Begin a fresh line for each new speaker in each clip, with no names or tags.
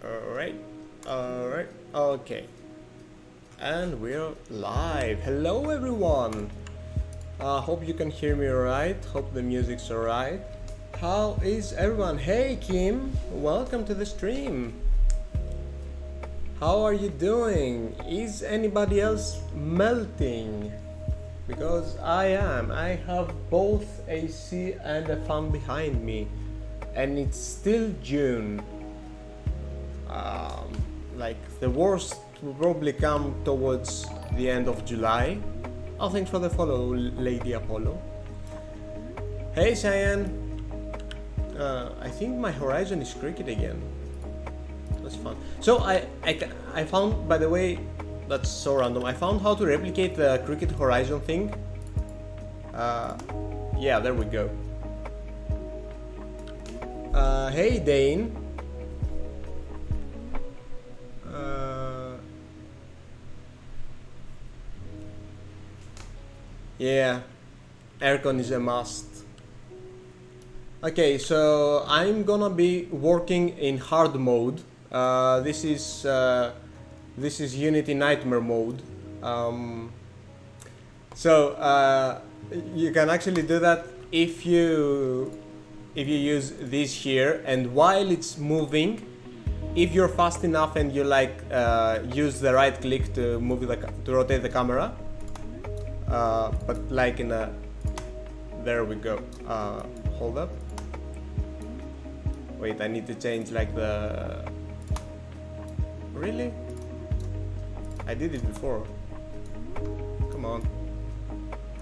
Alright, alright, okay. And we're live. Hello everyone! Hope you can hear me alright. Hope the music's alright. How is everyone? Hey Kim! Welcome to the stream! How are you doing? Is anybody else melting? Because I am. I have both AC and a fan behind me. And it's still June. Like the worst will probably come towards the end of July. Oh, thanks for the follow, Lady Apollo. Hey Cyan. I think my horizon is crooked again. That's fun. So I found, by the way, that's so random. I found how to replicate the crooked horizon thing. Yeah, there we go. Hey Dane. Yeah, aircon is a must. Okay, so I'm gonna be working in hard mode. This is Unity Nightmare mode. You can actually do that if you use this here, and while it's moving, if you're fast enough and you like use the right click to rotate the camera, but like in a, there we go. Hold up. Wait, I need to change like the. Really? I did it before. Come on.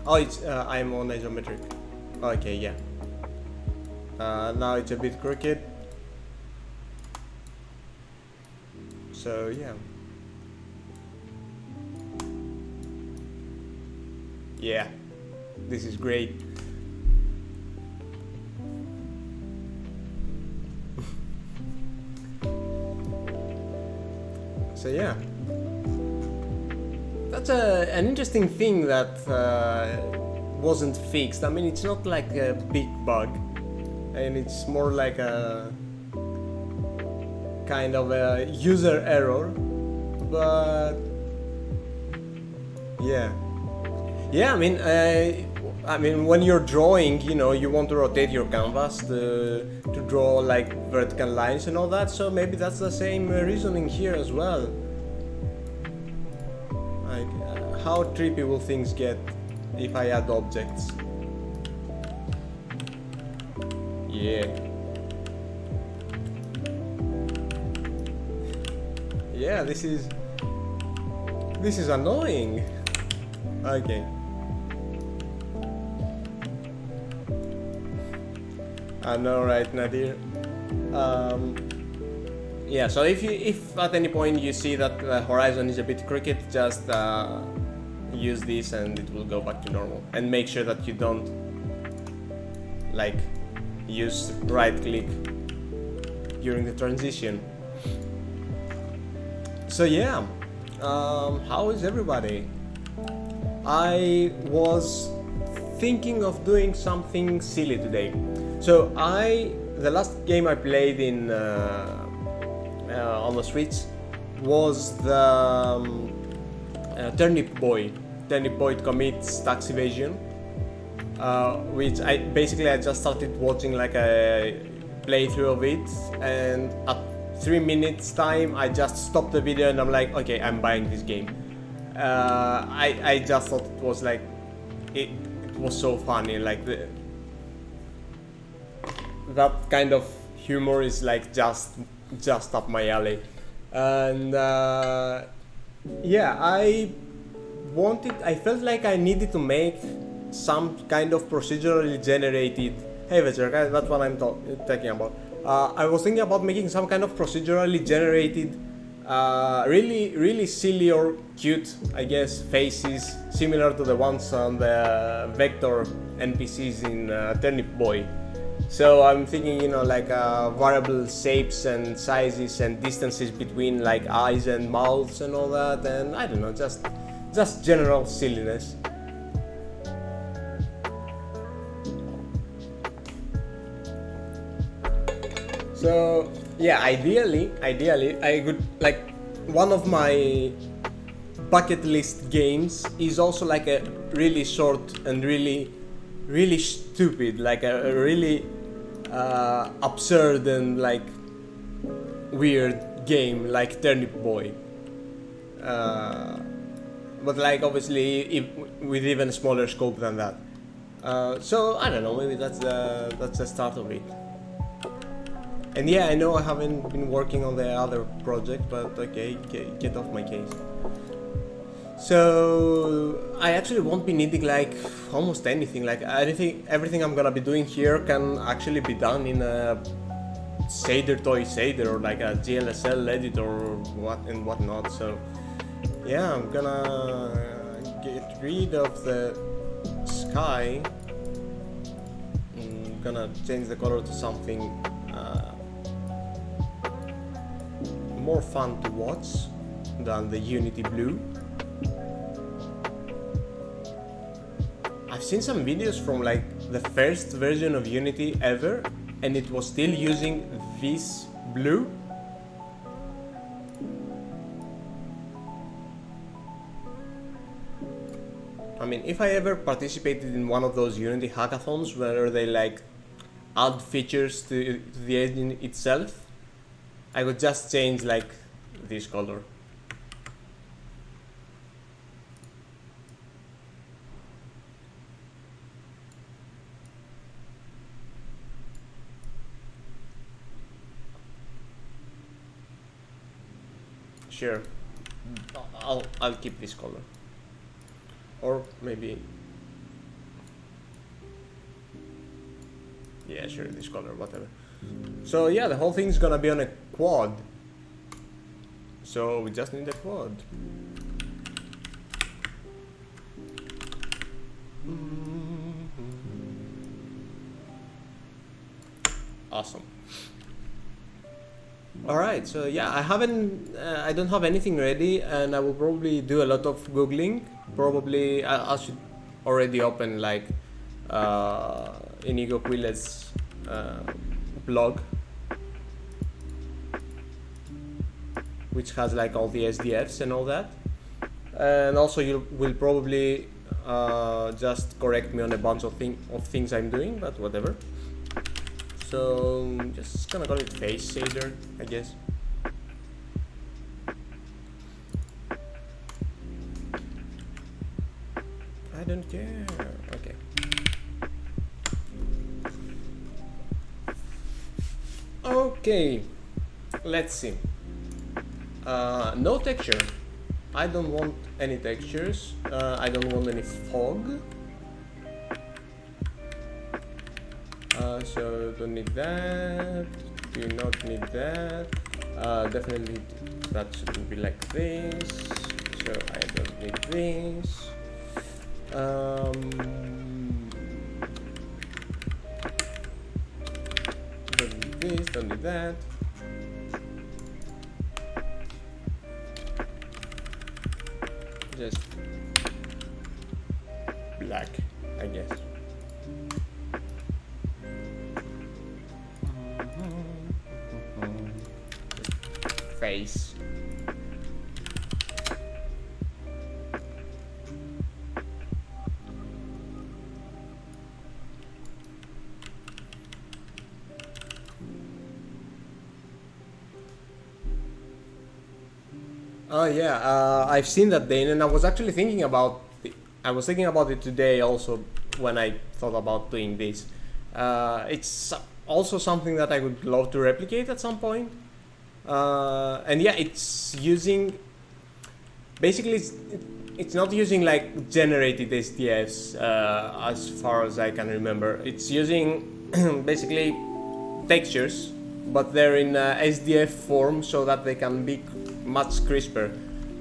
Oh, it's I'm on isometric. Okay, yeah. Now it's a bit crooked. So yeah. Yeah, this is great. So yeah, that's an interesting thing that wasn't fixed. I mean, it's not like a big bug, and it's more like a kind of a user error, but yeah. Yeah, I mean, when you're drawing, you know, you want to rotate your canvas to draw like vertical lines and all that. So maybe that's the same reasoning here as well. Like, how trippy will things get if I add objects? Yeah. Yeah, this is annoying. Okay. I know, right, Nadir? Yeah, so if at any point you see that the horizon is a bit crooked, just use this and it will go back to normal. And make sure that you don't like use right click during the transition. So yeah, how is everybody? I was thinking of doing something silly today. So the last game I played on the Switch was the Turnip Boy. Turnip Boy commits tax evasion, which I just started watching like a playthrough of it, and at 3 minutes time I just stopped the video and I'm like, okay, I'm buying this game. I just thought it was like it was so funny, like that kind of humor is like just up my alley. And yeah, I felt like I needed to make some kind of procedurally generated. Hey Vector, guys, that's what I'm talking about. I was thinking about making some kind of procedurally generated, really silly or cute, I guess, faces similar to the ones on the vector NPCs in Turnip Boy. So I'm thinking, you know, like variable shapes and sizes and distances between like eyes and mouths and all that, and I don't know, just general silliness. So yeah, ideally I could, like, one of my bucket list games is also like a really short and really stupid, like a really absurd and like weird game like Turnip Boy, but like obviously with even smaller scope than that. So I don't know, maybe that's the start of it. And yeah, I know I haven't been working on the other project, but okay, get off my case. So I actually won't be needing like almost anything. Like everything I'm gonna be doing here can actually be done in a shader toy shader or like a GLSL editor or what and whatnot. So yeah, I'm gonna get rid of the sky. I'm gonna change the color to something more fun to watch than the Unity blue. I've seen some videos from like the first version of Unity ever, and it was still using this blue. I mean, if I ever participated in one of those Unity hackathons where they like add features to the engine itself, I would just change like this color. Sure, I'll keep this color, or maybe, yeah, sure, this color, whatever. So yeah, the whole thing's gonna be on a quad, so we just need a quad. Awesome. Alright, so yeah, I don't have anything ready, and I will probably do a lot of googling. Probably I should already open like Inigo Quillet's blog, which has like all the SDFs and all that, and also you will probably just correct me on a bunch of things I'm doing, but whatever. So just gonna call it face shader, I guess. I don't care. Okay. Okay. Let's see. No texture. I don't want any textures. I don't want any fog. So don't need that, do not need that, definitely that shouldn't be like this, so I don't need this. Don't need this, don't need that. Just black, I guess. Face. Oh yeah, I've seen that, Dane, and I was actually thinking about it today also when I thought about doing this. It's also something that I would love to replicate at some point. And yeah, it's using basically it's not using like generated SDFs as far as I can remember. It's using basically textures, but they're in SDF form so that they can be much crisper.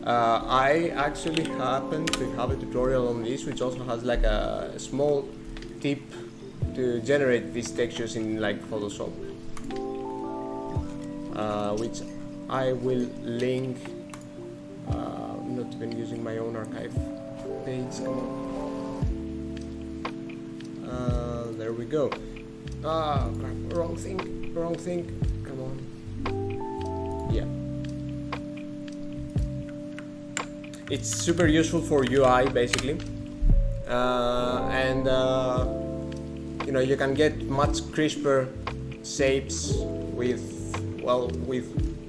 I actually happen to have a tutorial on this, which also has like a small tip to generate these textures in like Photoshop. Which I will link. I'm not even using my own archive page. Come on. There we go. Crap, wrong thing. Come on. Yeah. It's super useful for UI basically, and you know, you can get much crisper shapes with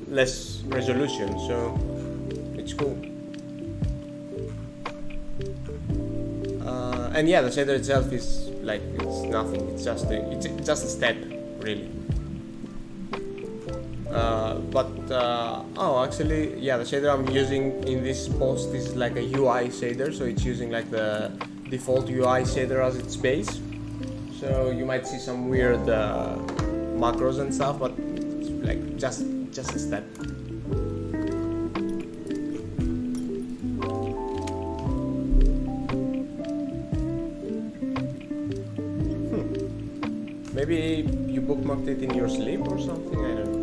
less resolution, so it's cool. And yeah, the shader itself is like, it's nothing. It's just a step, really. Oh, actually, yeah, the shader I'm using in this post is like a UI shader, so it's using like the default UI shader as its base. So you might see some weird macros and stuff, but just a step. Maybe you bookmarked it in your sleep or something, I don't know.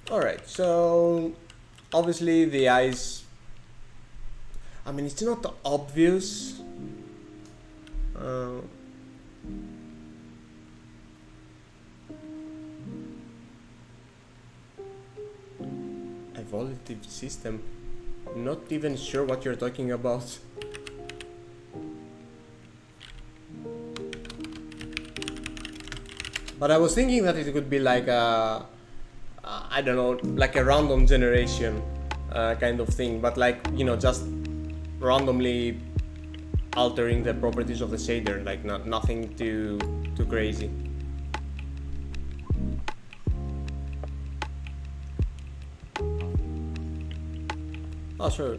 Alright, so obviously the eyes, I mean, it's not obvious. Evolutive system. Not even sure what you're talking about. But I was thinking that it could be like a, I don't know, like a random generation kind of thing, but like, you know, just randomly altering the properties of the shader, like nothing too crazy. Oh sure,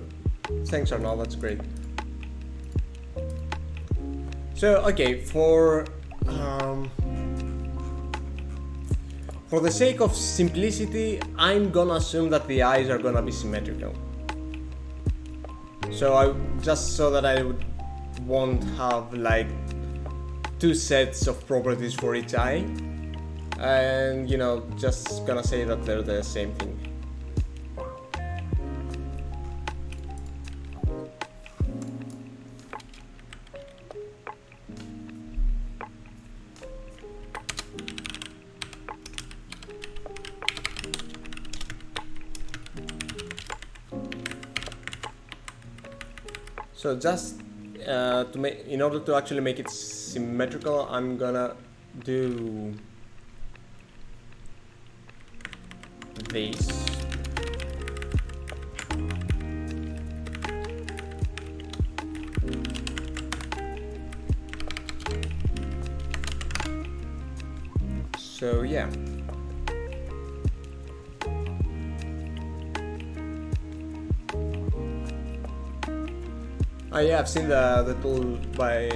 thanks Arnaud, that's great. So okay, for the sake of simplicity, I'm gonna assume that the eyes are gonna be symmetrical. So I just so that I won't have like two sets of properties for each eye, and you know, just gonna say that they're the same thing. So just in order to actually make it symmetrical, I'm gonna do this. So yeah. Oh yeah, I've seen the tool by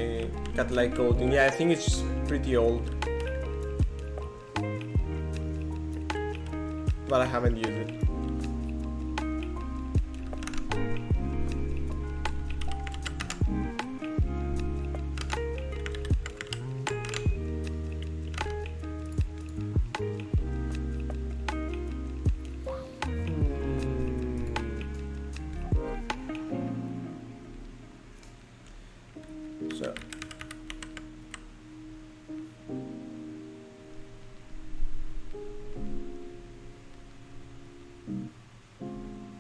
Cat-like Coding. Yeah, I think it's pretty old, but I haven't used it. So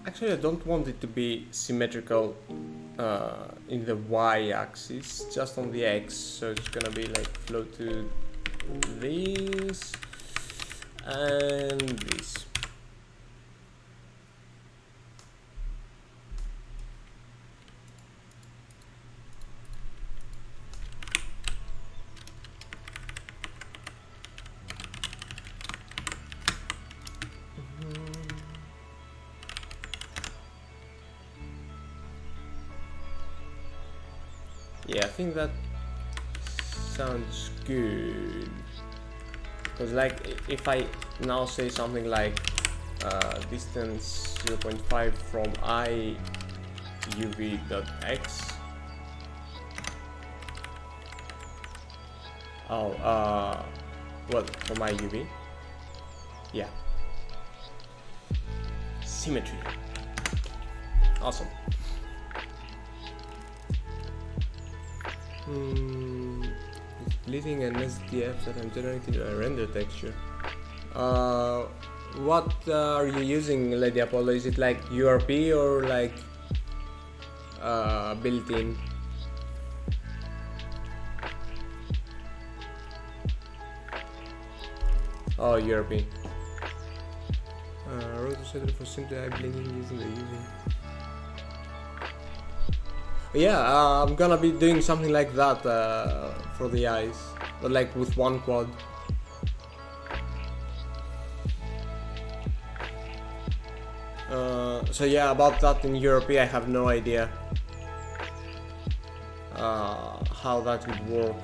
actually I don't want it to be symmetrical in the y-axis, just on the x, so it's gonna be like flow to this and this. Yeah, I think that sounds good. Because like if I now say something like distance 0.5 from I uv.x. Oh, what, from I uv? Yeah. Symmetry. Awesome. Splitting an SDF that I'm generating a render texture. What are you using, Lady Apollo? Is it like URP or like built-in? Oh, URP. Rotor setter for simply eye blinking using the UV. Yeah, I'm gonna be doing something like that for the eyes, but like with one quad. So yeah, about that in Europe, I have no idea how that would work.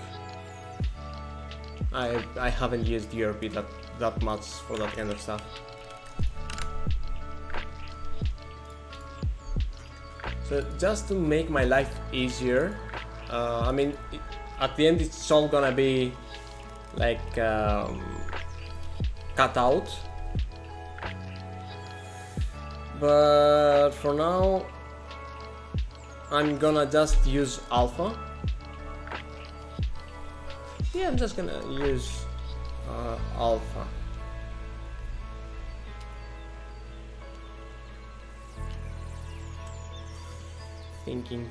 I haven't used Europe that much for that kind of stuff. So just to make my life easier, I mean, at the end it's all gonna be like cut out. But for now, I'm gonna just use alpha. Yeah, I'm just gonna use alpha. Thinking.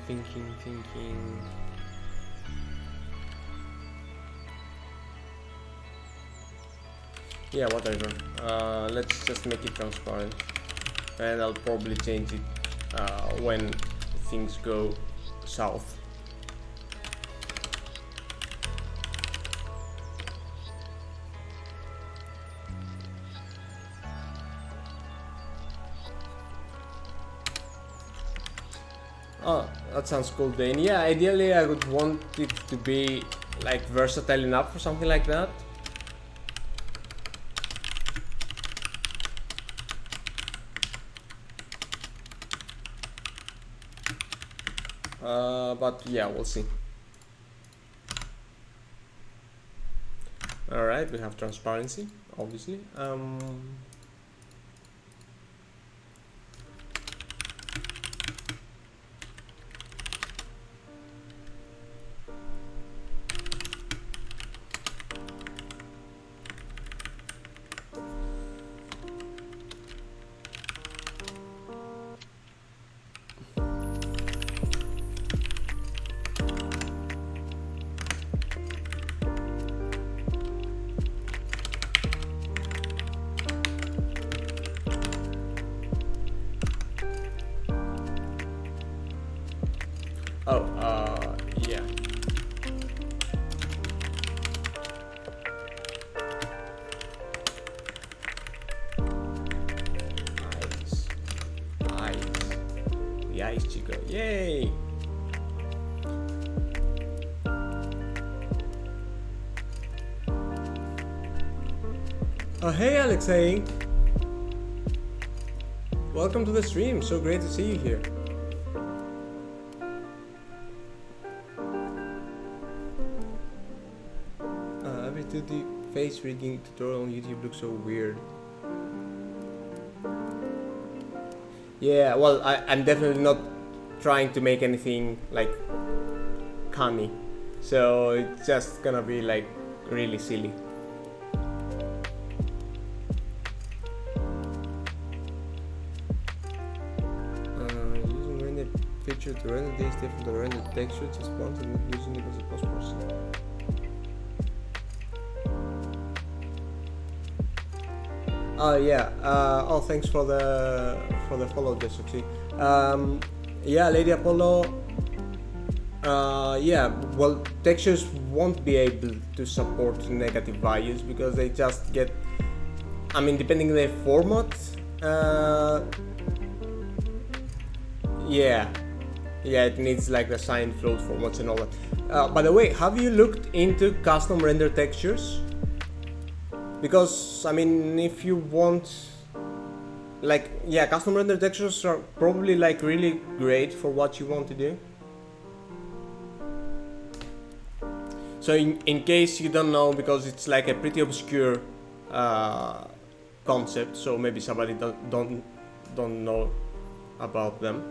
Yeah, whatever. Let's just make it transparent. And I'll probably change it when things go south. Oh, that sounds cool, Dane. Yeah, ideally I would want it to be like versatile enough for something like that. But yeah, we'll see. Alright, we have transparency, obviously. Yeah. Eyes. The eyes, Chico. Yay! Oh, hey, Alexei. Welcome to the stream. So great to see you here. The face rigging tutorial on YouTube looks so weird. Yeah, well, I'm definitely not trying to make anything like canny, so it's just gonna be like really silly. Using render picture to render this from the render texture just once and using it as a post processing. Yeah. Oh, thanks for the follow, Desoxy. Yeah, Lady Apollo. Yeah. Well, textures won't be able to support negative values because they just get. I mean, depending on the format. Yeah. Yeah, it needs like the sign float formats and all that. By the way, have you looked into custom render textures? Because, I mean, if you want, like, yeah, custom render textures are probably like really great for what you want to do. So in case you don't know, because it's like a pretty obscure concept, so maybe somebody don't know about them.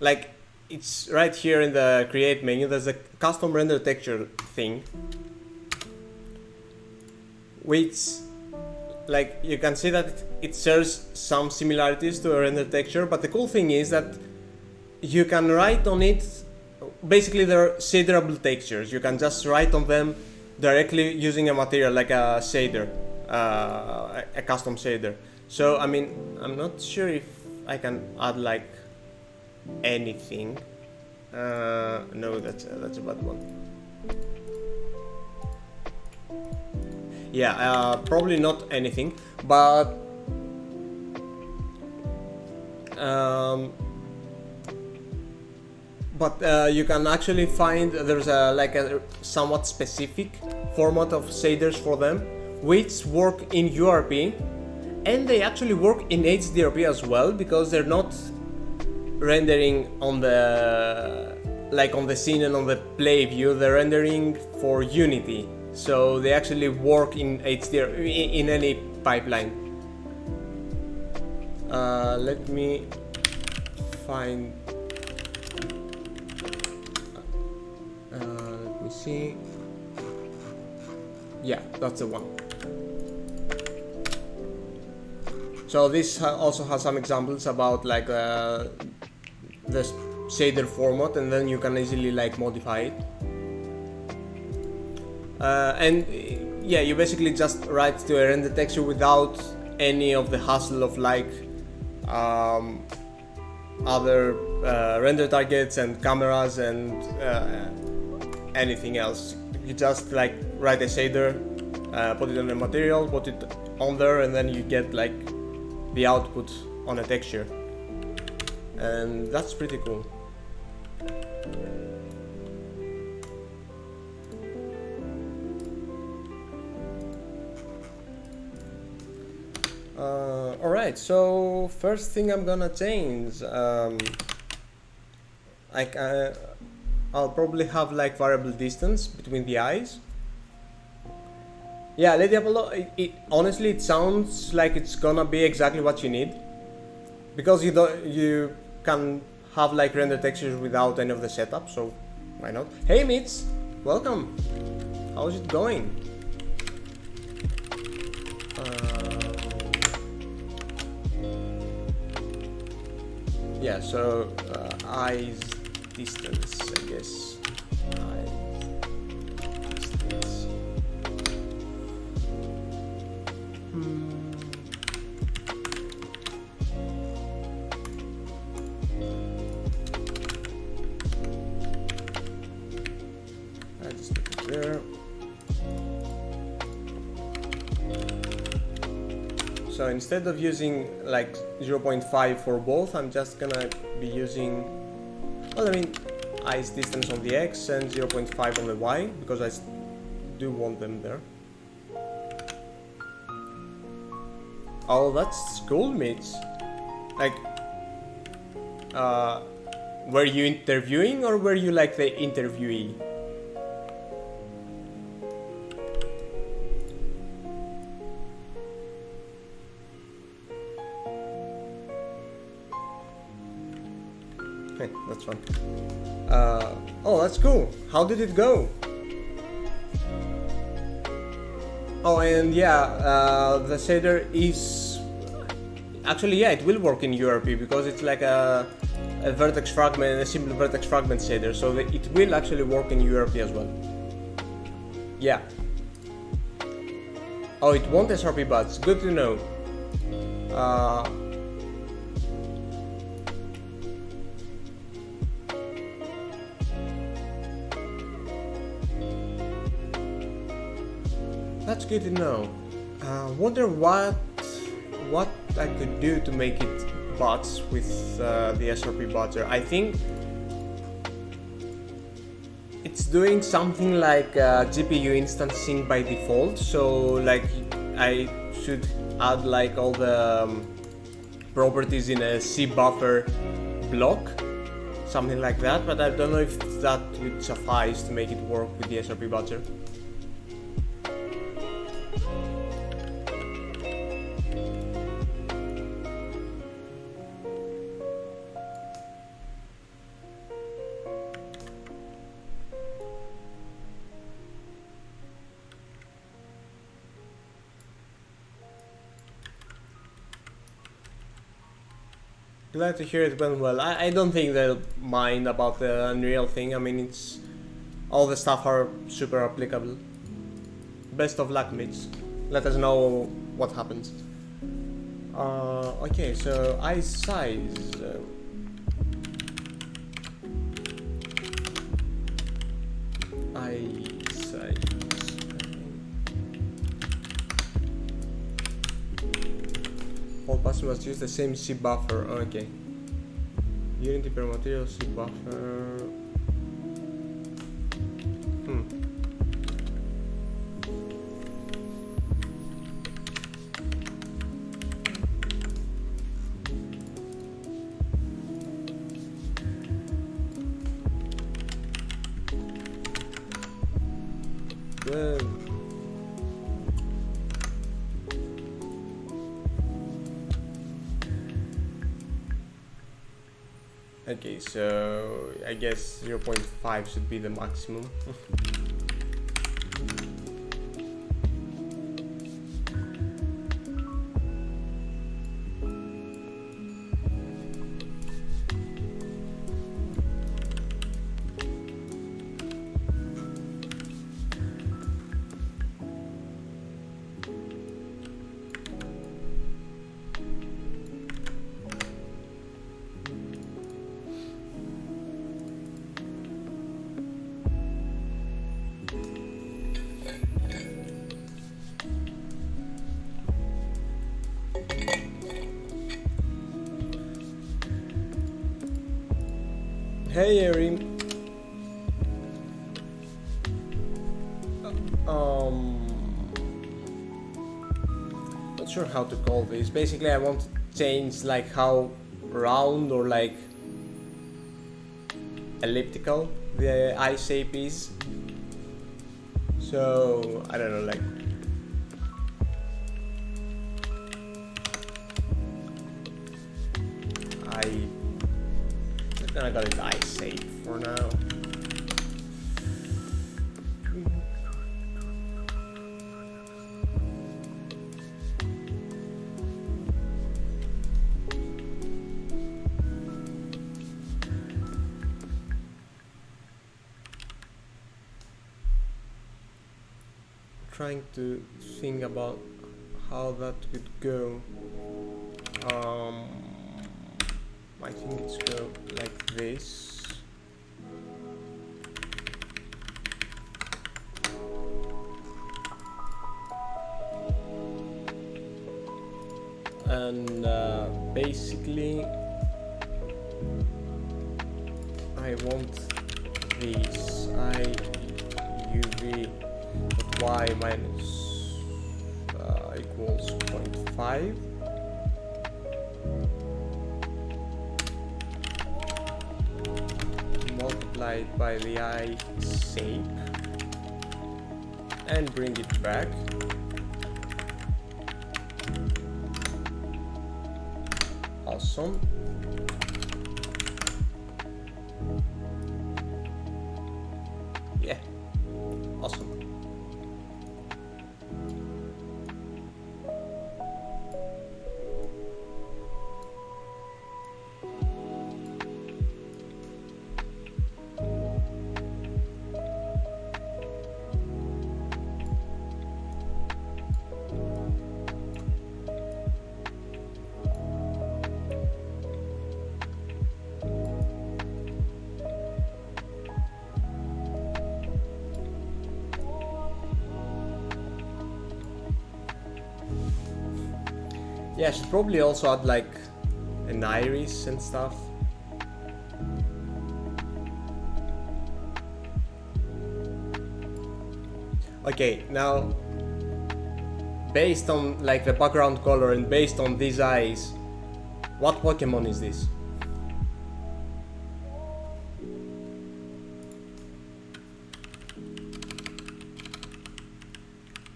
Like, it's right here in the create menu, there's a custom render texture thing, which, like, you can see that it shares some similarities to a render texture, but the cool thing is that you can write on it. Basically, they're shaderable textures. You can just write on them directly using a material like a shader, a custom shader. So, I mean, I'm not sure if I can add like anything. No, that's a bad one. Yeah, probably not anything, but But you can actually find there's like a somewhat specific format of shaders for them, which work in URP, and they actually work in HDRP as well, because they're not rendering on the on the scene and on the play view. They're rendering for Unity, so they actually work in HDRP in any pipeline. Let me find. Let me see. Yeah, that's the one. So this also has some examples about like the shader format, and then you can easily like modify it. And yeah, you basically just write to a render texture without any of the hassle of like other render targets and cameras and anything else. You just like write a shader, put it on a material, put it on there, and then you get like the output on a texture, and that's pretty cool. Alright, so first thing I'm gonna change, I'll probably have like variable distance between the eyes. Yeah, Lady Apollo, honestly it sounds like it's gonna be exactly what you need, because you can have like render textures without any of the setup, so why not? Hey Mitch, welcome. How's it going? Yeah, so eyes distance, I guess. Eyes distance. I just put it there. So instead of using like 0.5 for both, I'm just gonna be using, well, I mean, eyes distance on the X and 0.5 on the Y, because I do want them there. Oh, that's cool, Mitch. Like, were you interviewing or were you like the interviewee? Hey, that's fun. Oh, that's cool. How did it go? Oh, and yeah, the shader is actually, yeah, it will work in URP because it's like a vertex fragment, a simple vertex fragment shader, so it will actually work in URP as well. Yeah. Oh, it won't SRP buds. Good to know. That's good to know. Wonder what I could do to make it bots with the SRP botzer. I think it's doing something like GPU instancing by default. So like I should add like all the properties in a C buffer block, something like that. But I don't know if that would suffice to make it work with the SRP botzer. Glad to hear it went well. I don't think they'll mind about the Unreal thing. I mean, it's all the stuff are super applicable. Best of luck, Mitch. Let us know what happens. Okay, so eye size. Eye size. All passwords must use the same C buffer. Okay. Unity per material, C buffer. Good. Okay, so I guess 0.5 should be the maximum. Hey Erin. Not sure how to call this. Basically, I want to change like how round or like elliptical the eye shape is. So I don't know, like I'm gonna call it eye shape for now. Trying to think about how that could go. I think it's go like this. And basically I want this I UV y minus equals 0.5. Multiplied by the eye shape and bring it back. Awesome. Yeah, awesome. Yeah, I should probably also add like an iris and stuff. Okay, now based on like the background color and based on these eyes, what Pokemon is this?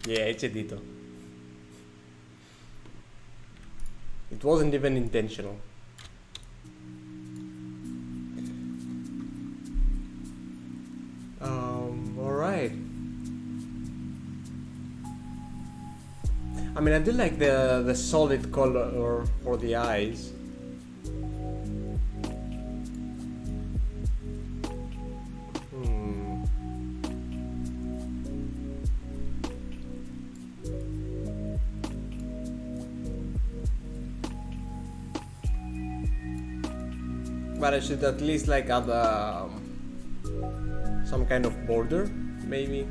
Yeah, it's a Ditto. It wasn't even intentional. Alright. I mean, I do like the solid color for the eyes. But I should at least like add some kind of border, maybe.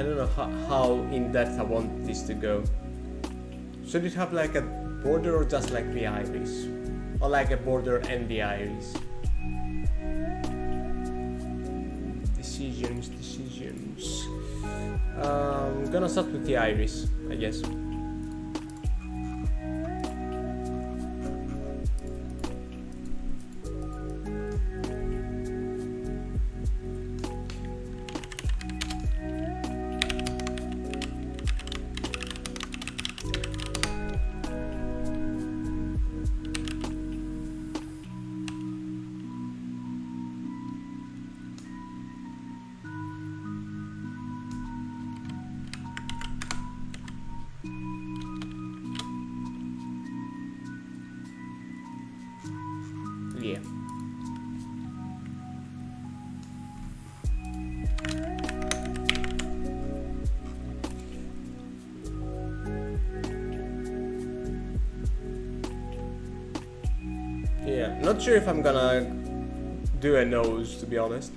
I don't know how in depth I want this to go. Should it have like a border or just like the iris? Or like a border and the iris? Decisions. I'm gonna start with the iris, I guess. Yeah. Yeah, not sure if I'm gonna do a nose, to be honest.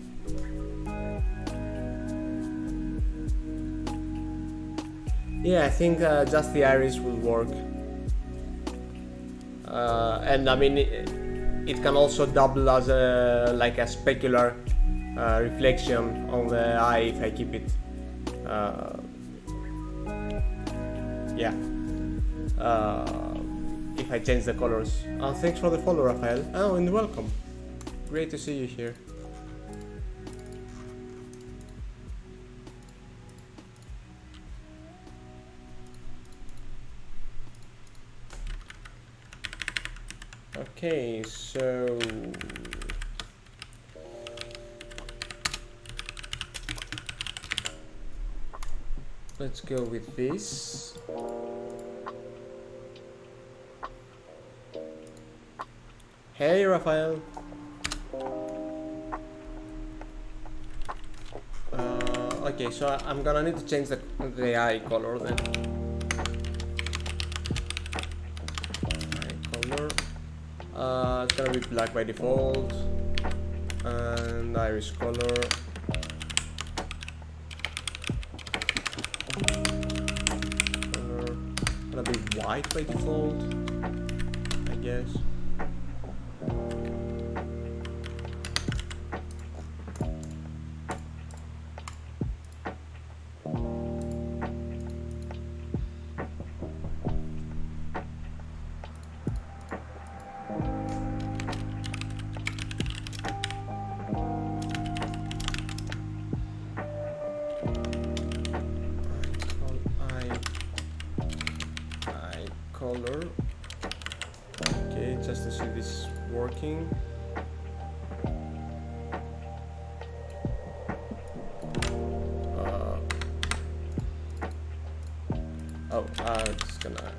Yeah, I think just the iris will work. And I mean, it can also double as a like a specular reflection on the eye if I keep it. If I change the colors. Thanks for the follow, Rafael. Oh, and welcome. Great to see you here. Okay, so let's go with this. Hey, Rafael. Okay, so I'm gonna need to change the eye color then. Eye color. It's gonna be black by default, and iris color. Gonna be white by default, I guess. Color. Okay, just to see this working. It's gonna.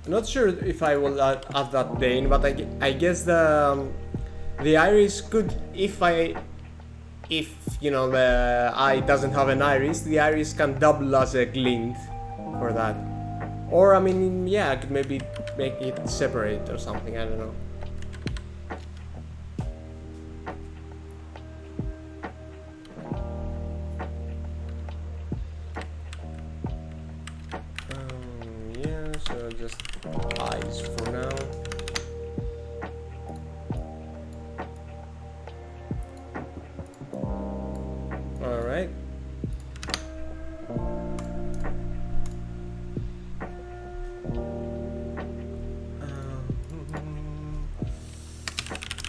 Not sure if I will add that Dane, but I guess the iris could, if you know the eye doesn't have an iris, the iris can double as a glint for that. Or I mean, yeah, I could maybe make it separate or something. I don't know. So just eyes for now. All right.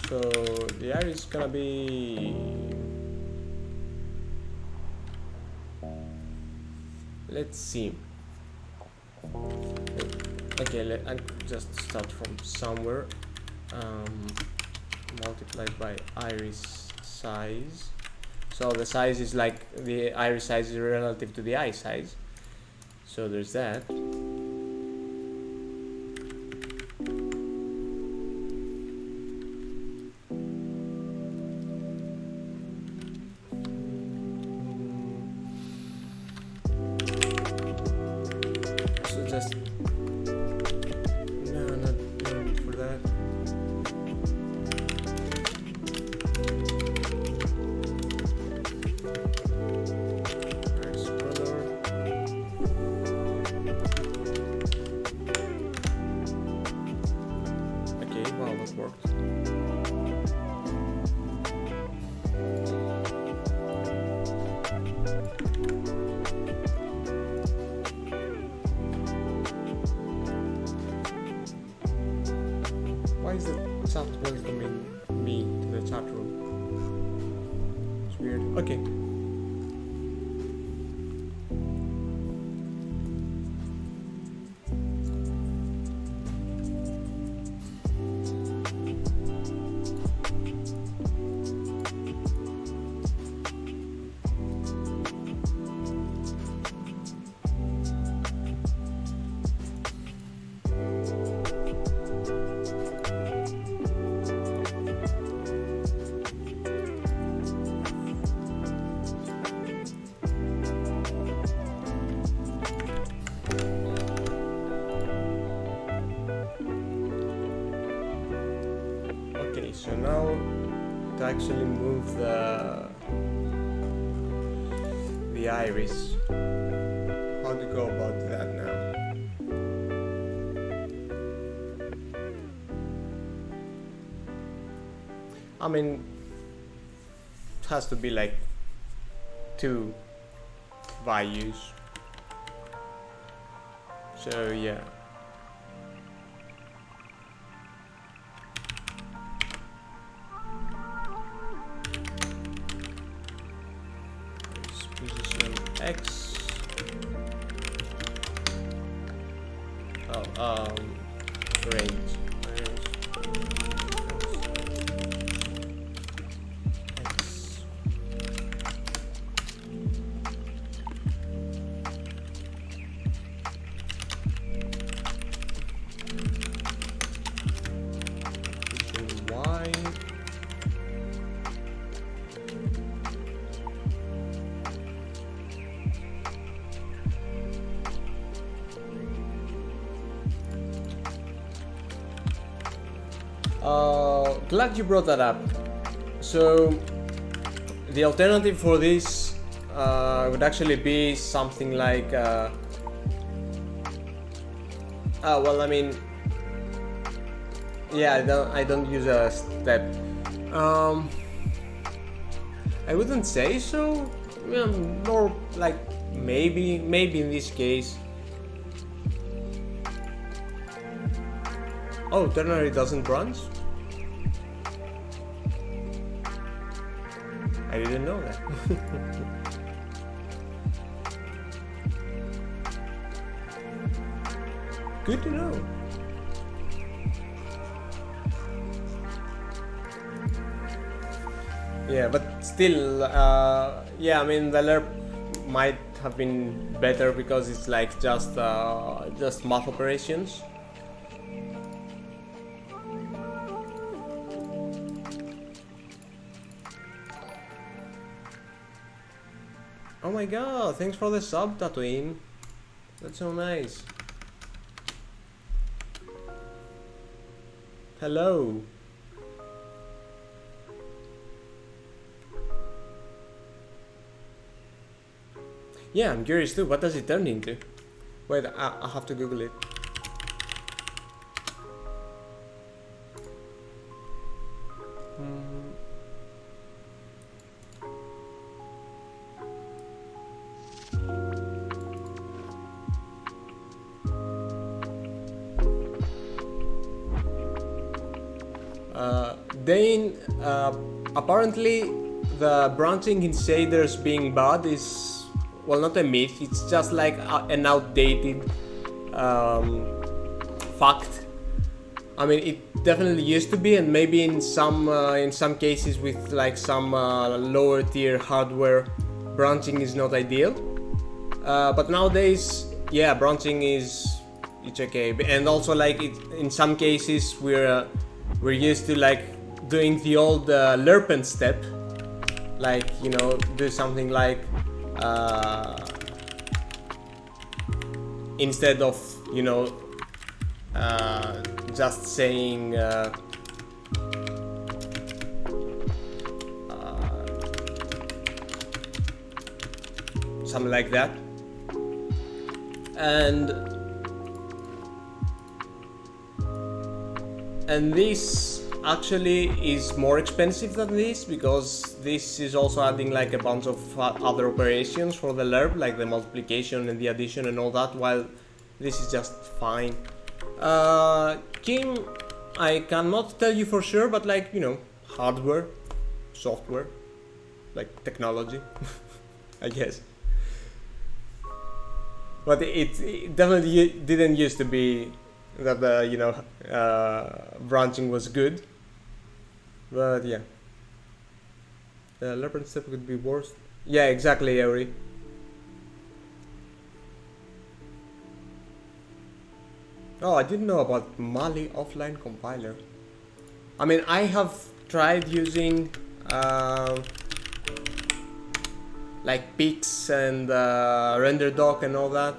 So the eye is gonna be. Let's see. Okay, I'll just start from somewhere. Multiplied by iris size. So the size is like the iris size is relative to the eye size. So there's that. is the chat welcoming me to the chat room? It's weird. Okay. So now to actually move the iris, how to go about that now? I mean, it has to be like 2 values. So yeah. Position X. Oh, range. X. Position Y. Glad you brought that up. So the alternative for this would actually be something like well, I mean, yeah, I don't use a step. I wouldn't say so. Yeah, more like maybe in this case. Oh, ternary doesn't branch? I didn't know that. Good to know. Yeah, but still, yeah, I mean, the LERP might have been better because it's like just math operations. Oh my god, thanks for the sub, Tatooine. That's so nice. Hello. Yeah, I'm curious too. What does it turn into? Wait, I'll have to Google it. Dane, apparently the branching in shaders being bad is, well, not a myth, it's just like an outdated fact. I mean, it definitely used to be, and maybe in some cases with like some lower tier hardware, branching is not ideal. But nowadays, yeah, branching it's okay, and also like in some cases we're used to like doing the old lerpen step, like, you know, do something like instead of, you know, just saying something like that, and this actually is more expensive than this, because this is also adding like a bunch of other operations for the lerp, like the multiplication and the addition and all that, while this is just fine. Kim, I cannot tell you for sure, but like, you know, hardware, software, like technology, I guess. But it definitely didn't used to be that you know, branching was good. But yeah, the leopard step could be worse. Yeah, exactly, Yuri. Oh, I didn't know about Mali offline compiler. I mean, I have tried using like Pix and RenderDoc and all that,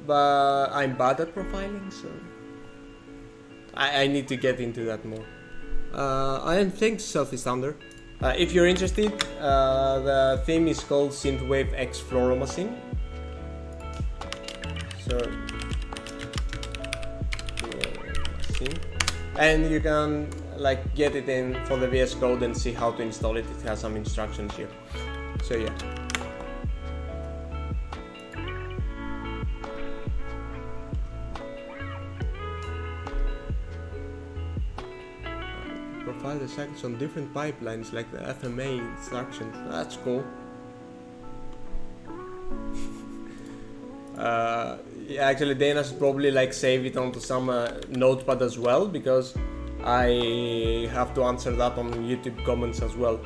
but I'm bad at profiling, so I need to get into that more. And thanks, Selfie Sounder. If you're interested, the theme is called Synthwave X Fluoromachine. So, and you can like get it in for the VS Code and see how to install it. It has some instructions here. So yeah. Profile the cycles on different pipelines like the FMA instructions. That's cool. Yeah, actually Dana should probably like save it onto some notepad as well, because I have to answer that on YouTube comments as well.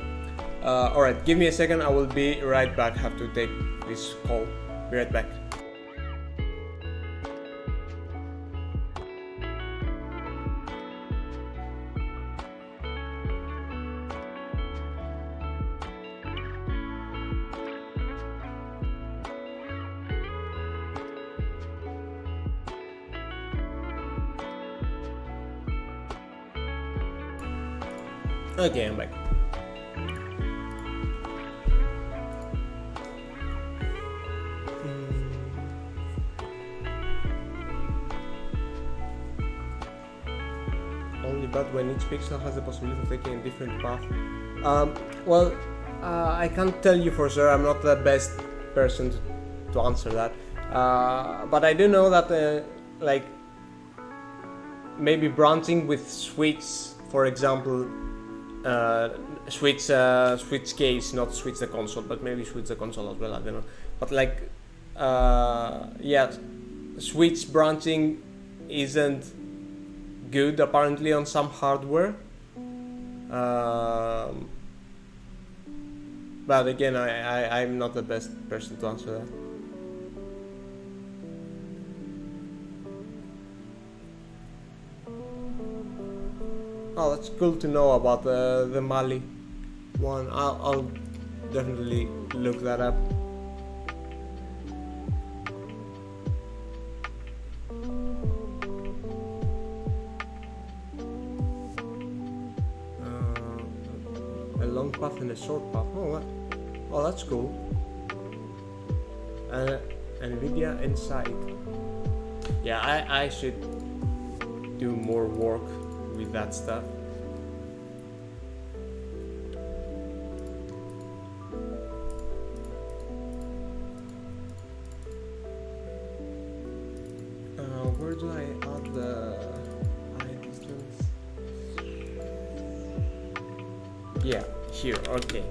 Alright, give me a second, I will be right back. Have to take this call. Be right back. Okay, I'm back. Only bad when each pixel has the possibility of taking a different path. Well, I can't tell you for sure. I'm not the best person to answer that. But I do know that, like, maybe branching with switch, for example, switch case, not switch the console, but maybe switch the console as well, I don't know. But like, yeah, switch branching isn't good apparently on some hardware. But again, I'm not the best person to answer that. Oh, that's cool to know about the Mali one. I'll definitely look that up. A long path and a short path. Oh, that's cool. NVIDIA Insight. Yeah, I should do more work with that stuff. Where do I add the eye distance? Yeah, here, okay.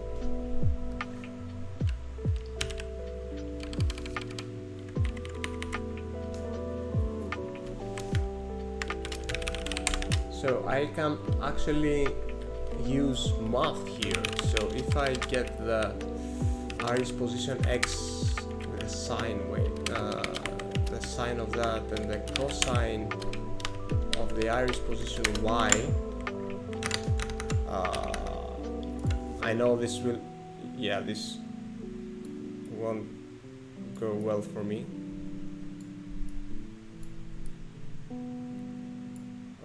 So I can actually use math here. So if I get the iris position x, the sine wave, the sine of that, and the cosine of the iris position y, I know this will, yeah, this won't go well for me.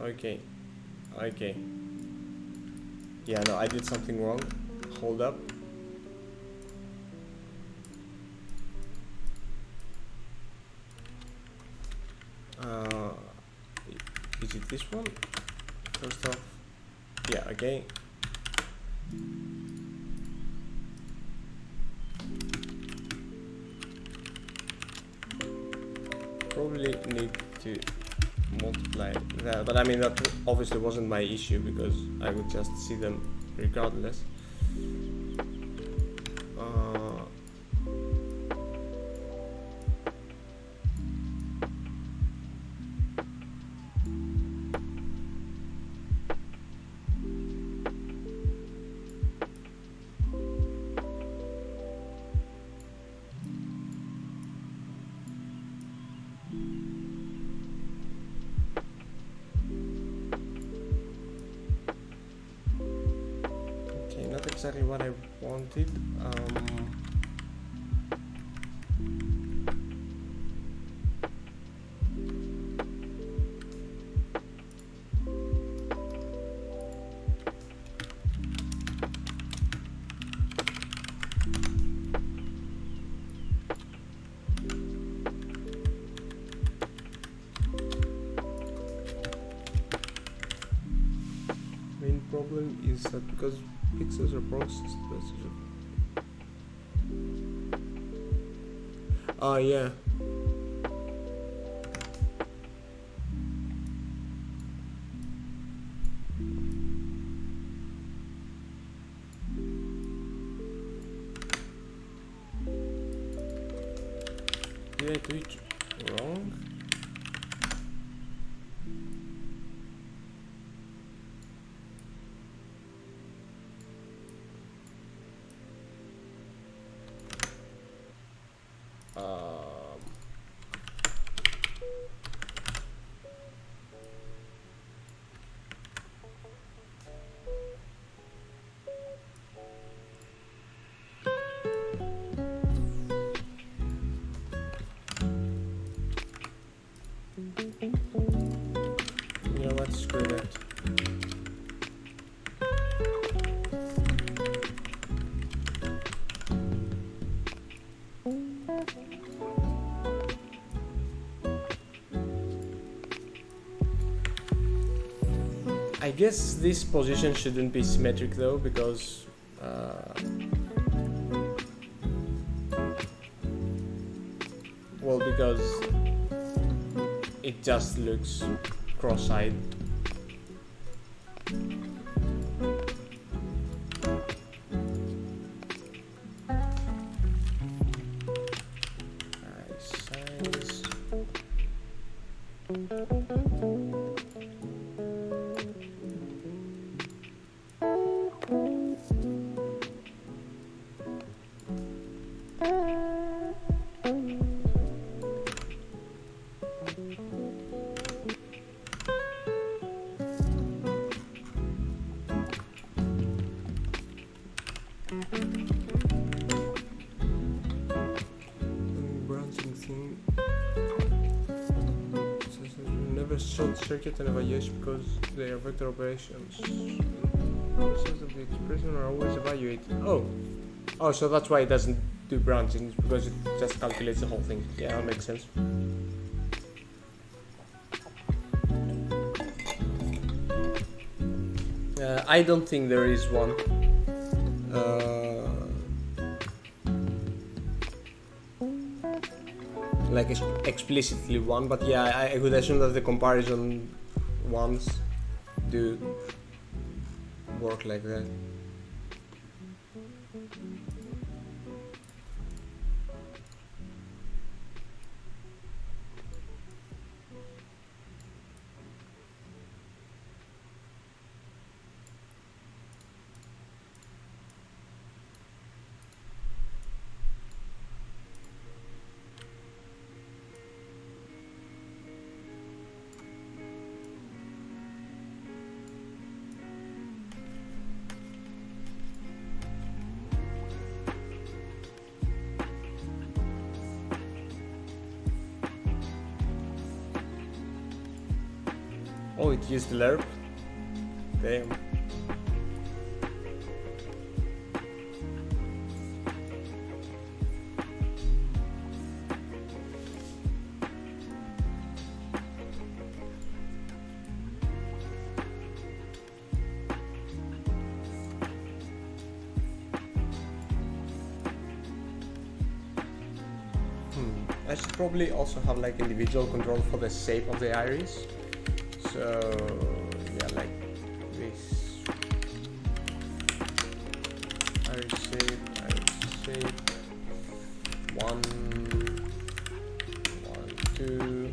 Okay. Okay. Yeah, no, I did something wrong. Hold up. Is it this one? First off. Yeah, okay. Probably need to multiply that. But I mean, that obviously wasn't my issue because I would just see them regardless. Not exactly what I wanted. Main problem is that because pixels are processed. Oh yeah. Did I do it wrong? You know what? Screw that. I guess this position shouldn't be symmetric though, because well, because it just looks cross-eyed. Size. Branching thing. Never short circuit and evaluation because they are vector operations. Process of the expression are always evaluated. Oh, so that's why it doesn't do branching, because it just calculates the whole thing. Yeah, that makes sense. I don't think there is one. Like explicitly one, but yeah, I would assume that the comparison ones do work like that. Oh, it used lerp? Damn. I should probably also have like individual control for the shape of the iris. So yeah, like this. Iris shape. One, two.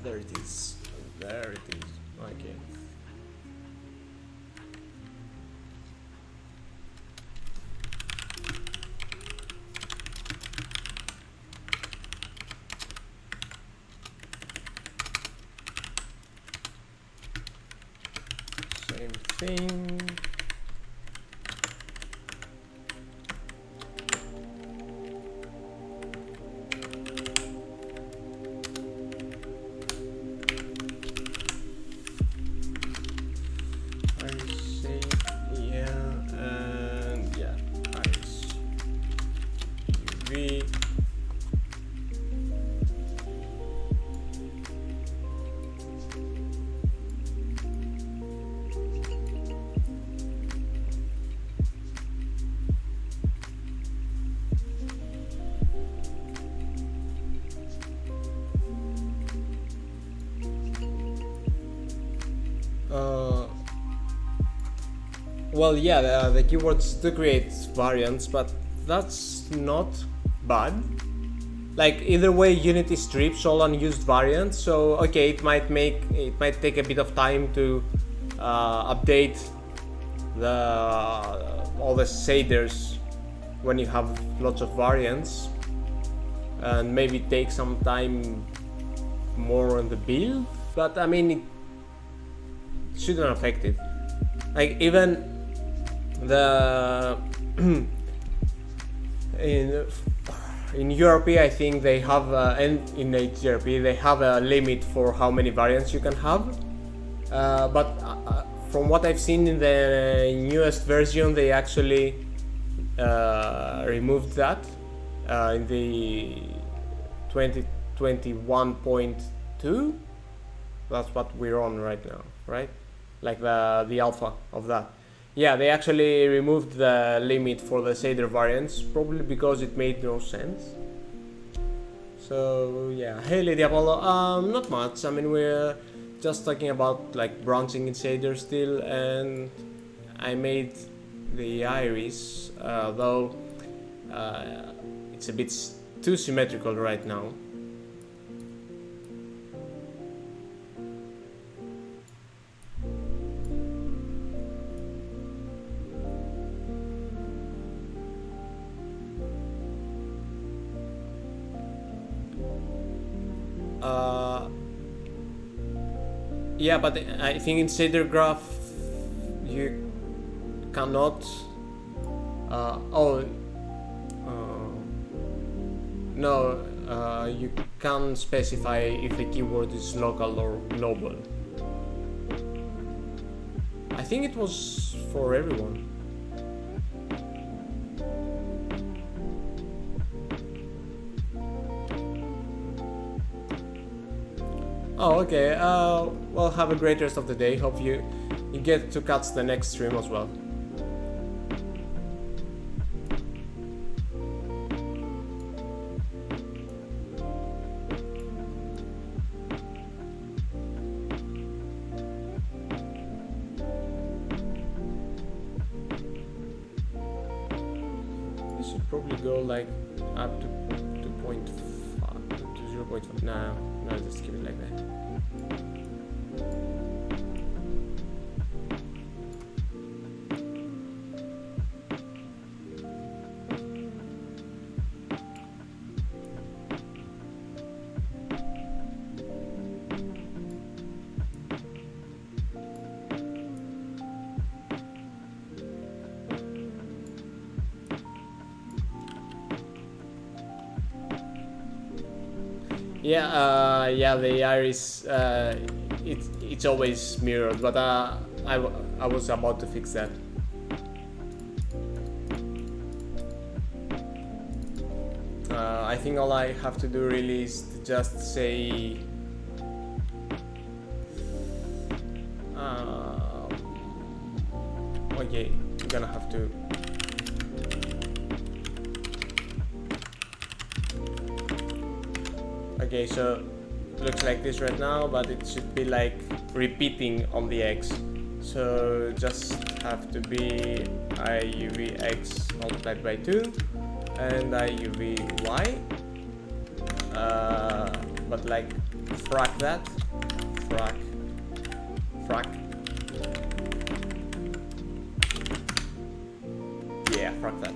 There it is. There it is. Okay. Same thing. Well, yeah, the keywords do create variants, but that's not bad. Like either way, Unity strips all unused variants, so okay, it might take a bit of time to update all the shaders when you have lots of variants, and maybe take some time more on the build. But I mean, it shouldn't affect it. Like even the in Europe, I think they have and in HRP they have a limit for how many variants you can have. But from what I've seen in the newest version, they actually removed that in the 2021.2. That's what we're on right now, right? Like the alpha of that. Yeah, they actually removed the limit for the shader variants, probably because it made no sense. So yeah, hey Lady Apollo, not much. I mean, we're just talking about like branching in shaders still, and I made the iris, though it's a bit too symmetrical right now. Yeah, but I think in shader graph you cannot. No, you can specify if the keyword is local or global. I think it was for everyone. Oh, okay. Well, have a great rest of the day. Hope you get to catch the next stream as well. You should probably go like up to 2.5 to 0.5. No, just keep it like that. Yeah, the iris, it's always mirrored, but I was about to fix that. I think all I have to do really is to just say okay, I'm gonna have to okay, so looks like this right now, but it should be like repeating on the X. So just have to be IUVX multiplied by 2 and IUVY, but like frac that, frac, yeah, frac that.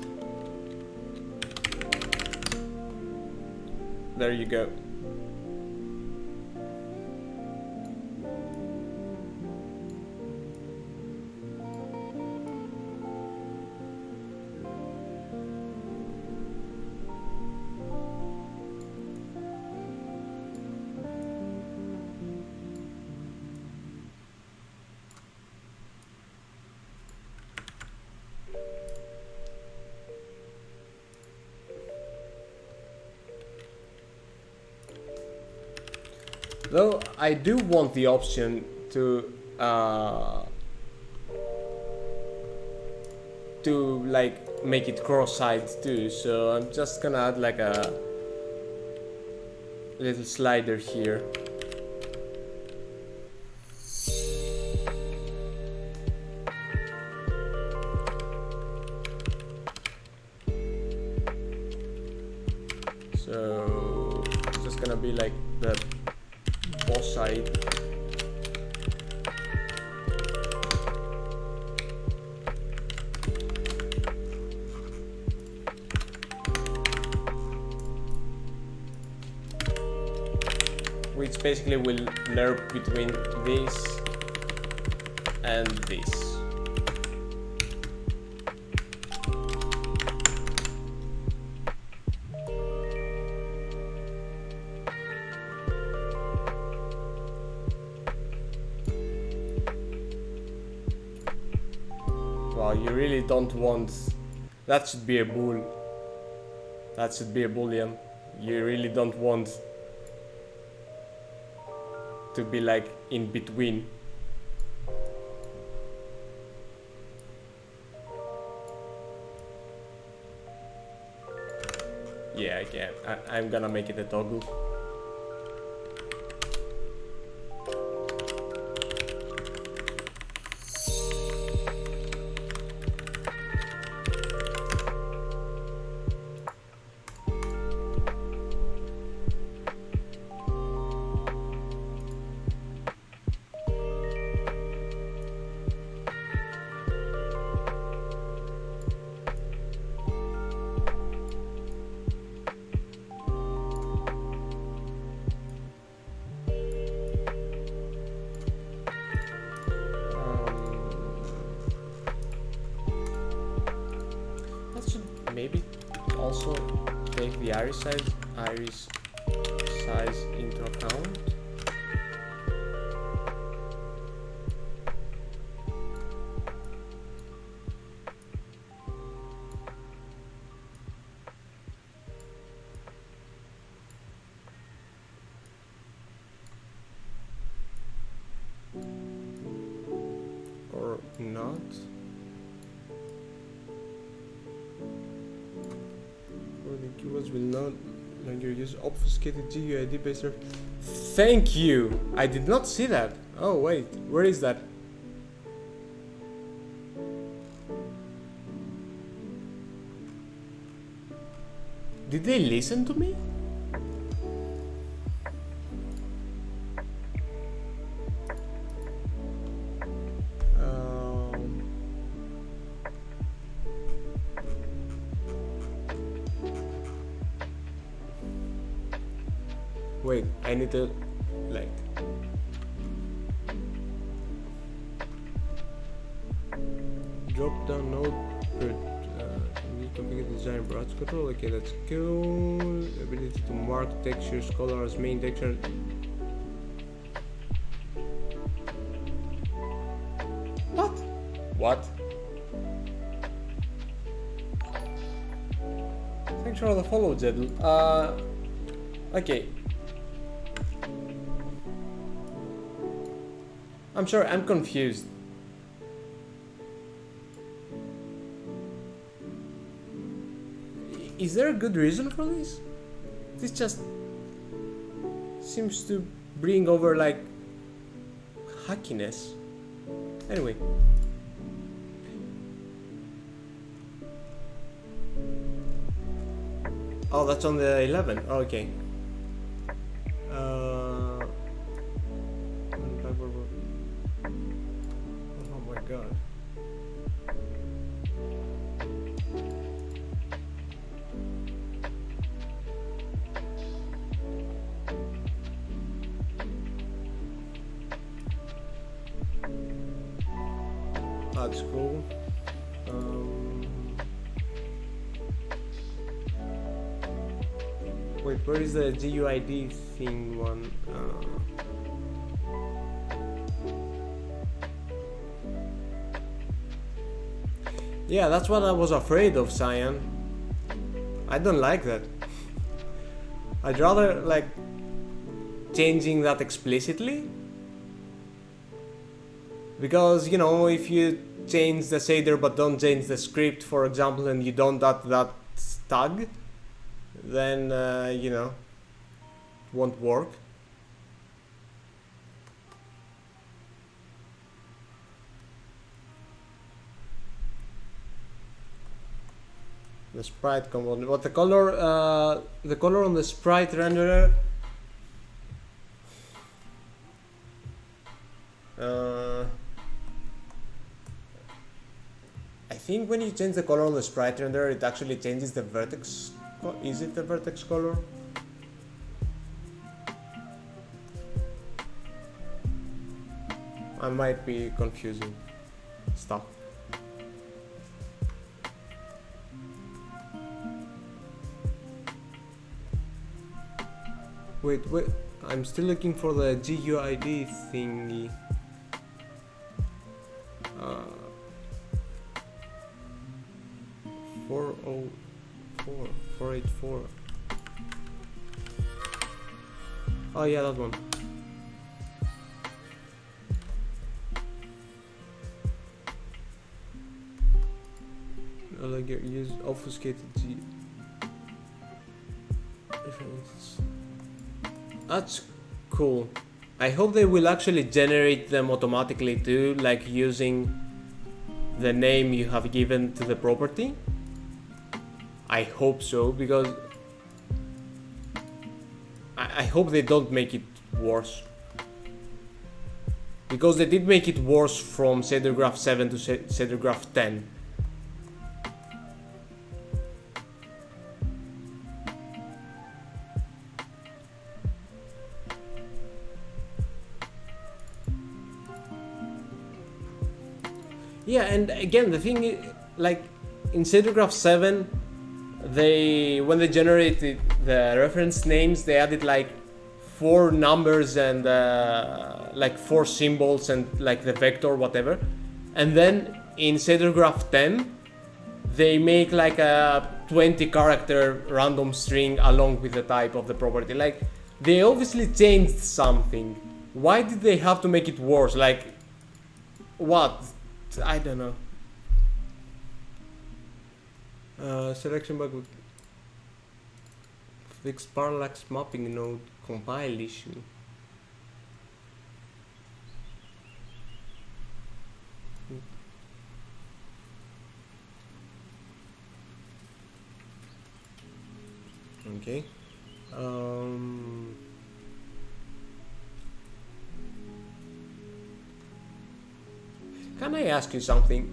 There you go. Though I do want the option to like make it cross-eyed too, so I'm just gonna add like a little slider here. So it's just gonna be like the both side. Which basically will lerp between this and this. Wow, you really don't want... That should be a bool. That should be a boolean. You really don't want to be like in between. Yeah, I can. I'm gonna make it a toggle. Maybe also take the iris size into account. Or not. The keywords will not longer use obfuscated GUID based. Thank you! I did not see that. Oh wait, where is that? Did they listen to me? Wait, I need to like drop down node per configure design brush control. Okay, that's cool. Ability to mark textures, color as main texture. What? Thanks for the follow, Jedl. Okay. I'm sorry, I'm confused. Is there a good reason for this? This just seems to bring over like hackiness. Anyway. Oh, that's on the 11. Oh, okay. Oh my god. That's cool. Wait, where is the GUID thing one? Yeah, that's what I was afraid of, Cyan. I don't like that. I'd rather like changing that explicitly. Because, you know, if you change the shader but don't change the script, for example, and you don't add that tag, then, you know, it won't work. The sprite component, but the color on the sprite renderer, I think when you change the color on the sprite renderer, it actually changes the vertex. Is it the vertex color? I might be confusing stuff. Wait, I'm still looking for the GUID thingy. 484. Oh yeah, that one. Like use obfuscated G reference. That's cool. I hope they will actually generate them automatically too, like using the name you have given to the property. I hope so, because I hope they don't make it worse. Because they did make it worse from shader graph 7 to shader graph 10. Yeah, and again, the thing is, like in shader graph 7, when they generated the reference names, they added like 4 numbers and like 4 symbols and like the vector, whatever. And then in shader graph 10, they make like a 20 character random string along with the type of the property. Like, they obviously changed something. Why did they have to make it worse? Like, what? I don't know. Selection bug with fixed parallax mapping node compile issue. Okay. Can I ask you something?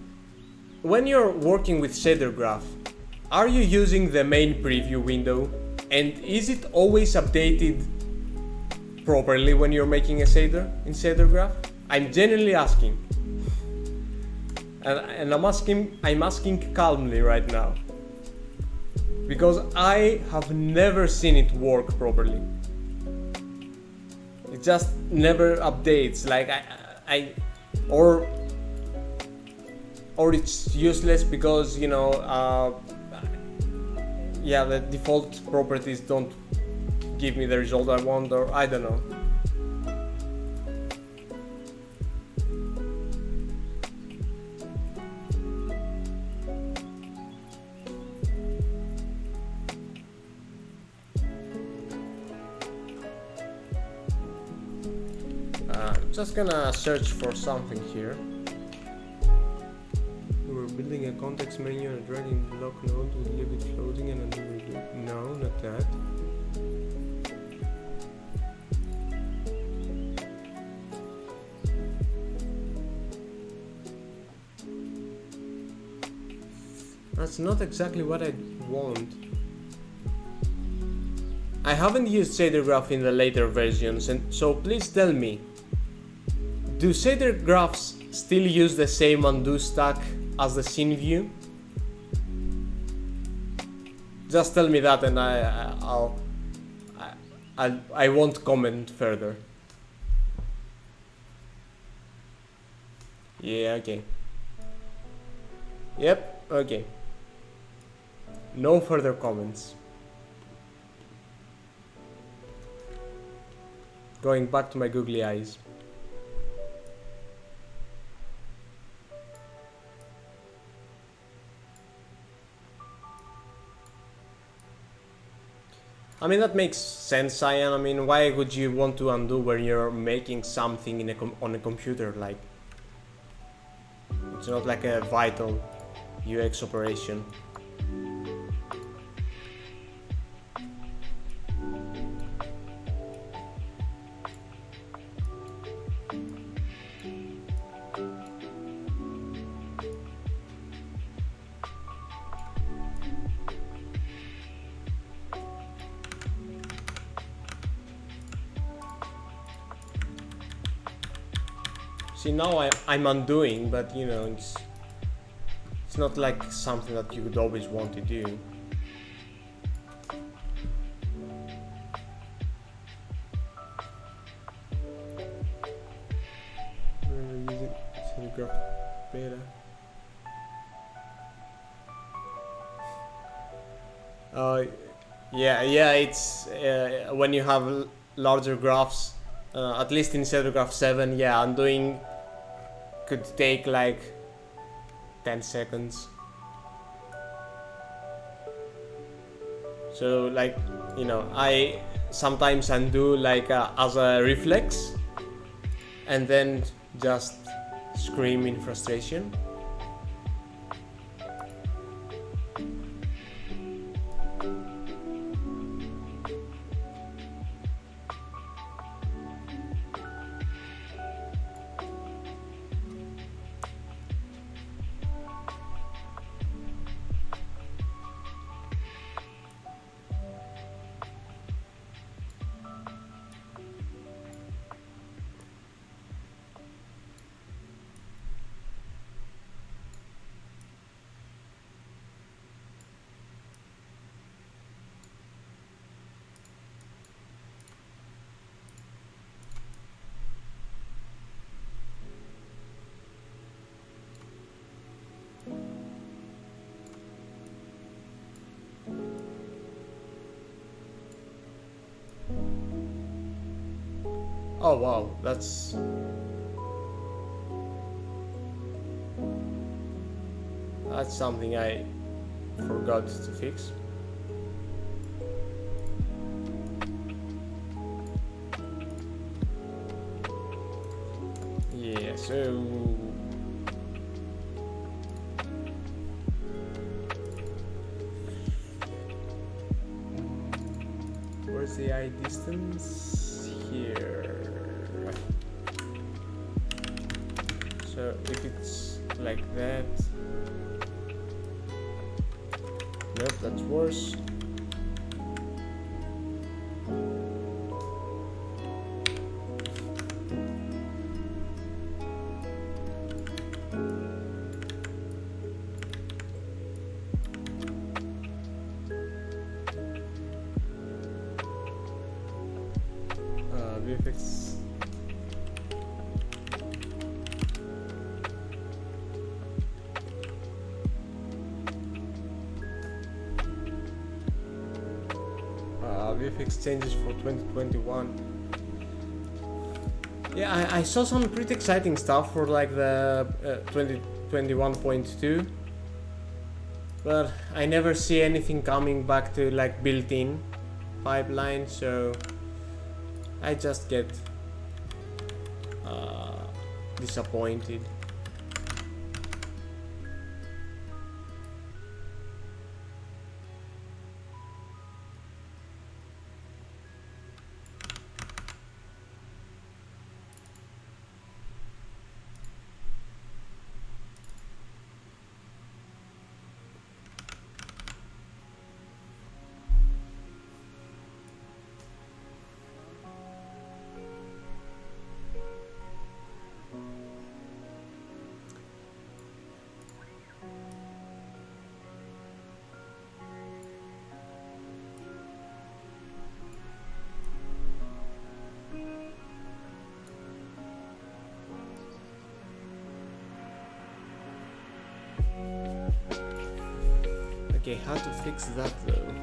When you're working with shader graph, are you using the main preview window? And is it always updated properly when you're making a shader in shader graph? I'm genuinely asking. And I'm asking calmly right now. Because I have never seen it work properly. It just never updates. Like or it's useless because, you know, yeah, the default properties don't give me the result I want, or I don't know. Just gonna search for something here. We're building a context menu and a dragging block node with leave it floating and then no, not that. That's not exactly what I want. I haven't used shader graph in the later versions, and so please tell me, do shader graphs still use the same undo stack as the scene view? Just tell me that, and I won't comment further. Yeah, okay. Yep, okay. No further comments. Going back to my googly eyes. I mean, that makes sense, Cyan. I mean, why would you want to undo when you're making something in on a computer? Like, it's not like a vital UX operation. See, now I'm undoing, but you know, it's not like something that you would always want to do. We're using telegraph beta. Yeah, it's when you have larger graphs, at least in Graph 7, yeah, undoing could take like 10 seconds. So like, you know, I sometimes undo like as a reflex and then just scream in frustration. Oh wow, that's something I forgot to fix. Yeah, so where's the eye distance? Here. So if it's like that, nope, that's worse. VFX. VFX changes for 2021. Yeah, I saw some pretty exciting stuff for like the 2021.2, but I never see anything coming back to like built-in pipeline, so I just get disappointed. Okay, how to fix that though?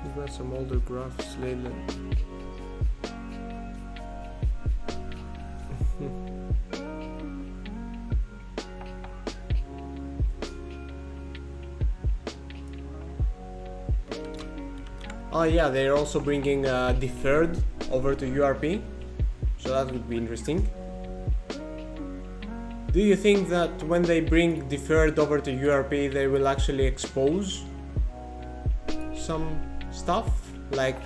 We've got some older graphs lately. Oh yeah, they're also bringing Deferred over to URP, so that would be interesting. Do you think that when they bring Deferred over to URP, they will actually expose some stuff, like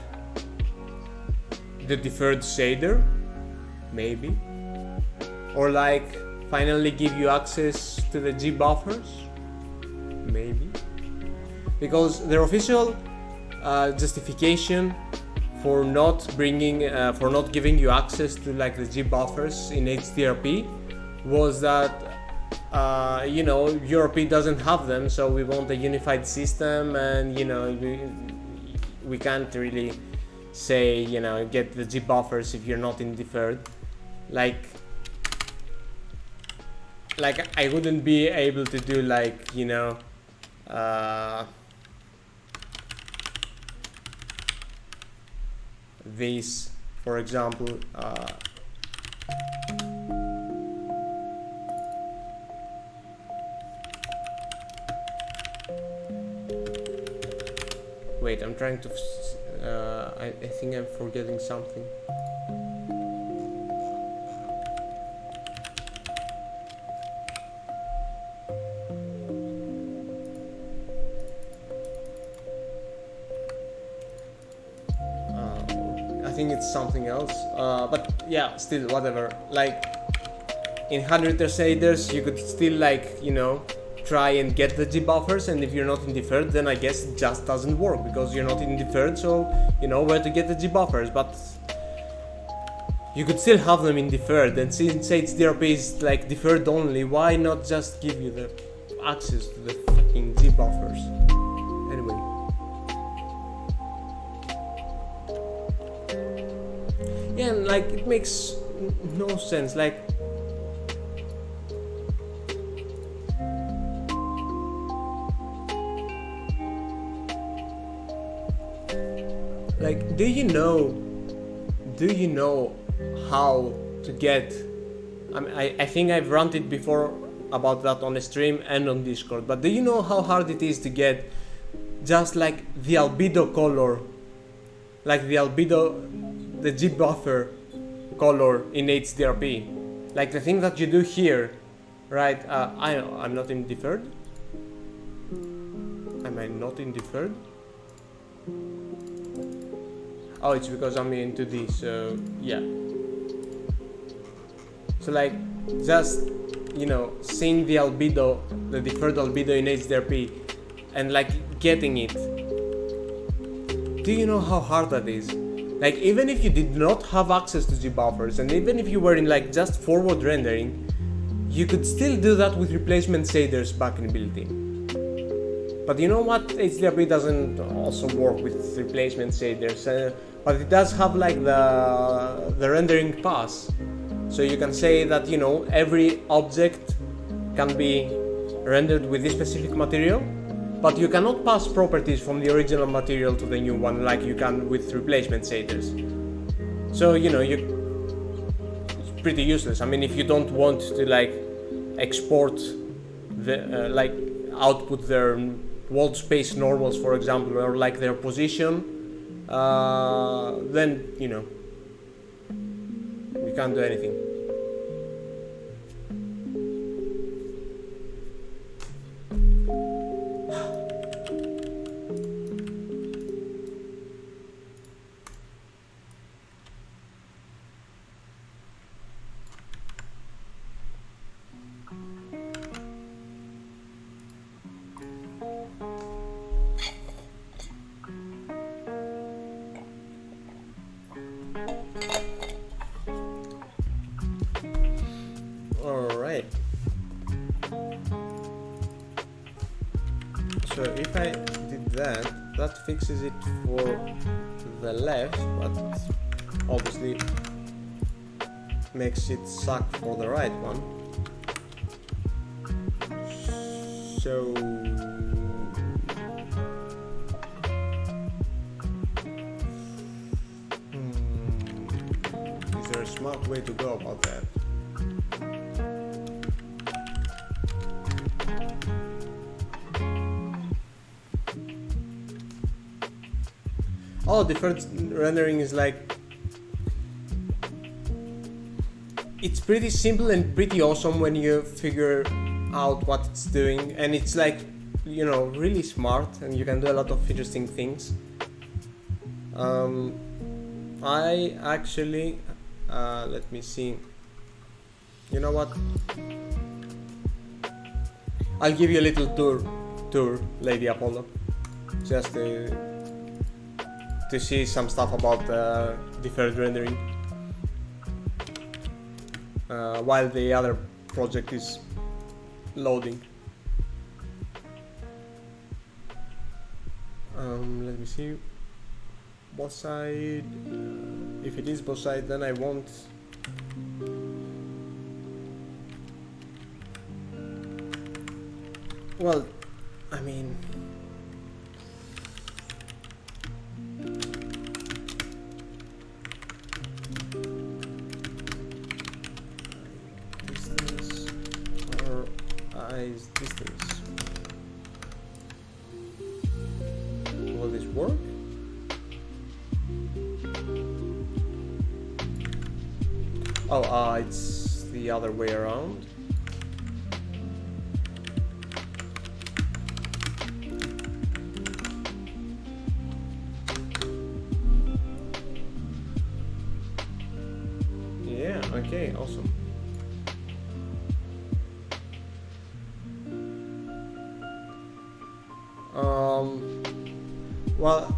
the Deferred shader, maybe? Or like finally give you access to the G buffers, maybe? Because their official justification for not giving you access to like the G buffers in HDRP was that you know, URP doesn't have them, so we want a unified system, and you know, we can't really say, you know, get the G buffers if you're not in Deferred. Like I wouldn't be able to do like, you know, this, for example, wait, I'm trying to I think I'm forgetting something. I think it's something else, but yeah, still whatever. Like in 100 shaders you could still, like, you know, try and get the G buffers, and if you're not in Deferred, then I guess it just doesn't work because you're not in Deferred, so you know where to get the G buffers. But you could still have them in Deferred, and since HDRP is like Deferred only, why not just give you the access to the fucking G buffers? Anyway. Yeah, and like it makes no sense. Like do you know how to get, I think I've ranted before about that on a stream and on Discord, but do you know how hard it is to get just like the albedo color, like the G buffer color in HDRP? Like the thing that you do here, right? I know I'm not in Deferred. Am I not in Deferred? Oh, it's because I'm into this, so yeah. So like, just, you know, seeing the albedo, the Deferred albedo in HDRP, and like getting it. Do you know how hard that is? Like, even if you did not have access to G buffers, and even if you were in like just forward rendering, you could still do that with replacement shaders back in built-in. But you know what? HDRP doesn't also work with replacement shaders, but it does have like the rendering pass. So you can say that, you know, every object can be rendered with this specific material, but you cannot pass properties from the original material to the new one like you can with replacement shaders. So, you know, it's pretty useless. I mean, if you don't want to like export the like output their world space normals, for example, or like their position, then, you know, you can't do anything. Alright. So if I did that, that fixes it for the left, but obviously makes it suck for the right one. So is there a smart way to go about that? Oh, deferred rendering is like, it's pretty simple and pretty awesome when you figure out what it's doing, and it's like, you know, really smart, and you can do a lot of interesting things. I actually let me see, you know what, I'll give you a little tour, Lady Apollo, just to see some stuff about deferred rendering while the other project is loading. Let me see, both side. If it is both side, then I won't. Well, I mean, distance or eyes distance. Will this work? Oh, it's the other way around. Yeah, okay, awesome. Well,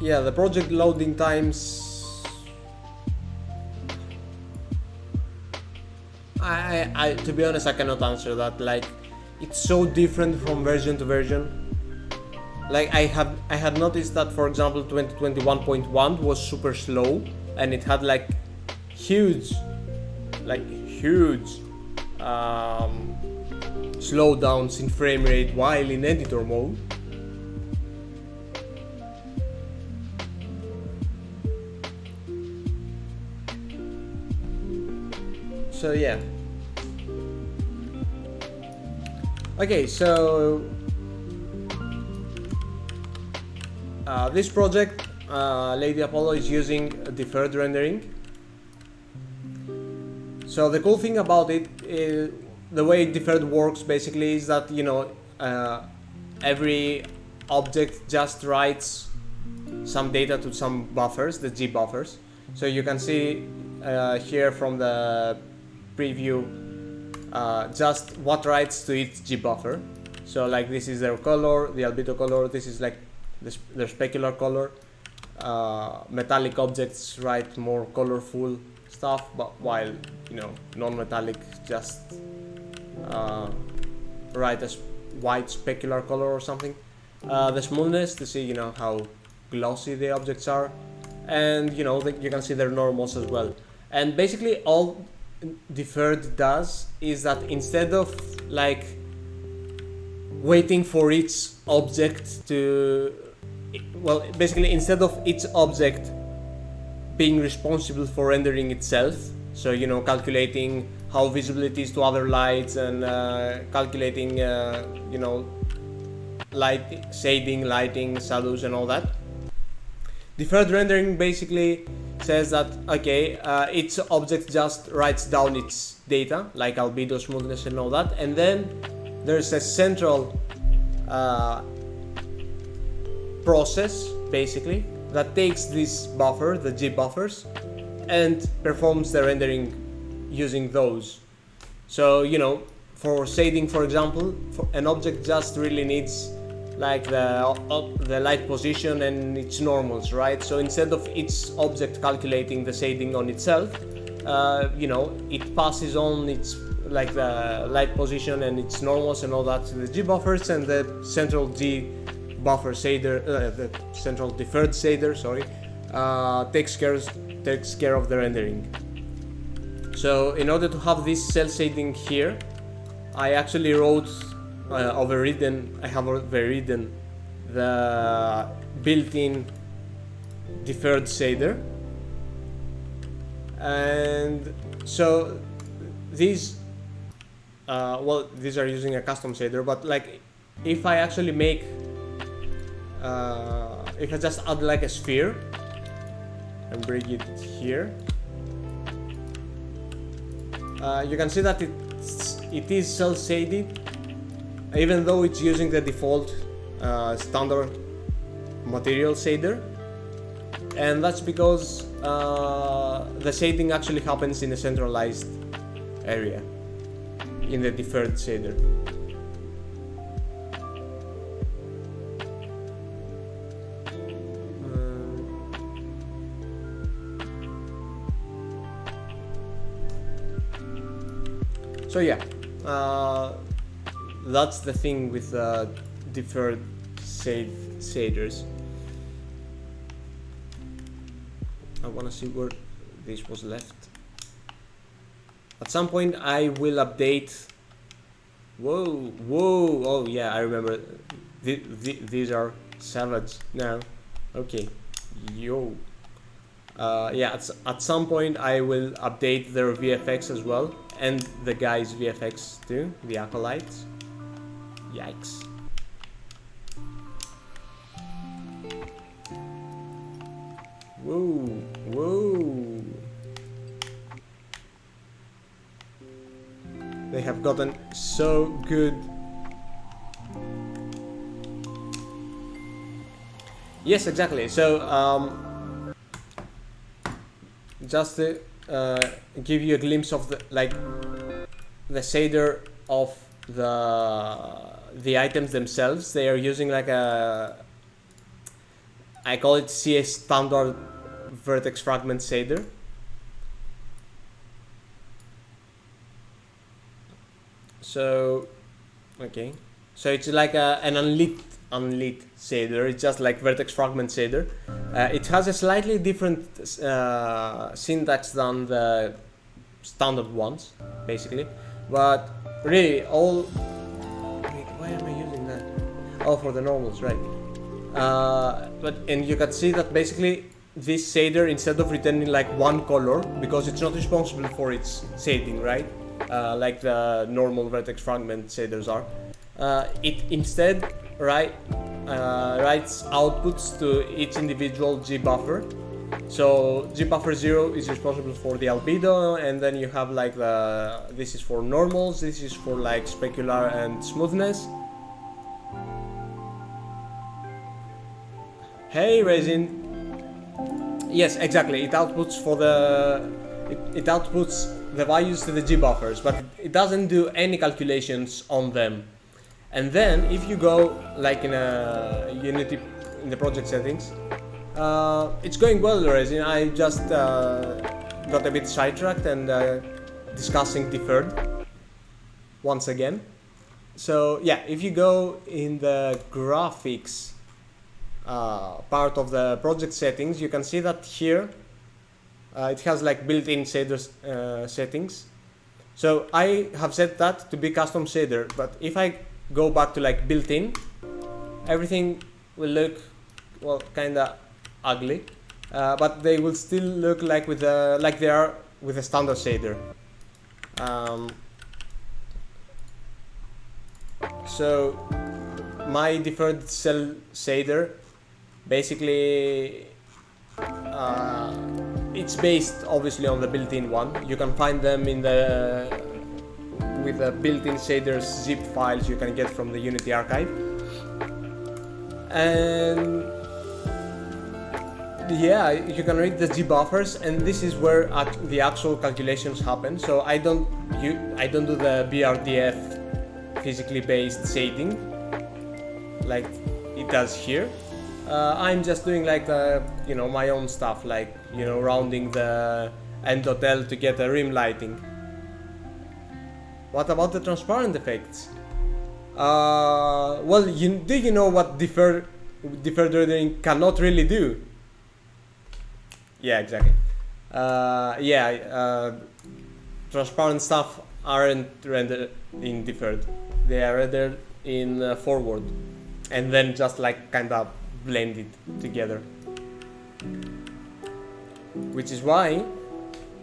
yeah, the project loading times, I to be honest, I cannot answer that. Like, it's so different from version to version. Like, I had noticed that, for example, 2021.1 was super slow, and it had like huge slowdowns in frame rate while in editor mode. So yeah. Okay, so this project, Lady Apollo, is using deferred rendering. So the cool thing about it is the way deferred works basically is that, you know, every object just writes some data to some buffers, the G buffers. So you can see here from the preview just what writes to each G buffer. So like, this is their color, the albedo color, this is like their specular color. Metallic objects write more colorful stuff, but while, you know, non-metallic just write as white specular color or something. The smoothness to see, you know, how glossy the objects are, and you know, you can see their normals as well. And basically all Deferred does is that instead of like waiting for each object to, well, basically instead of each object being responsible for rendering itself, so you know, calculating how visible it is to other lights and calculating you know, light, shading, lighting, shadows and all that, Deferred rendering basically says that okay, each object just writes down its data like albedo, smoothness and all that, and then there's a central process basically that takes this buffer, the G buffers, and performs the rendering using those. So you know, for shading for example, an object just really needs like the light position and its normals, right? So instead of each object calculating the shading on itself, you know, it passes on its like the light position and its normals and all that to the G buffers, and the central G buffer shader, the central Deferred shader, sorry, takes care of the rendering. So in order to have this cell shading here, I actually wrote I have overridden the built-in Deferred shader, and so these well, these are using a custom shader, but like if I actually make if I just add like a sphere and bring it here, you can see that it is cell shaded, even though it's using the default standard material shader, and that's because the shading actually happens in a centralized area in the Deferred shader. So yeah, that's the thing with Deferred shaders. I wanna see where this was left. At some point I will update. Whoa, oh yeah, I remember. These are savage now. Okay, yo. Yeah, at some point I will update their VFX as well, and the guy's VFX too, the acolytes. Yikes. Whoa. They have gotten so good. Yes, exactly. So, just to give you a glimpse of the shader of the items themselves, they are using like I call it CS standard vertex fragment shader. So, okay, so it's like an unlit shader. It's just like vertex fragment shader. It has a slightly different syntax than the standard ones, basically. But really, all. Wait, why am I using that? Oh, for the normals, right? And you can see that basically this shader, instead of returning like one color, because it's not responsible for its shading, right? Like the normal vertex fragment shaders are, it instead writes outputs to each individual G buffer. So G buffer 0 is responsible for the albedo, and then you have like this is for normals, this is for like specular and smoothness. Hey Resin. Yes, exactly. It outputs it outputs the values to the G buffers, but it doesn't do any calculations on them. And then if you go like in a Unity in the project settings, it's going well, Resin. I just got a bit sidetracked and discussing Deferred once again. So yeah, if you go in the graphics part of the project settings, you can see that here it has like built-in shaders settings. So I have set that to be custom shader, but if I go back to like built-in, everything will look, well, kinda ugly, but they will still look like with a, like they are with a standard shader. So my deferred cell shader basically it's based obviously on the built-in one. You can find them in the with the built-in shaders zip files you can get from the Unity archive. And yeah, you can read the G buffers, and this is where the actual calculations happen. So I don't do the BRDF physically based shading like it does here. I'm just doing like my own stuff, like rounding the n.l to get a rim lighting. What about the transparent effects? Well, do you know what deferred rendering cannot really do? Yeah, exactly. Transparent stuff aren't rendered in deferred. They are rendered in forward, and then just like kind of blended together. Which is why,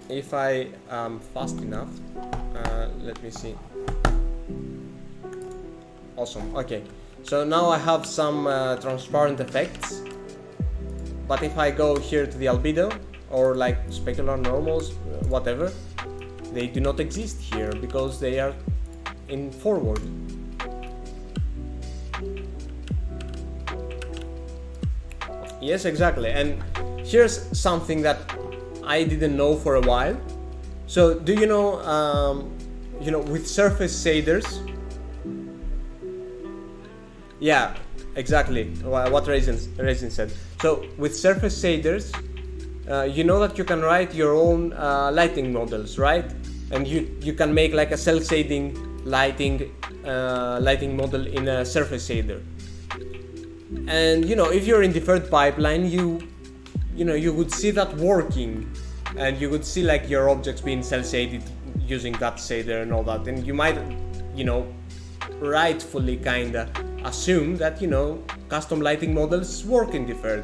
if I am fast enough, let me see. Awesome. Okay, so now I have some transparent effects. But if I go here to the albedo or like specular normals, whatever, they do not exist here because they are in forward. Yes, exactly. And here's something that I didn't know for a while. So do you know, with surface shaders? Yeah, exactly what Raisin said. So with surface shaders, you know that you can write your own lighting models, right? And you can make like a cell shading lighting model in a surface shader. And if you're in deferred pipeline, you would see that working, and you would see like your objects being cell shaded using that shader and all that, and you might rightfully kinda assume that custom lighting models work in deferred.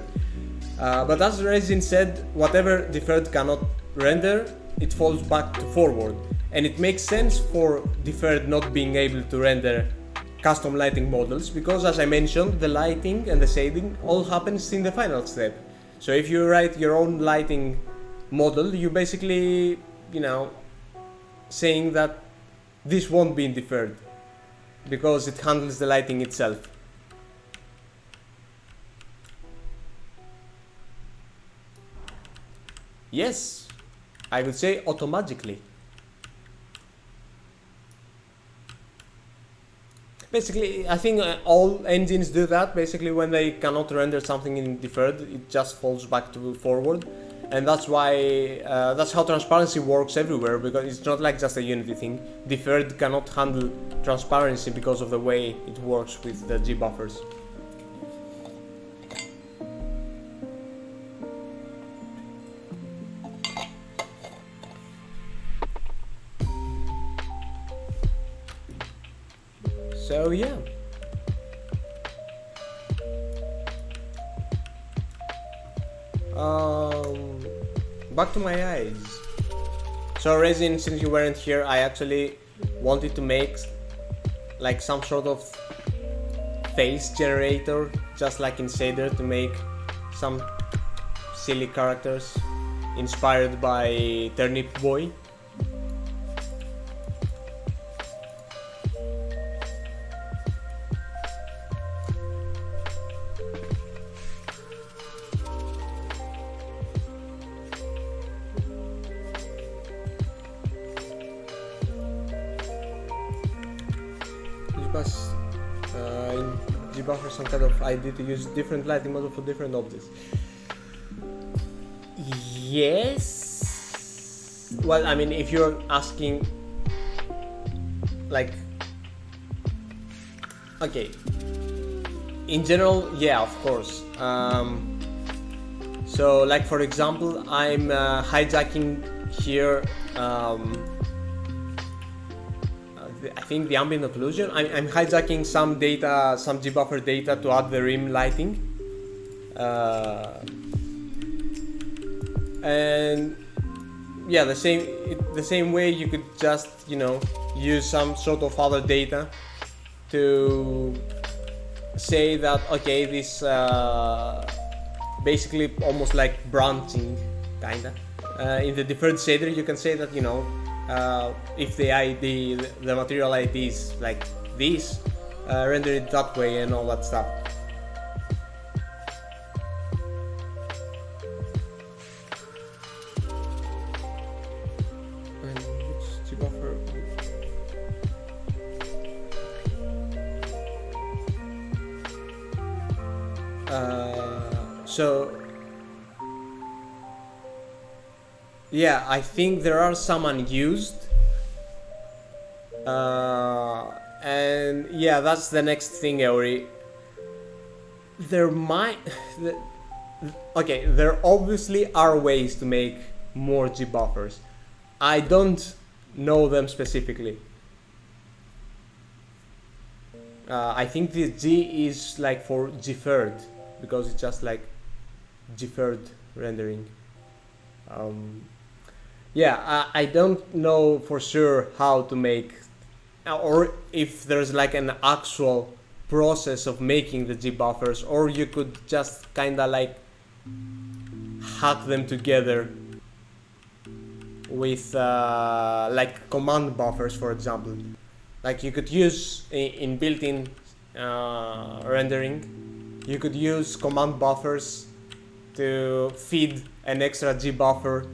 But as Raisin said, whatever deferred cannot render, it falls back to forward, and it makes sense for deferred not being able to render custom lighting models, because as I mentioned, the lighting and the shading all happens in the final step. So if you write your own lighting model, you basically saying that this won't be in deferred because it handles the lighting itself. Yes, I would say automatically. Basically, I think all engines do that. Basically, when they cannot render something in deferred, it just falls back to forward. And that's why, that's how transparency works everywhere, because it's not like just a Unity thing. Deferred cannot handle transparency because of the way it works with the G buffers. So yeah. Back to my eyes. So Raisin, since you weren't here, I actually wanted to make like some sort of face generator, just like in Shader, to make some silly characters inspired by Turnip Boy. In Gbuffer some kind of idea to use different lighting model for different objects. Yes. Well, I mean, if you're asking like Okay. In general, yeah, of course. So, like for example, I'm hijacking here. I think the ambient occlusion. I'm hijacking some data, some G-buffer data to add the rim lighting, and yeah, the same way you could just use some sort of other data to say that okay, this basically almost like branching kinda in the deferred shader. You can say that if the material ID is like this, render it that way and all that stuff. And which G-buffer? So yeah, I think there are some unused, and yeah, that's the next thing, Eori. There might okay, there obviously are ways to make more G-buffers. I don't know them specifically. I think the G is like for deferred, because it's just like deferred rendering. Yeah, I don't know for sure how to make, or if there's like an actual process of making the G-buffers, or you could just kinda like hack them together with like command buffers, for example. Like you could use in built-in rendering, you could use command buffers to feed an extra G-buffer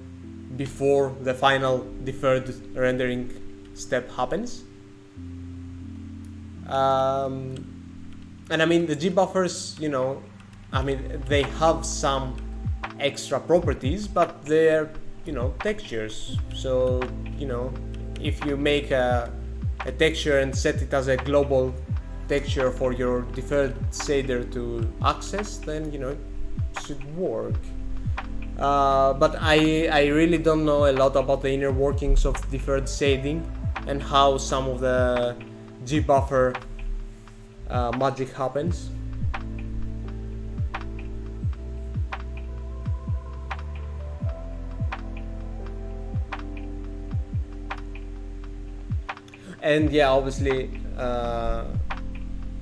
before the final deferred rendering step happens. And I mean, the G-buffers, I mean, they have some extra properties, but they're, textures. So, if you make a texture and set it as a global texture for your deferred shader to access, then, it should work. But I really don't know a lot about the inner workings of deferred shading and how some of the G-buffer magic happens. And yeah, obviously, an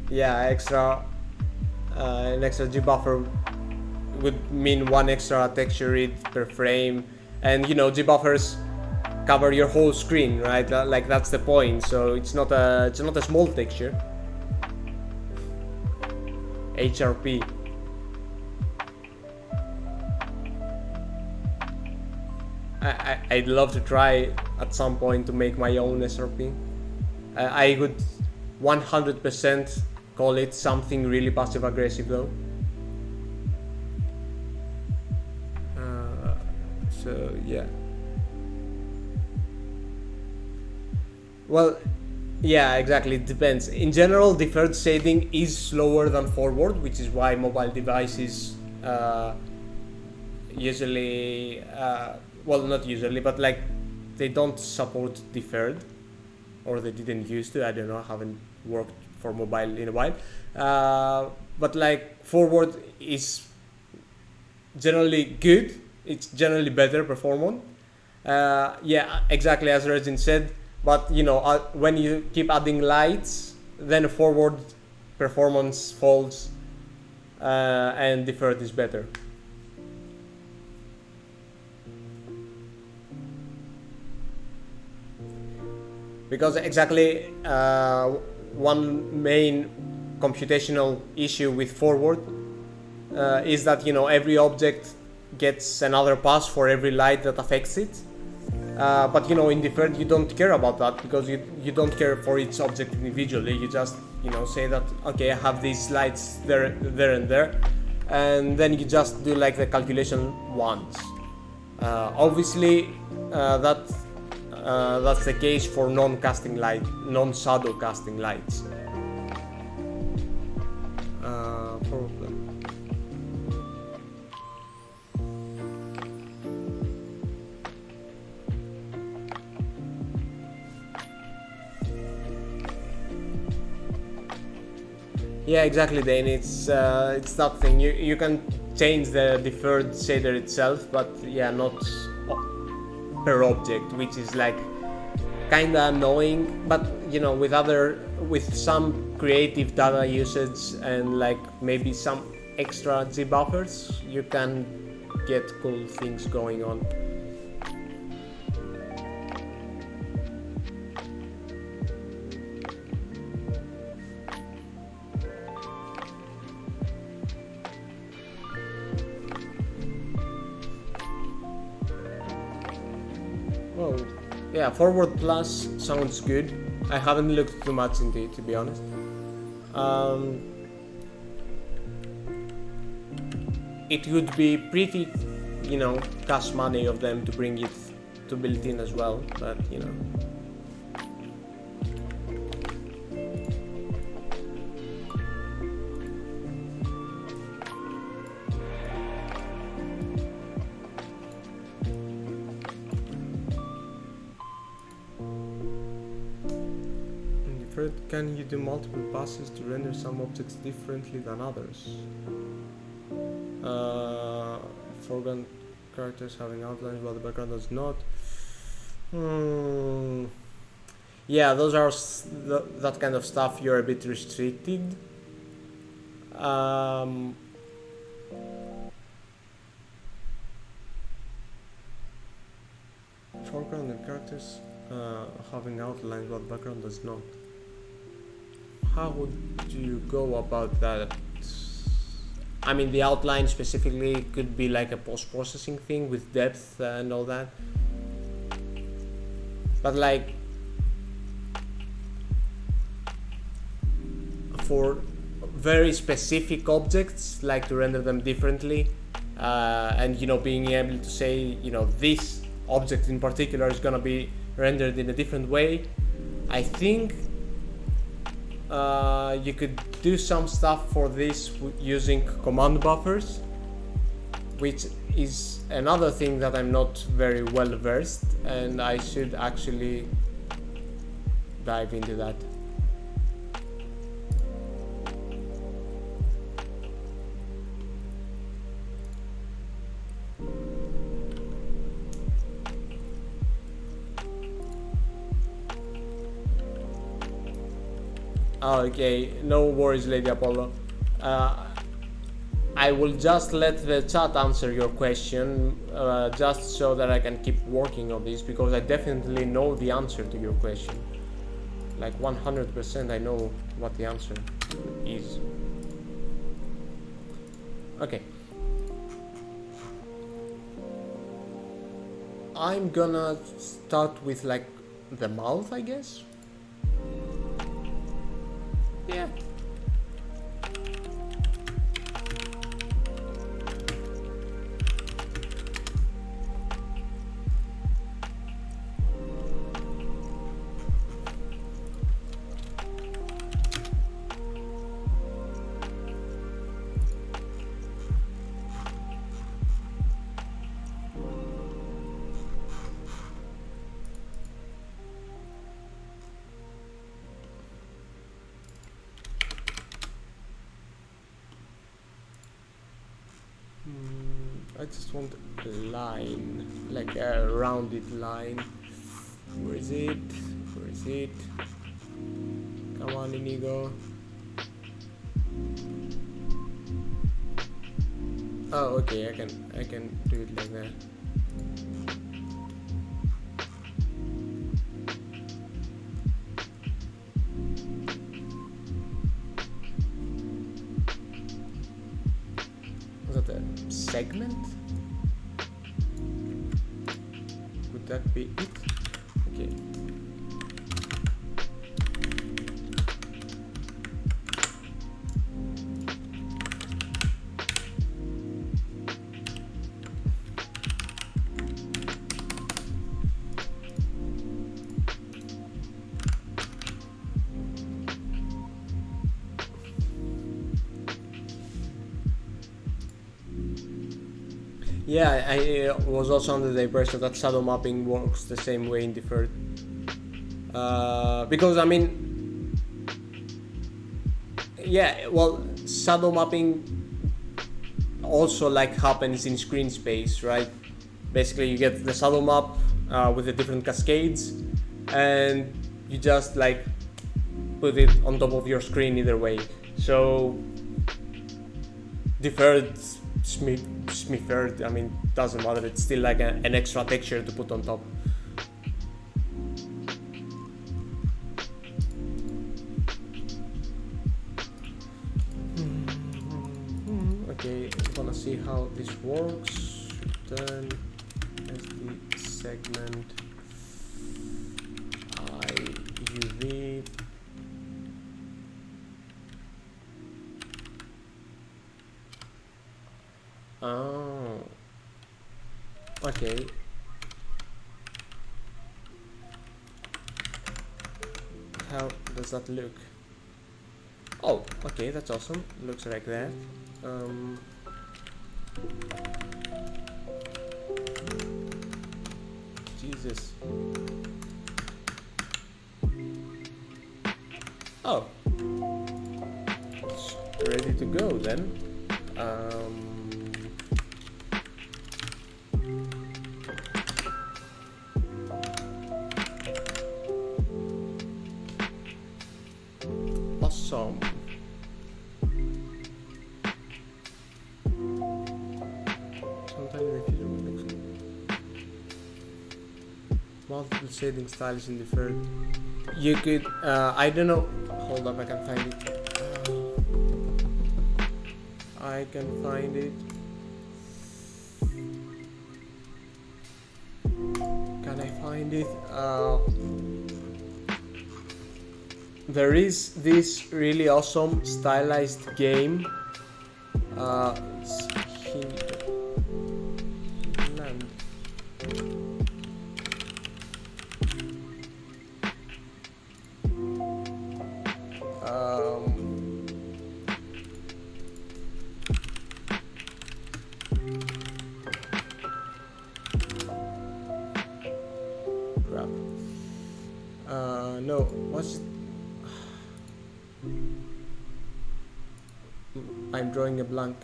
extra G-buffer would mean one extra texture read per frame, and G-buffers cover your whole screen, right? Like that's the point. So it's not a small texture. HRP. I'd love to try at some point to make my own SRP. I would 100% call it something really passive aggressive though. So yeah. Well, yeah, exactly. It depends. In general, deferred shading is slower than forward, which is why mobile devices usually, well, not usually, but like they don't support deferred, or they didn't used to. I don't know. I haven't worked for mobile in a while. But like forward is generally good. It's generally better performant. Yeah, exactly as Regin said. But when you keep adding lights, then forward performance falls, and deferred is better. Because exactly one main computational issue with forward is that every object gets another pass for every light that affects it. But in deferred you don't care about that, because you don't care for each object individually. You just say that okay, I have these lights there and there, and then you just do like the calculation once. Obviously that's the case for non-shadow casting lights. Yeah, exactly, Dane. It's that thing. You can change the deferred shader itself, but yeah, not per object, which is like kinda annoying. But you know, with some creative data usage and like maybe some extra G buffers, you can get cool things going on. Well, yeah, forward plus sounds good. I haven't looked too much into it, to be honest. It would be pretty, you know, cash money of them to bring it to built in as well, but you know. Can you do multiple passes to render some objects differently than others? Foreground characters having outlines while the background does not. Yeah, those are that kind of stuff. You're a bit restricted. Foreground and characters having outlines while the background does not. How would you go about that? I mean, the outline specifically could be like a post-processing thing with depth and all that. But like, for very specific objects, like to render them differently, and you know, being able to say, you know, this object in particular is gonna be rendered in a different way, I think you could do some stuff for this using command buffers, which is another thing that I'm not very well versed, and I should actually dive into that. Okay, no worries, Lady Apollo. I will just let the chat answer your question, just so that I can keep working on this, because I definitely know the answer to your question. Like 100% I know what the answer is. Okay. I'm gonna start with like the mouth, I guess. Yeah. I just want a line, like a rounded line. Where is it? Where is it? Come on, Inigo. Oh, okay, I can do it like that. Was that a segment? Would that be it? Okay. Yeah, I was also under the impression that shadow mapping works the same way in Deferred. Because I mean, yeah, well, shadow mapping also like happens in screen space, right? Basically, you get the shadow map with the different cascades, and you just like put it on top of your screen either way. So deferred, smithed, I mean, doesn't matter. It's still like an extra texture to put on top. Okay, I'm gonna see how this works. Return SD segment IUV. Oh, okay. How does that look? Oh, okay, that's awesome. Looks like that. Jesus. Oh, it's ready to go then. Awesome. Multiple shading styles in Deferred. You could, I don't know. Hold up, I can find it. I can find it. Can I find it? There is this really awesome stylized game. It's Hinterland. Crap. No, what's it? I'm drawing a blank.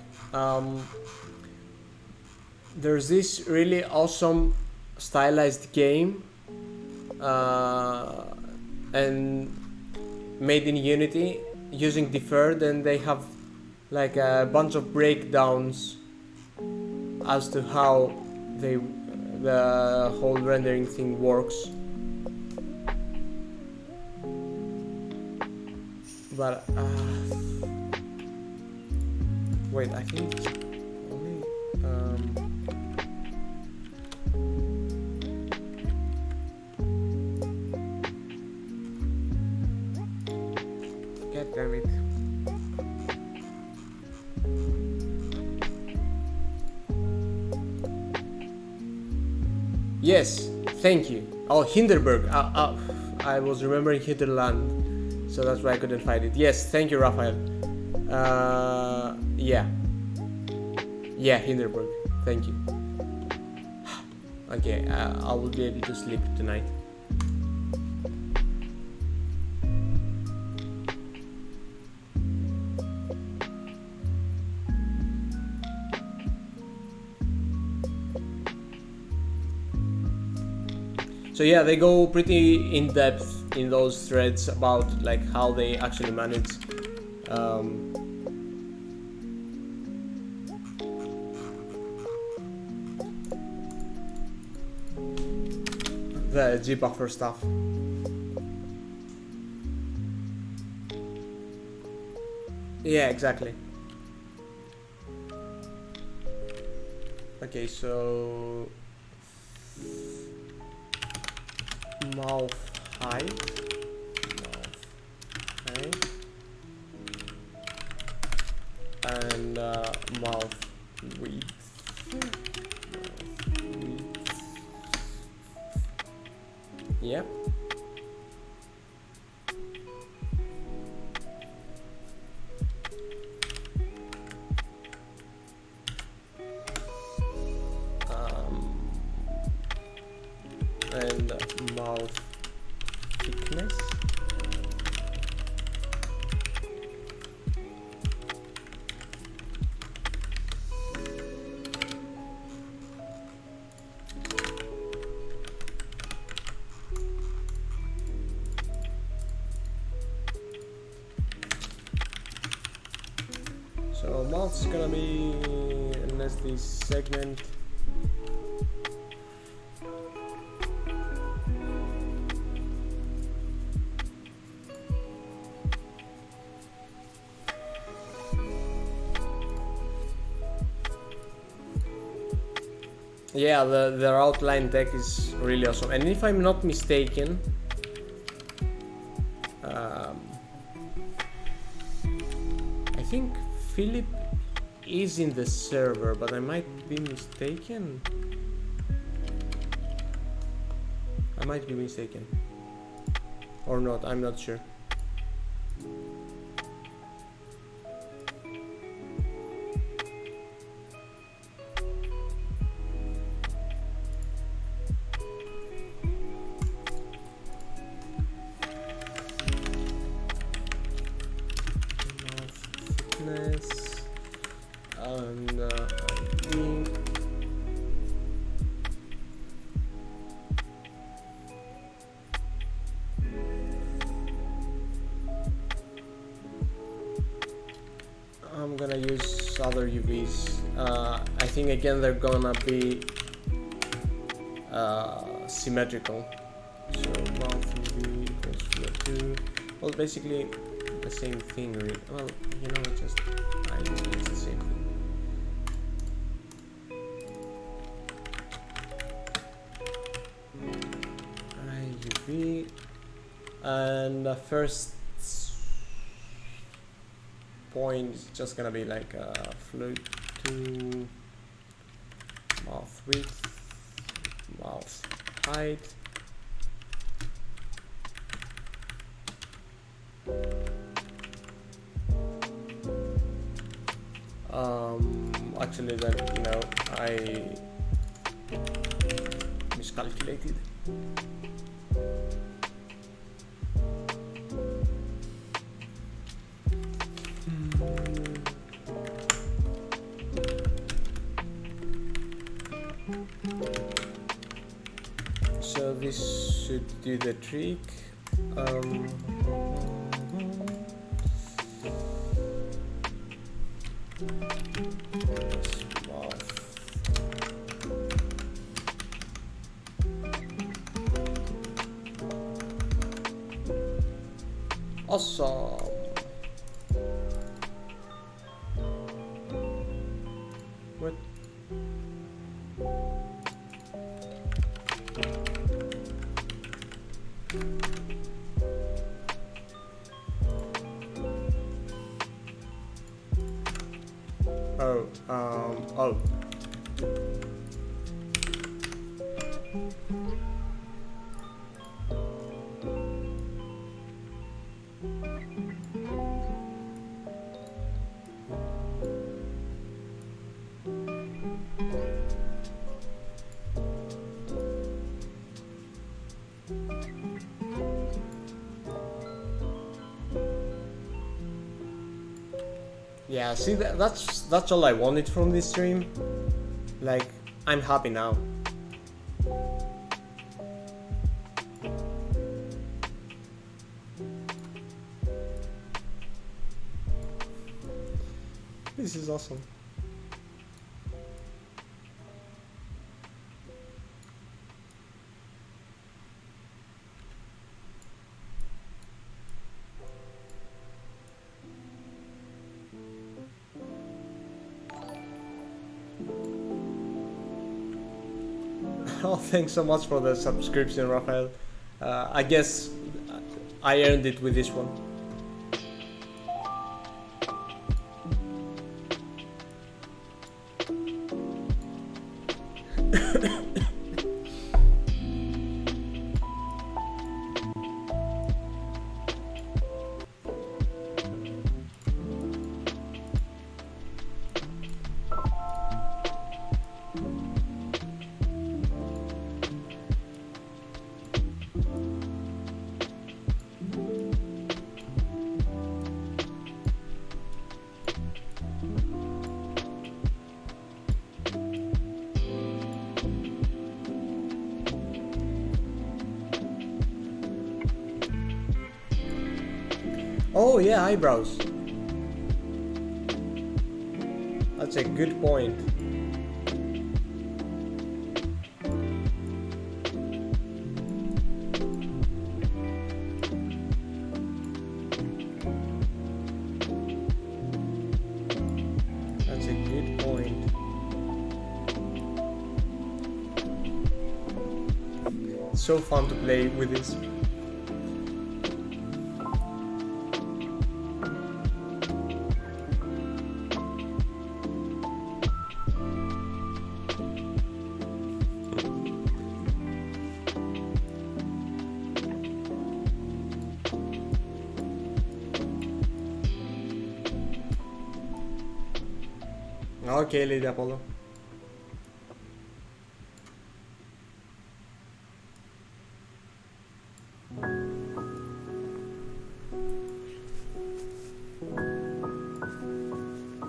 There's this really awesome stylized game and made in Unity using Deferred, and they have like a bunch of breakdowns as to how the whole rendering thing works. But wait, I think it's only God damn it. Yes, thank you. Oh, Hinderberg. I was remembering Hinterland, so that's why I couldn't find it. Yes, thank you, Raphael. Yeah, Hinderberg. Thank you. Okay, I will be able to sleep tonight. So yeah, they go pretty in depth in those threads about like how they actually manage the G-buffer stuff. Yeah, exactly. Okay, so mouth height, and mouth width. Yep. And mouth thickness. Well, it's gonna be an SD segment. Yeah, their outline deck is really awesome, and if I'm not mistaken, I think Philip is in the server, but I might be mistaken. I might be mistaken. Or not, I'm not sure. And I think I'm gonna use other UVs. I think again they're gonna be symmetrical. So mouth UV equals CO2. Well, basically the same thing, really. Well, you know, it's the same thing. UV, and the first point is just gonna be like fluid to mouth width, mouth height. Actually, then, you know, I miscalculated. So this should do the trick. Awesome. What? Oh. Yeah, see, that's all I wanted from this stream. Like, I'm happy now. This is awesome. Oh, thanks so much for the subscription, Rafael. I guess I earned it with this one. Oh yeah, eyebrows. That's a good point. That's a good point. It's so fun to play with this. Okay, Lady Apollo.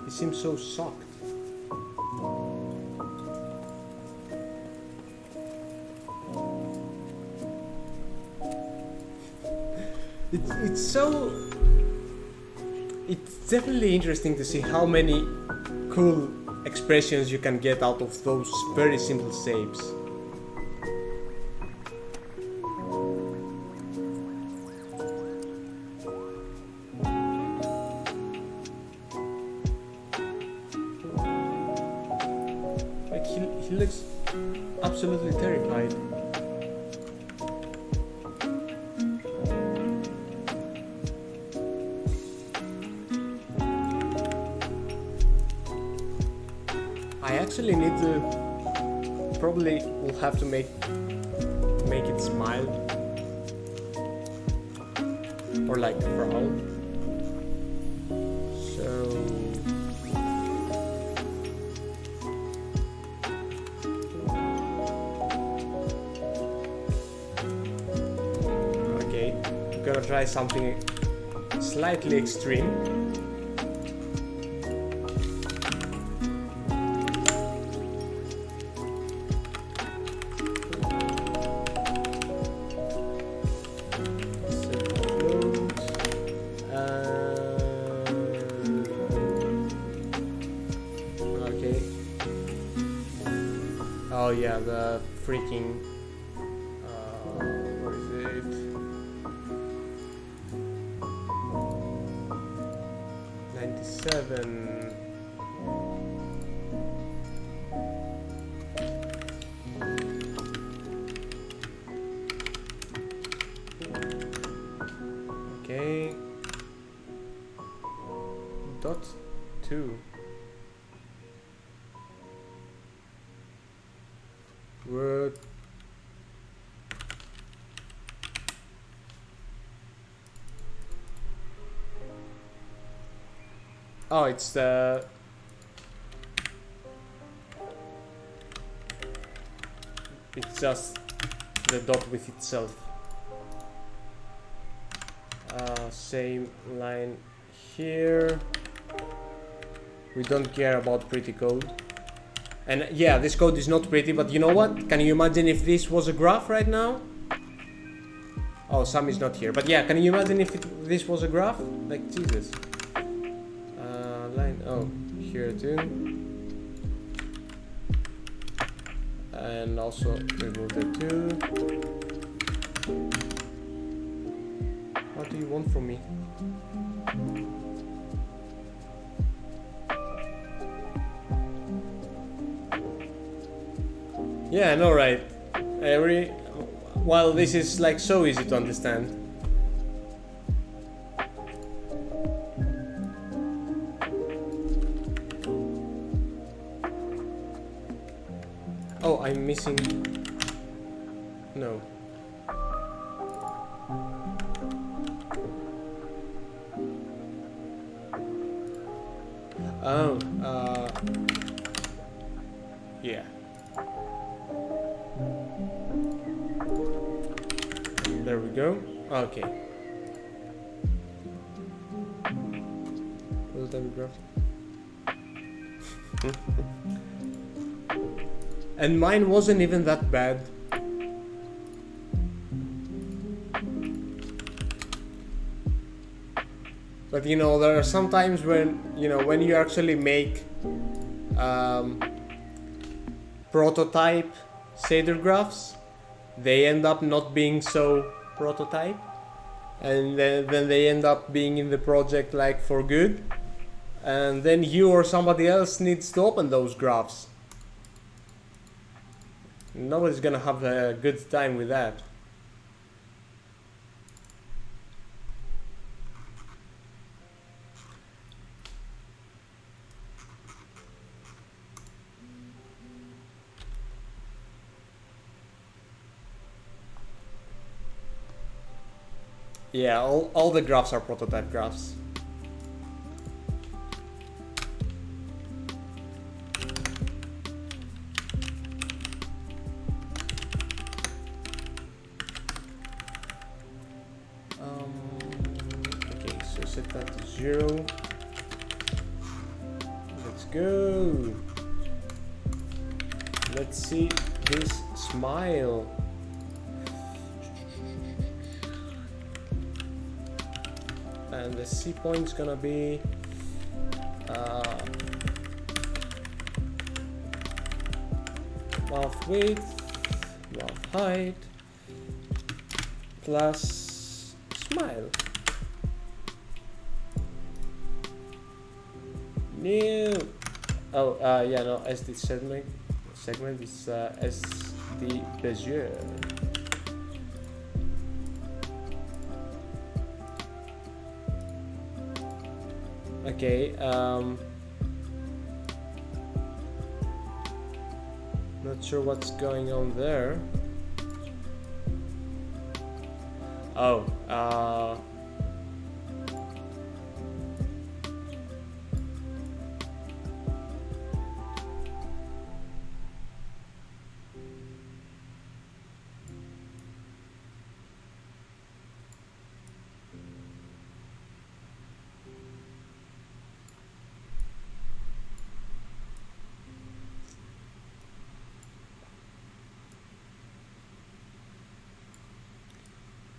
He seems so shocked. It's so... It's definitely interesting to see how many cool expressions you can get out of those very simple shapes. Like he looks absolutely terrified. I actually need to probably will have to make it smile or like frown. So okay, I'm gonna try something slightly extreme. Oh yeah, the freaking what is it? '97. Okay. Dot 2. Word. Oh, it's the it's just the dot with itself. Same line here. We don't care about pretty code. And yeah, this code is not pretty, but you know what? Can you imagine if this was a graph right now? Oh, Sam is not here. But yeah, can you imagine if this was a graph? Like, Jesus. Line, oh, here too. And also remove the 2. What do you want from me? Yeah, I know, right? While this is like so easy to understand. Oh, I'm missing. No. Oh, yeah. There we go. Okay. Will that be graph? And mine wasn't even that bad. But you know, there are some times when, you know, when you actually make prototype shader graphs, they end up not being so prototype, and then they end up being in the project like for good, and then you or somebody else needs to open those graphs. Nobody's gonna have a good time with that. Yeah, all the graphs are prototype graphs. Okay, so set that to 0. Let's go. Let's see this smile. And the C point's gonna be mouth width, mouth height, plus smile. New. Oh, yeah, no, SD segment is SD Bezier. Okay, not sure what's going on there. Oh,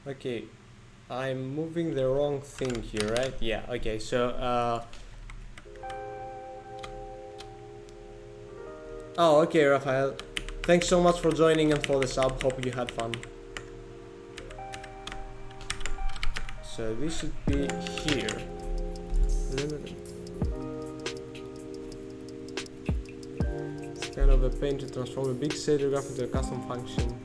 okay, I'm moving the wrong thing here, right? Yeah, okay, so, oh, okay, Raphael. Thanks so much for joining and for the sub. Hope you had fun. So this should be here. It's kind of a pain to transform a big shader graph into a custom function.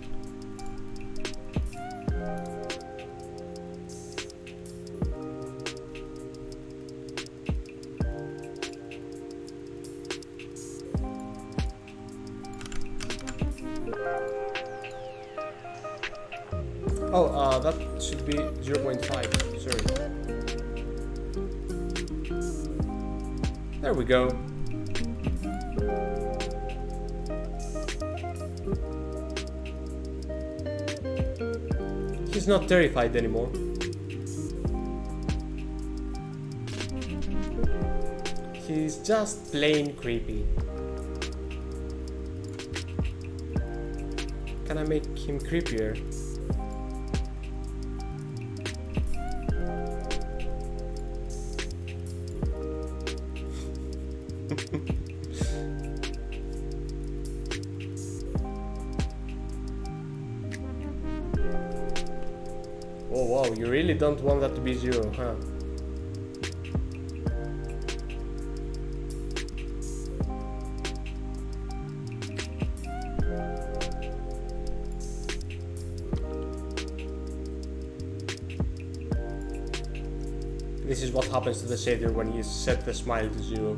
Oh, that should be 0.5, sorry. There we go. He's not terrified anymore. He's just plain creepy. Can I make him creepier? Oh wow, you really don't want that to be 0, huh? This is what happens to the shader when you set the smile to 0.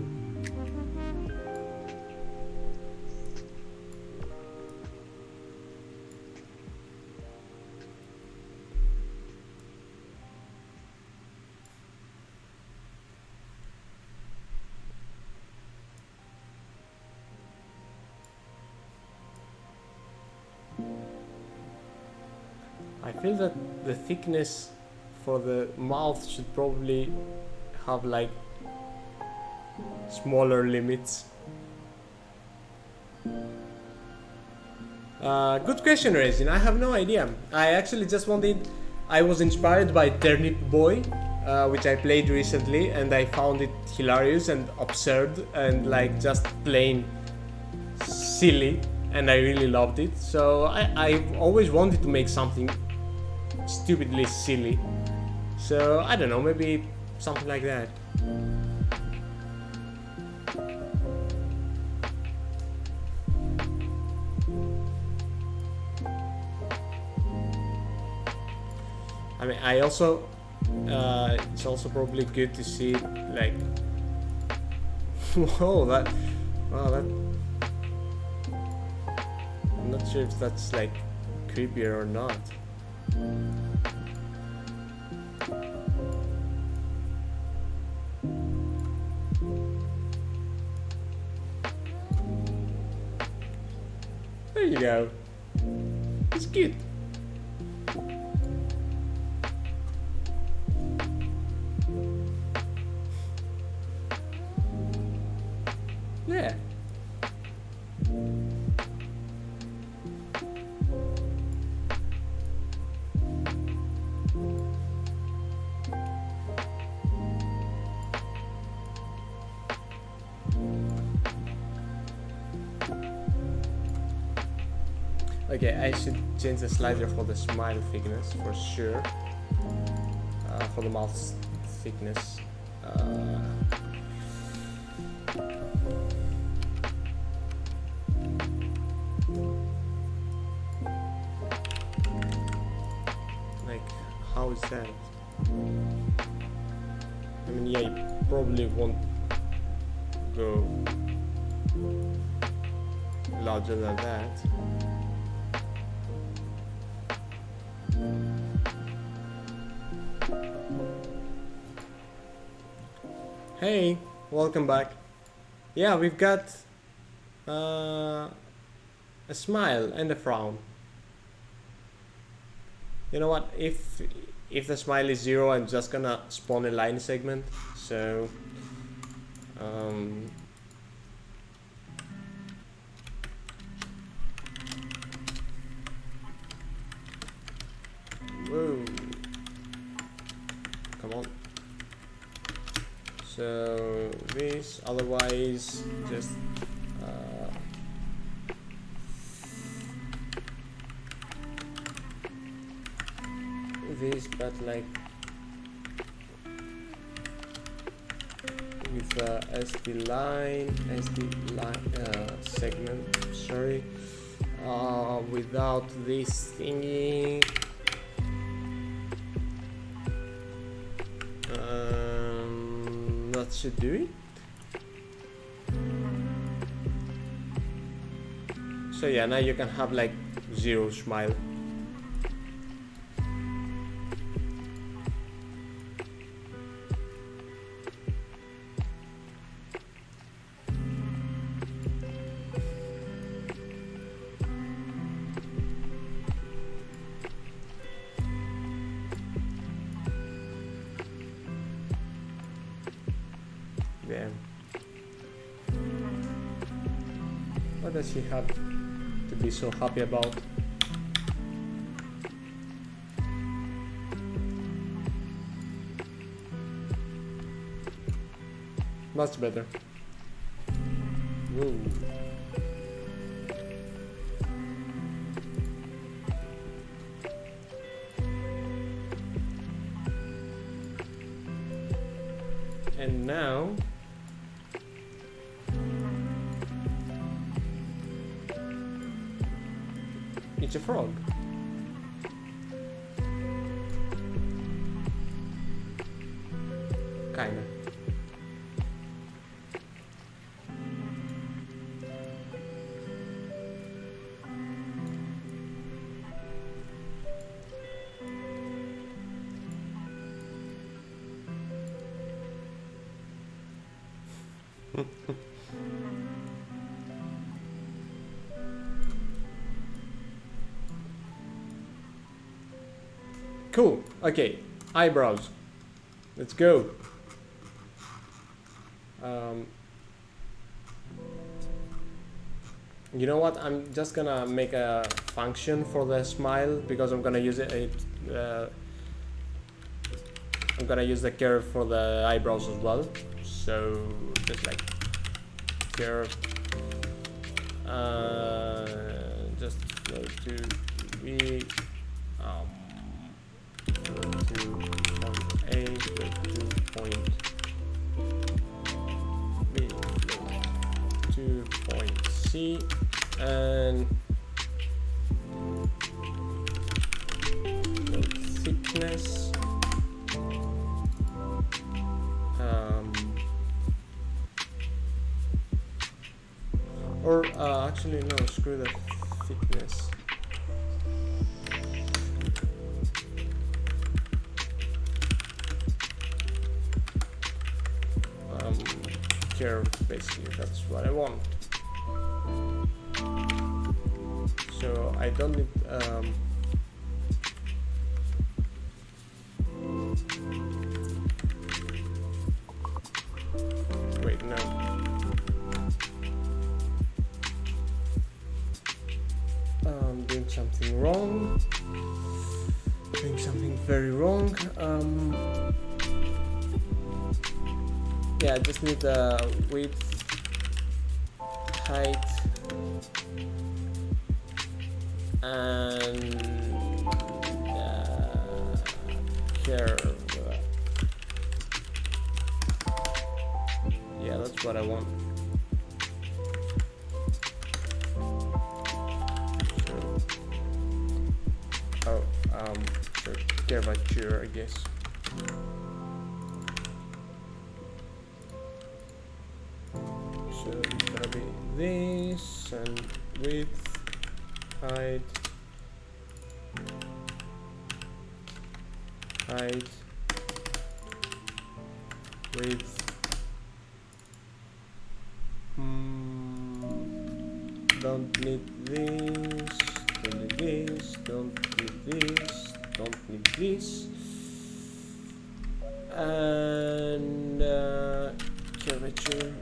I feel that the thickness for the mouth should probably have like smaller limits. Good question, Raisin. I have no idea. I actually just wanted... I was inspired by Turnip Boy which I played recently, and I found it hilarious and absurd and like just plain silly, and I really loved it. So I've always wanted to make something stupidly silly. So I don't know, maybe something like that. I mean, I also it's also probably good to see like whoa, that I'm not sure if that's like creepier or not. There you go. It's cute. Yeah. Okay, I should change the slider for the smile thickness for sure. For the mouth thickness. Like, how is that? I mean, yeah, you probably won't go larger than that. Hey, welcome back. Yeah, we've got a smile and a frown. You know what? If the smile is 0, I'm just gonna spawn a line segment. So whoa, come on. So this, otherwise just this, but like with SD line segment, sorry, without this thingy. That should do it. So yeah, now you can have like 0 smile. What does he have to be so happy about? Much better. Whoa. And now it's a frog. Kinda. Cool. Okay, eyebrows. Let's go. You know what? I'm just gonna make a function for the smile because I'm gonna use it I'm gonna use the curve for the eyebrows as well. So just like curve. Just go to V. Go to point A. Go to point B. Go to point C. And thickness. Or actually no, screw the thickness. Curve, basically, that's what I want. So I don't need wait, no. I'm doing something wrong. Doing something very wrong. Yeah, I just need the width, height, and curve. Yeah, that's what I want. So curvature, I guess. So it's gonna be this, and width, height, width. Don't need this, don't need this, don't need this, don't need this. And curvature,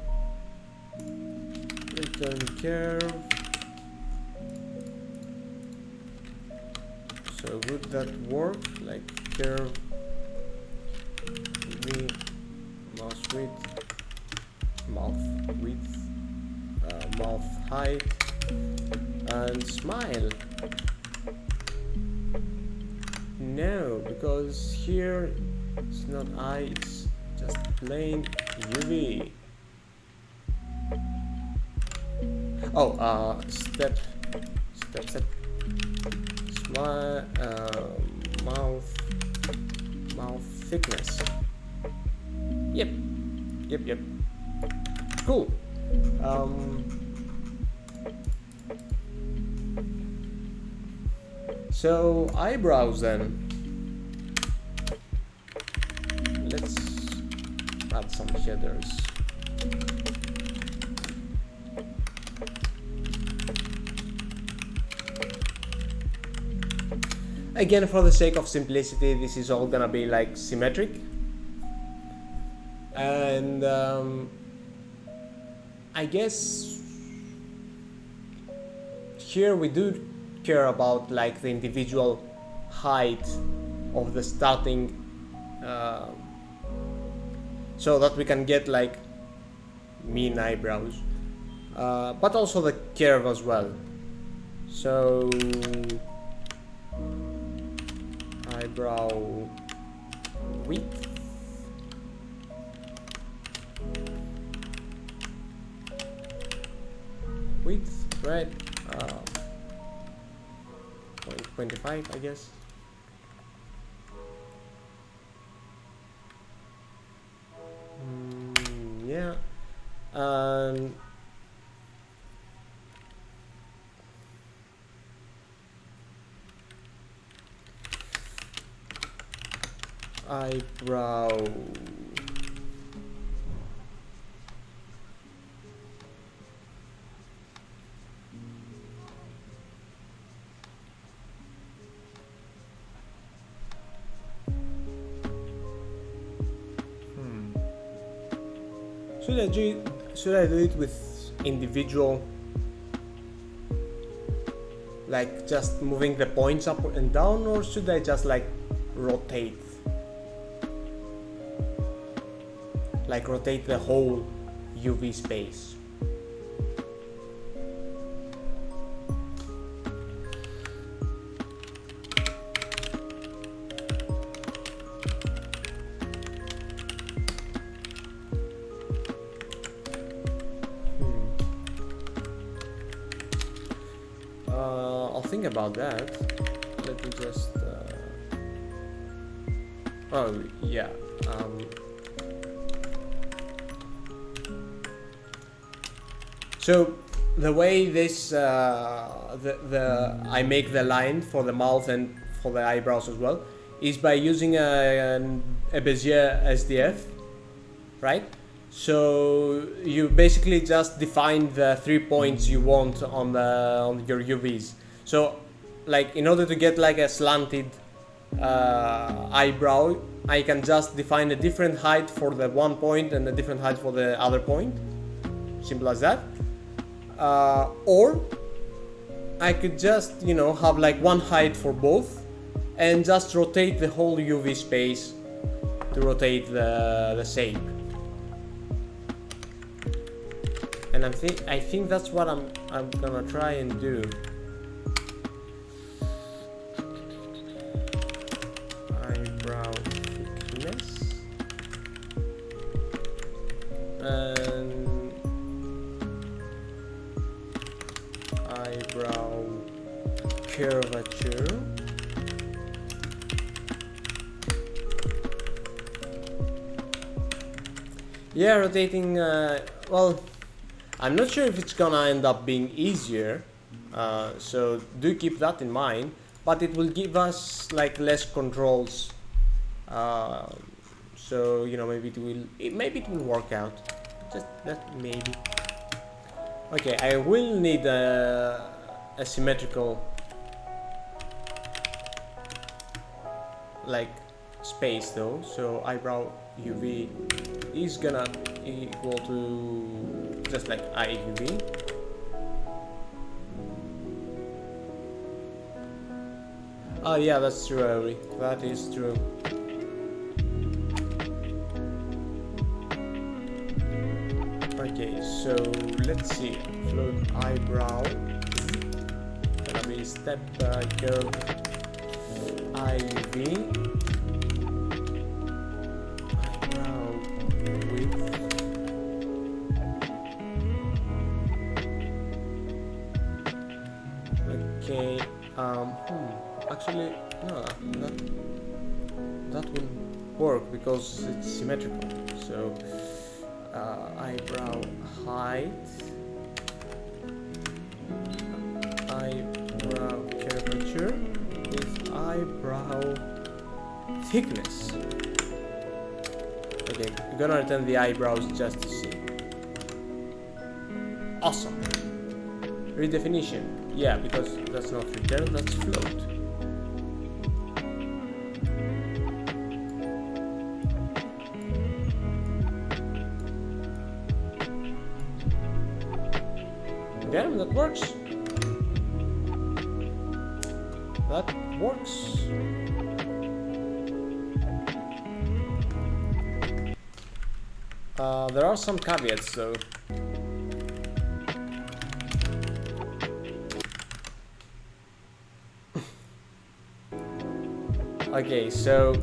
return curve. So would that work? Like curve, V, mouse width, mouth width, mouth height, and smile. No, because here it's not eye, it's just plain UV. Oh, step. Smile, mouth thickness. Yep. Cool. So eyebrows then. Let's add some shaders. Again, for the sake of simplicity, this is all gonna be like symmetric. And I guess here we do care about like the individual height of the starting, so that we can get like mean eyebrows, but also the curve as well. So eyebrow width, right? 0.25, I guess. Yeah, and eyebrow should I do it with individual, like just moving the points up and down, or should I just like rotate? like rotate the whole UV space. I'll think about that. Let me just oh yeah, so the way this I make the line for the mouth and for the eyebrows as well is by using a Bezier SDF, right? So you basically just define the 3 points you want on your UVs. So like in order to get like a slanted eyebrow, I can just define a different height for the 1 point and a different height for the other point. Simple as that. Or I could just, you know, have like one height for both and just rotate the whole UV space to rotate the shape. And I think that's what I'm gonna try and do. Eyebrow thickness and eyebrow curvature. Yeah, rotating. Well, I'm not sure if it's gonna end up being easier, so do keep that in mind, but it will give us like less controls, so you know, maybe it will work out, just that maybe. Okay, I will need a symmetrical like space though, so eyebrow UV is gonna equal to just like IUV. Oh yeah, that's true, Ari. That is true. Okay, so let's see. Float eyebrow. Gonna be step curve IUV. Okay, actually, no, that will work because it's symmetrical. So, eyebrow height, eyebrow curvature with eyebrow thickness. Okay, I'm gonna return the eyebrows just to see. Awesome. Redefinition. Yeah, because that's not return, that's float. Damn, that works. That works. There are some caveats though. Okay, so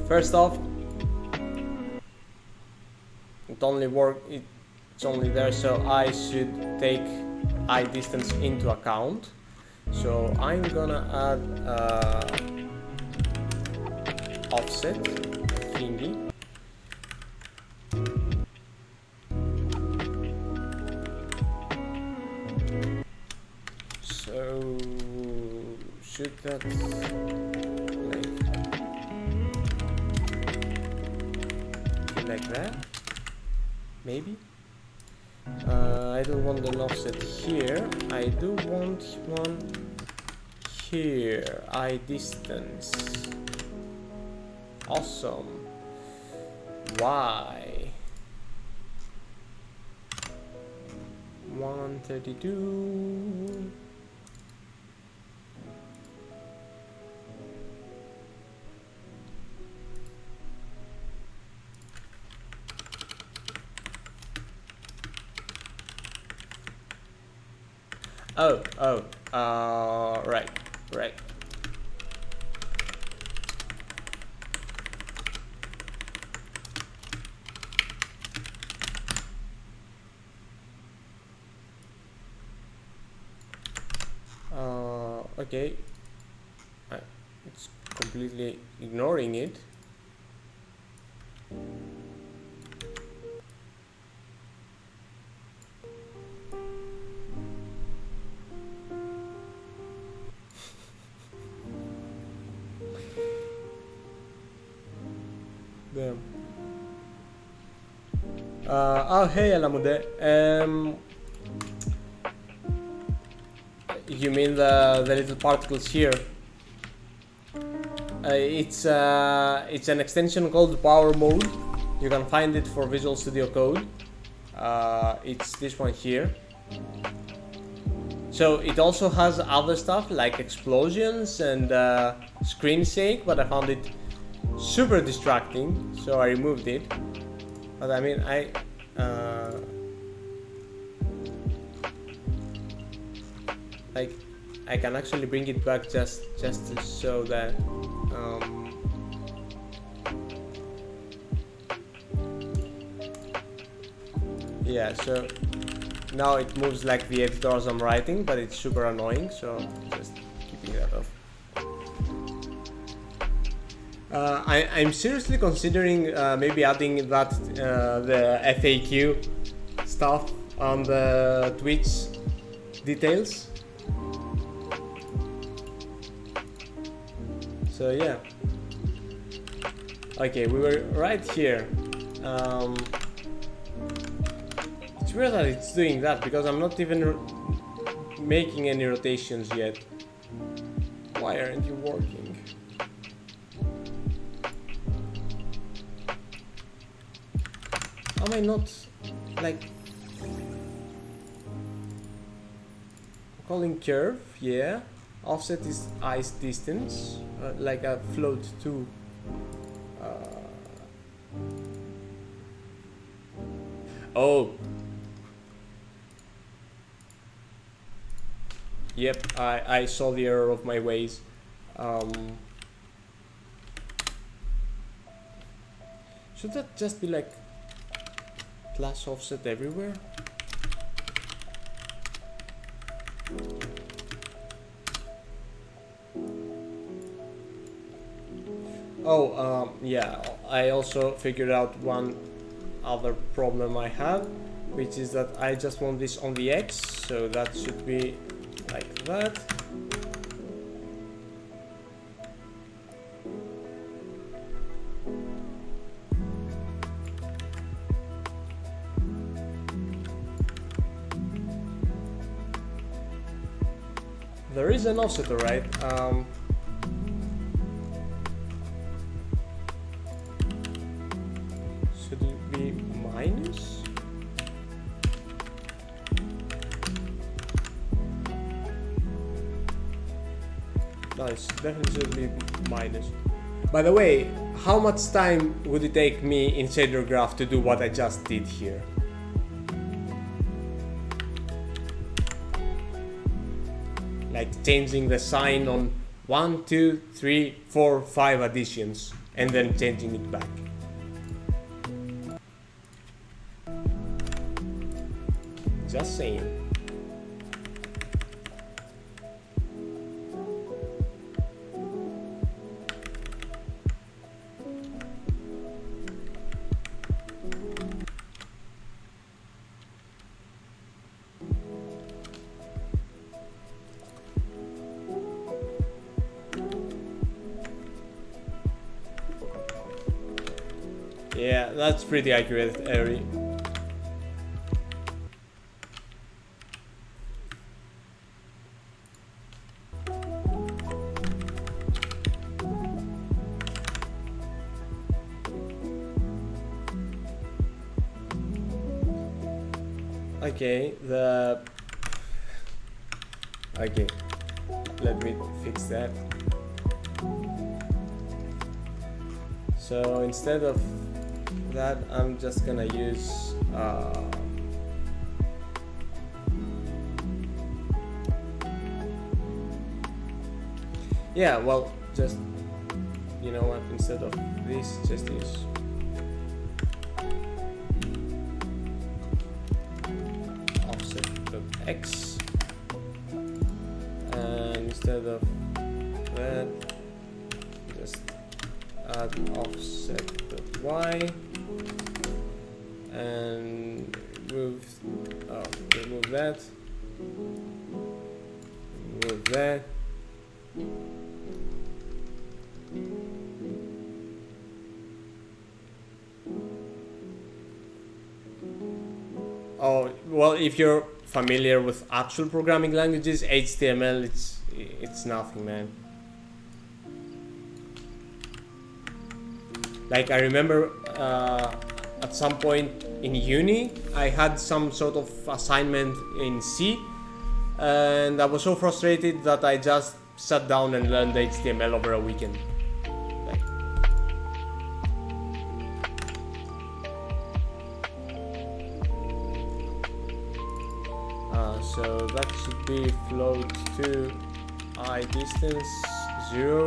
first off, it's only there, so I should take eye distance into account. So I'm gonna add offset thingy. So should that like that? Maybe? I don't want an offset here. I do want one here. Eye distance. Awesome. Why? 132. Oh, right. Okay. It's completely ignoring it. Damn. Oh, hey, Alamude. You mean the little particles here? It's an extension called Power Mode. You can find it for Visual Studio Code. It's this one here. So it also has other stuff like explosions and screen shake, but I found it super distracting, so I removed it. But I mean, like, I can actually bring it back just to show that. Yeah, so now it moves like the editor as I'm writing, but it's super annoying, so just keeping that off. I'm seriously considering maybe adding that the FAQ stuff on the Twitch details. So yeah. Okay, we were right here. It's weird that it's doing that because I'm not even making any rotations yet. Why aren't you working? Am I not like calling curve? Yeah. Offset is eyes distance, like a float 2. Oh. Yep, I saw the error of my ways. Should that just be like plus offset everywhere? Oh, yeah, I also figured out one other problem I have, which is that I just want this on the X, so that should be like that. There is an offset, right? Should it be minus? No, it's definitely should be minus. By the way, how much time would it take me in shader graph to do what I just did here? Like changing the sign on 1, 2, 3, 4, 5 additions and then changing it back. Just saying. Yeah, that's pretty accurate, Ari. Okay, okay, let me fix that. So instead of that, I'm just gonna use Yeah, well, just, you know what, instead of this, just use offset.x, and instead of that, just add offset.y, and remove that, remove that. Oh, well, if you're familiar with actual programming languages, HTML, it's nothing, man. Like, I remember at some point in uni, I had some sort of assignment in C, and I was so frustrated that I just sat down and learned HTML over a weekend. Like, so that should be float to eye distance 0.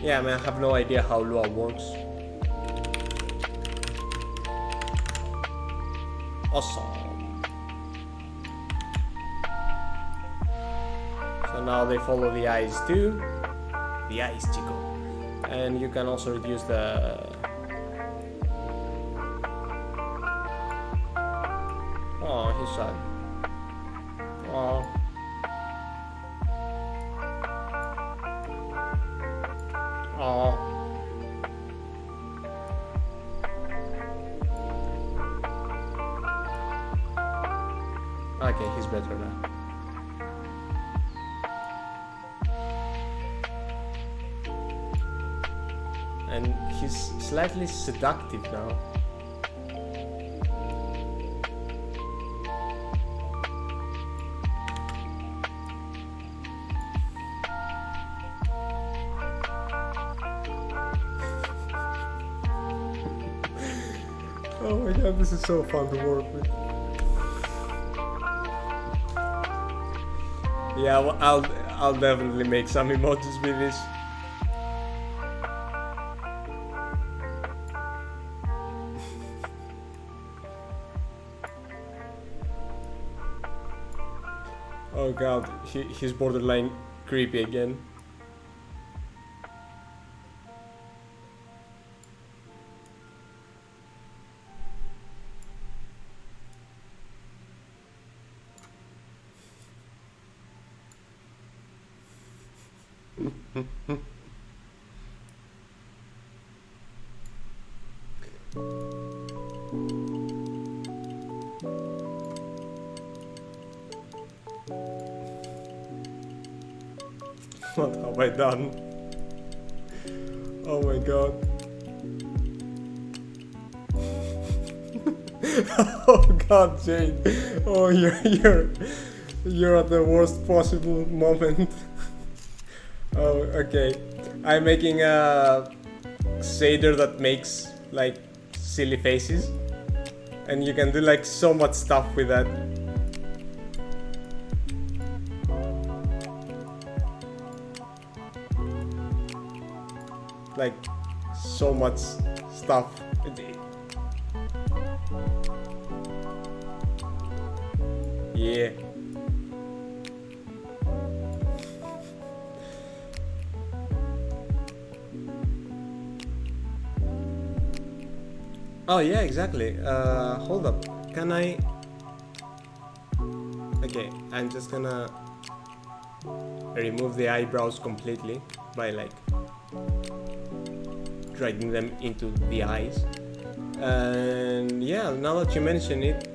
Yeah, I mean, I have no idea how Lua works. Awesome. So now they follow the eyes too. The eyes, chico. And you can also reduce the... Oh, he's sad. Oh. Oh. Okay, he's better now. And he's slightly seductive now. Oh my god, this is so fun to work with. Yeah, well, I'll definitely make some emojis with this. Oh god, he's borderline creepy again. What have I done? Oh my god. Oh god, Jane. Oh, you're at the worst possible moment. Oh, okay. I'm making a shader that makes like silly faces, and you can do like so much stuff with that. Like so much stuff. Yeah. Oh yeah, exactly. Hold up. Can I? Okay, I'm just gonna remove the eyebrows completely by like dragging them into the eyes. And yeah, now that you mention it,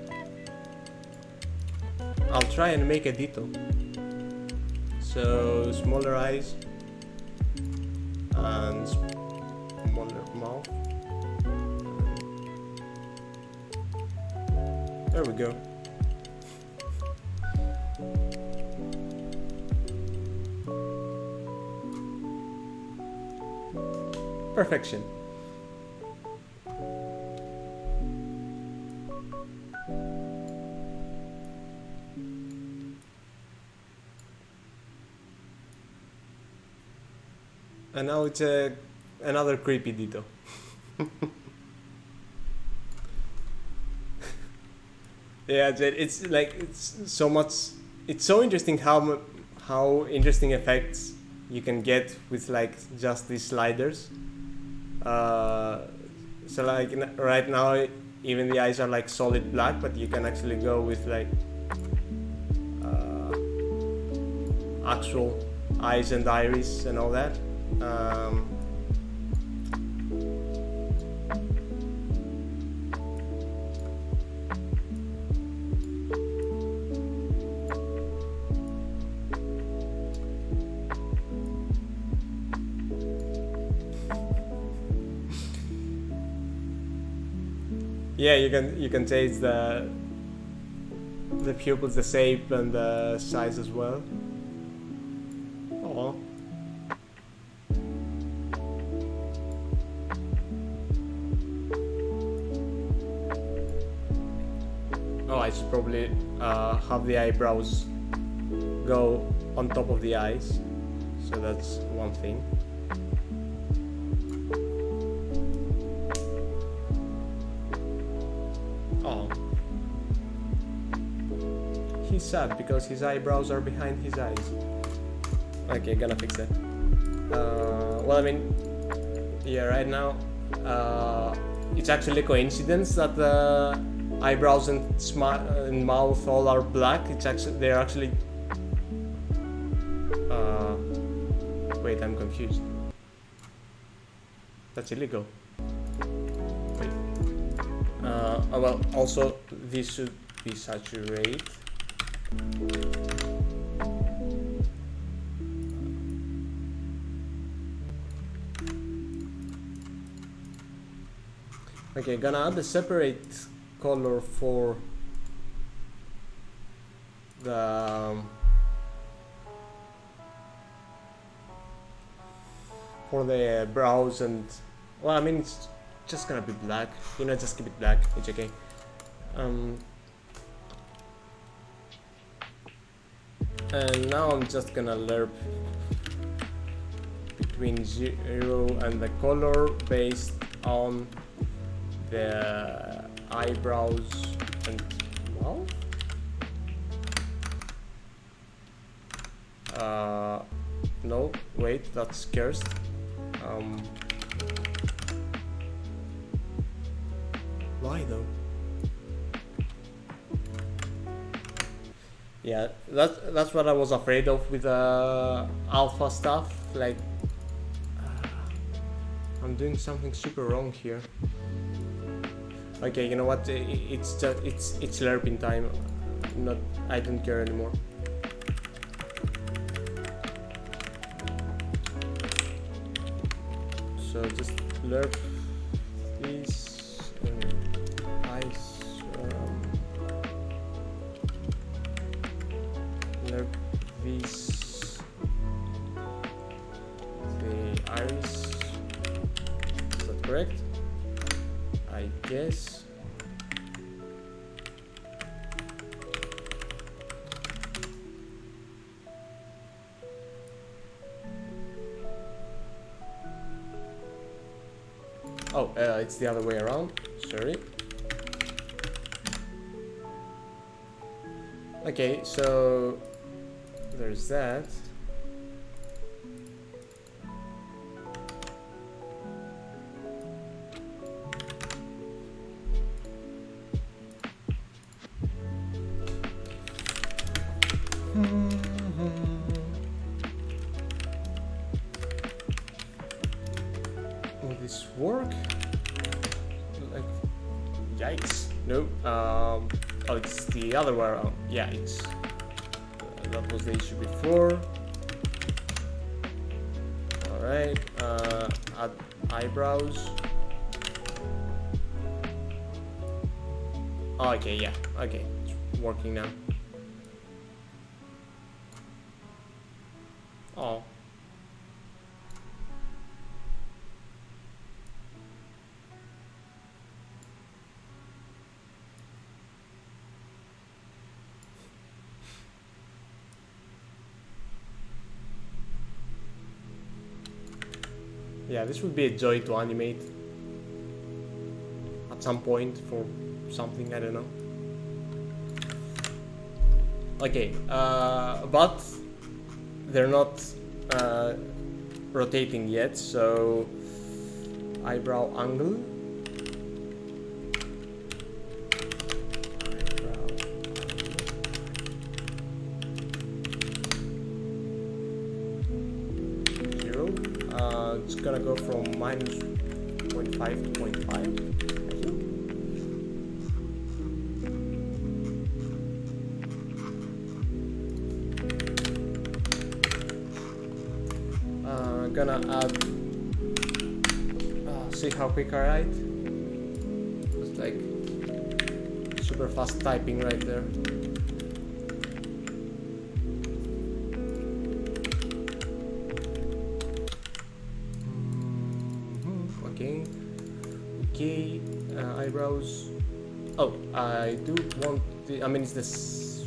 I'll try and make a ditto. So smaller eyes and smaller mouth. There we go. Perfection. And now it's another creepy Ditto. Yeah, it's like it's so much. It's so interesting how interesting effects you can get with like just these sliders. So like right now, even the eyes are like solid black, but you can actually go with like actual eyes and iris and all that. Um, yeah, you can change the pupils, the shape, and the size as well. Oh. Oh, I should probably have the eyebrows go on top of the eyes. So that's one thing. Oh. He's sad because his eyebrows are behind his eyes. Okay, gonna fix that. Well, I mean, yeah, right now, it's actually a coincidence that the eyebrows and mouth all are black. They're actually. Wait, I'm confused. That's illegal. Wait. Oh, well, also this should be saturated. Okay, gonna add a separate color for the brows and, well, I mean, it's just gonna be black, you know, just keep it black, it's okay. And now I'm just gonna lerp between 0 and the color based on the eyebrows and mouth. No, wait, that's cursed. Why though? Yeah, that's what I was afraid of with alpha stuff. Like, I'm doing something super wrong here. Okay, you know what? It's lerping time. I don't care anymore. So just lerp these eyes. Lerp these. The iris. Is that correct? I guess. Oh, it's the other way around. Sorry. Okay, so there's that. Will this work? Like, yikes. No. Oh, it's the other way around. Yeah, it's that was the issue before. All right. Add eyebrows. Oh, okay. Yeah. Okay. It's working now. Oh. Yeah, this would be a joy to animate at some point for something, I don't know. Okay, but they're not rotating yet, so eyebrow angle. It's gonna go from minus 0.5 to 0.5, I think. Gonna add, see how quick I write? It's like super fast typing right there. Okay, eyebrows. Oh, I do want the, I mean, it's this.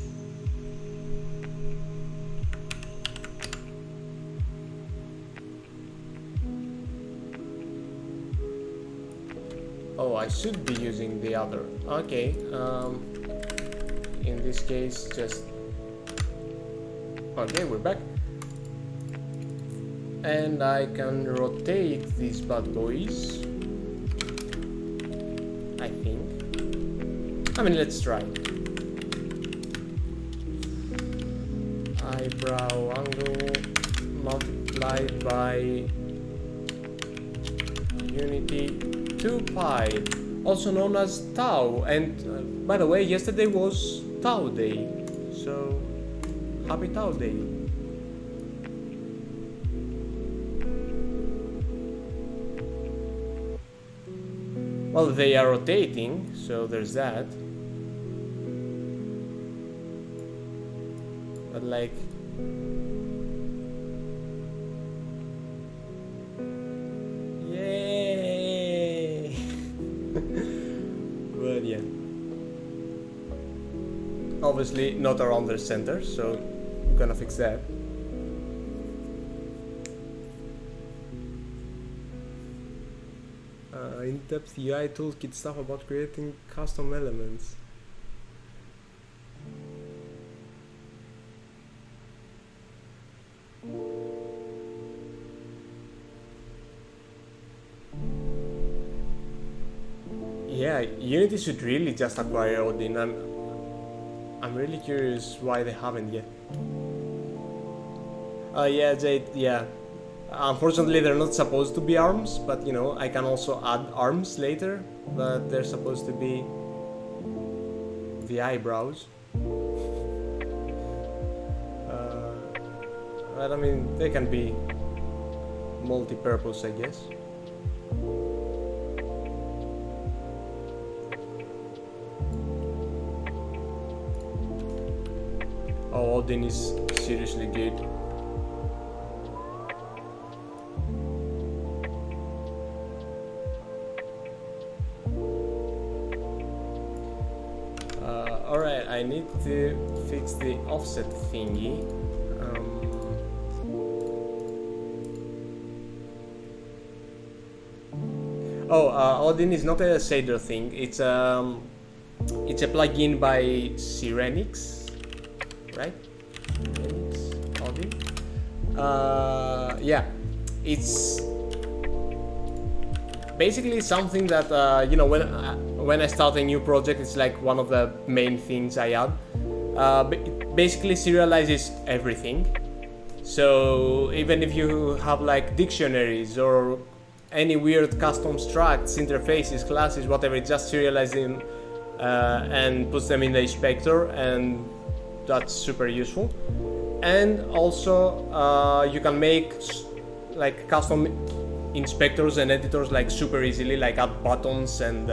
Oh, I should be using the other. Okay, in this case, just. Okay, we're back. And I can rotate these bad boys. I think. I mean, let's try. Eyebrow angle multiplied by unity 2 pi, also known as tau. And by the way, yesterday was Tau Day, so happy Tau Day. Well, they are rotating, so there's that. But like, yay! But yeah, obviously not around the center, so I'm gonna fix that. In-depth UI toolkit stuff about creating custom elements. Yeah, Unity should really just acquire Odin. I'm really curious why they haven't yet. Yeah, Jade, yeah. Unfortunately, they're not supposed to be arms, but you know, I can also add arms later, but they're supposed to be the eyebrows. But I mean, they can be multi-purpose, I guess. Oh, Odin is seriously good. Alright, I need to fix the offset thingy. Odin is not a shader thing. It's a plugin by Cyrenix, right? Cyrenix, Odin. Yeah, it's basically something that you know, when I start a new project, it's like one of the main things I add. It basically serializes everything. So even if you have like dictionaries or any weird custom structs, interfaces, classes, whatever, it just serializes them and puts them in the inspector, and that's super useful. And also you can make like custom inspectors and editors like super easily, like add buttons and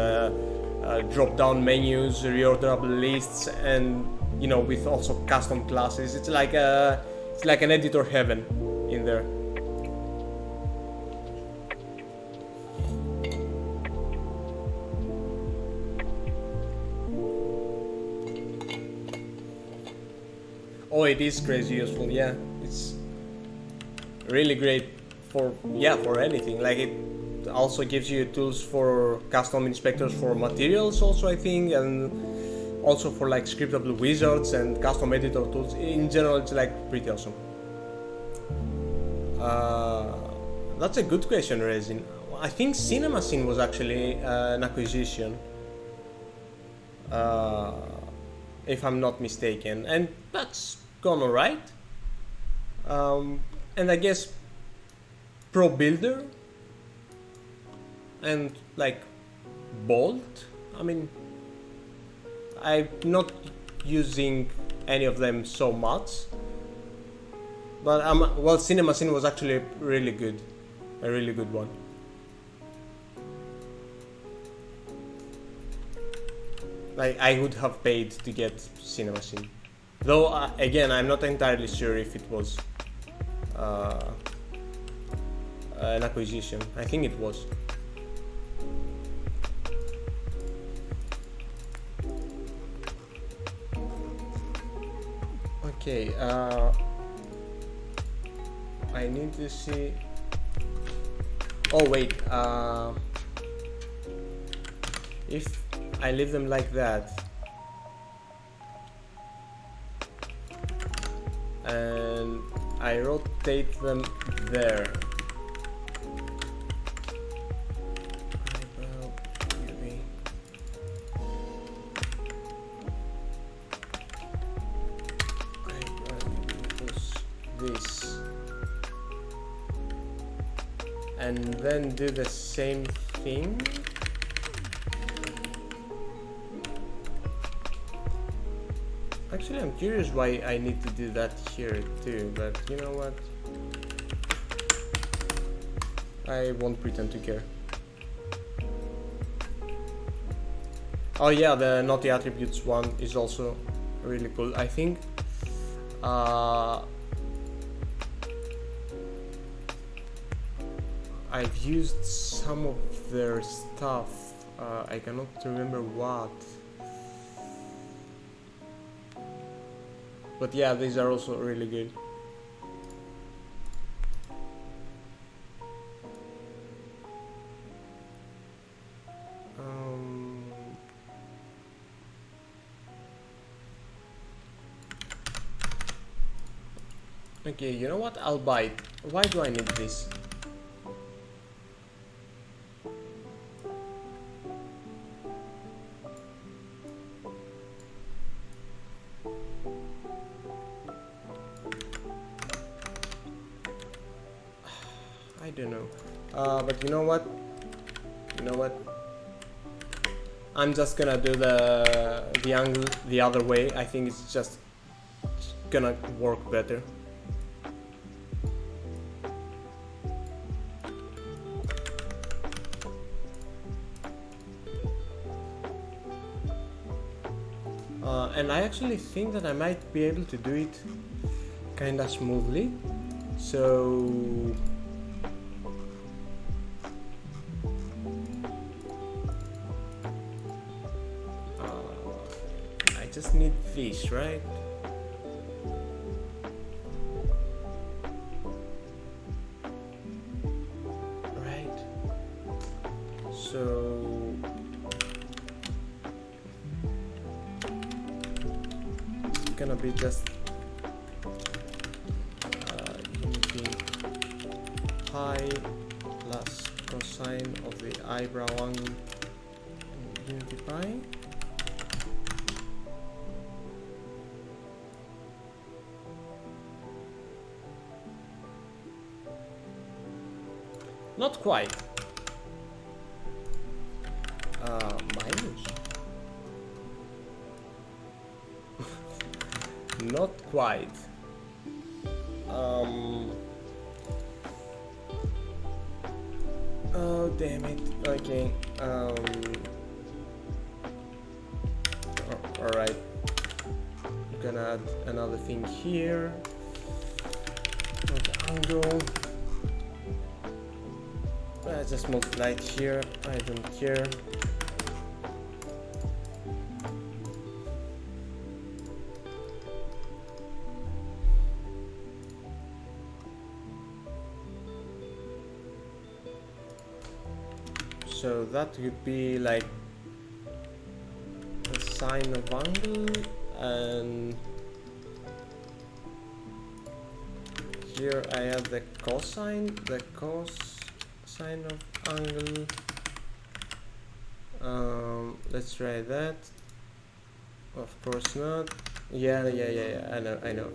drop down menus, reorderable lists, and you know, with also custom classes. It's like an editor heaven in there. Oh, it is crazy useful. Yeah, it's really great for anything. Like it also gives you tools for custom inspectors for materials also, I think, and also for like scriptable wizards and custom editor tools. In general, it's like pretty awesome. That's a good question, Resin. I think CinemaScene was actually an acquisition, if I'm not mistaken, and that's gone alright. And I guess Pro Builder and like Bolt. I mean, I'm not using any of them so much, but well, CinemaScene was actually really good, a really good one. Like I would have paid to get CinemaScene, though again I'm not entirely sure if it was an acquisition. I think it was. Okay, I need to see. Oh wait, if I leave them like that and I rotate them there. Eyebrow, maybe. Eyebrow, this. And then do the same thing. Actually, I'm curious why I need to do that here too, but you know what? I won't pretend to care. Oh yeah, the naughty attributes one is also really cool. I think I've used some of their stuff. I cannot remember what. But yeah, these are also really good. Okay, you know what? I'll buy it. Why do I need this? I don't know. But you know what? You know what? I'm just gonna do the angle the other way. I think it's just gonna work better. And I actually think that I might be able to do it kinda smoothly. So I just need this, right? Right. So gonna be just unity pi plus cosine of the eyebrow angle unity pi. Not quite. Minus. Not quite. Oh damn it. Okay. Alright. I'm gonna add another thing here. Angle. Just multiply it here. I don't care. So that would be like the sine of angle, and here I have the cosine of angle. Let's try that. Of course not. Yeah. I know.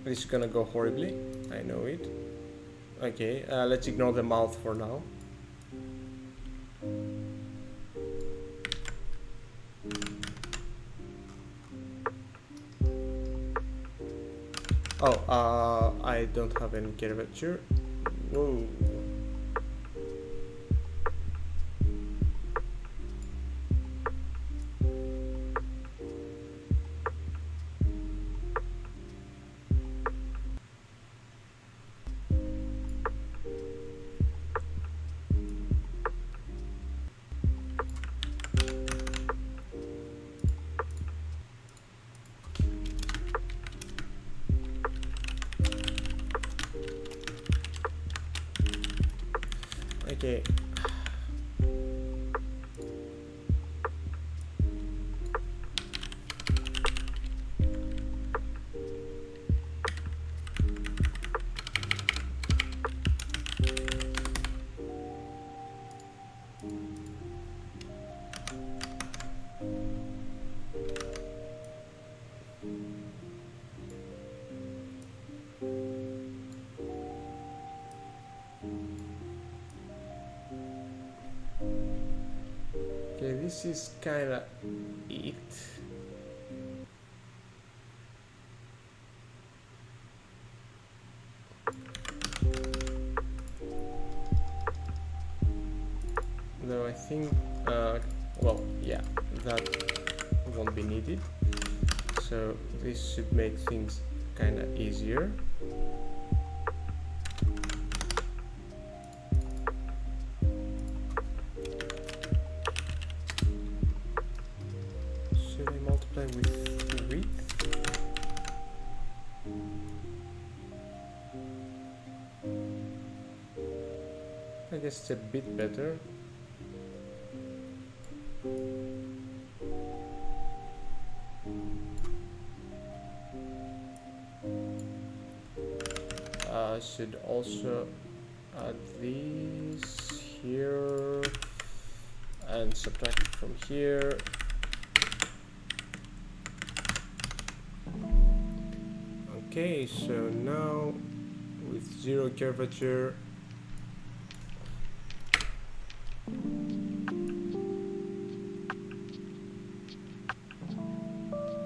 This is gonna go horribly. I know it. Okay, let's ignore the mouth for now. Oh, I don't have any curvature. Whoa. Okay. Okay, this is kinda it. Though I think, well, yeah, that won't be needed. So this should make things kinda easier. Should I multiply with width? I guess it's a bit better. I should also add these here and subtract it from here. Okay, so now with zero curvature,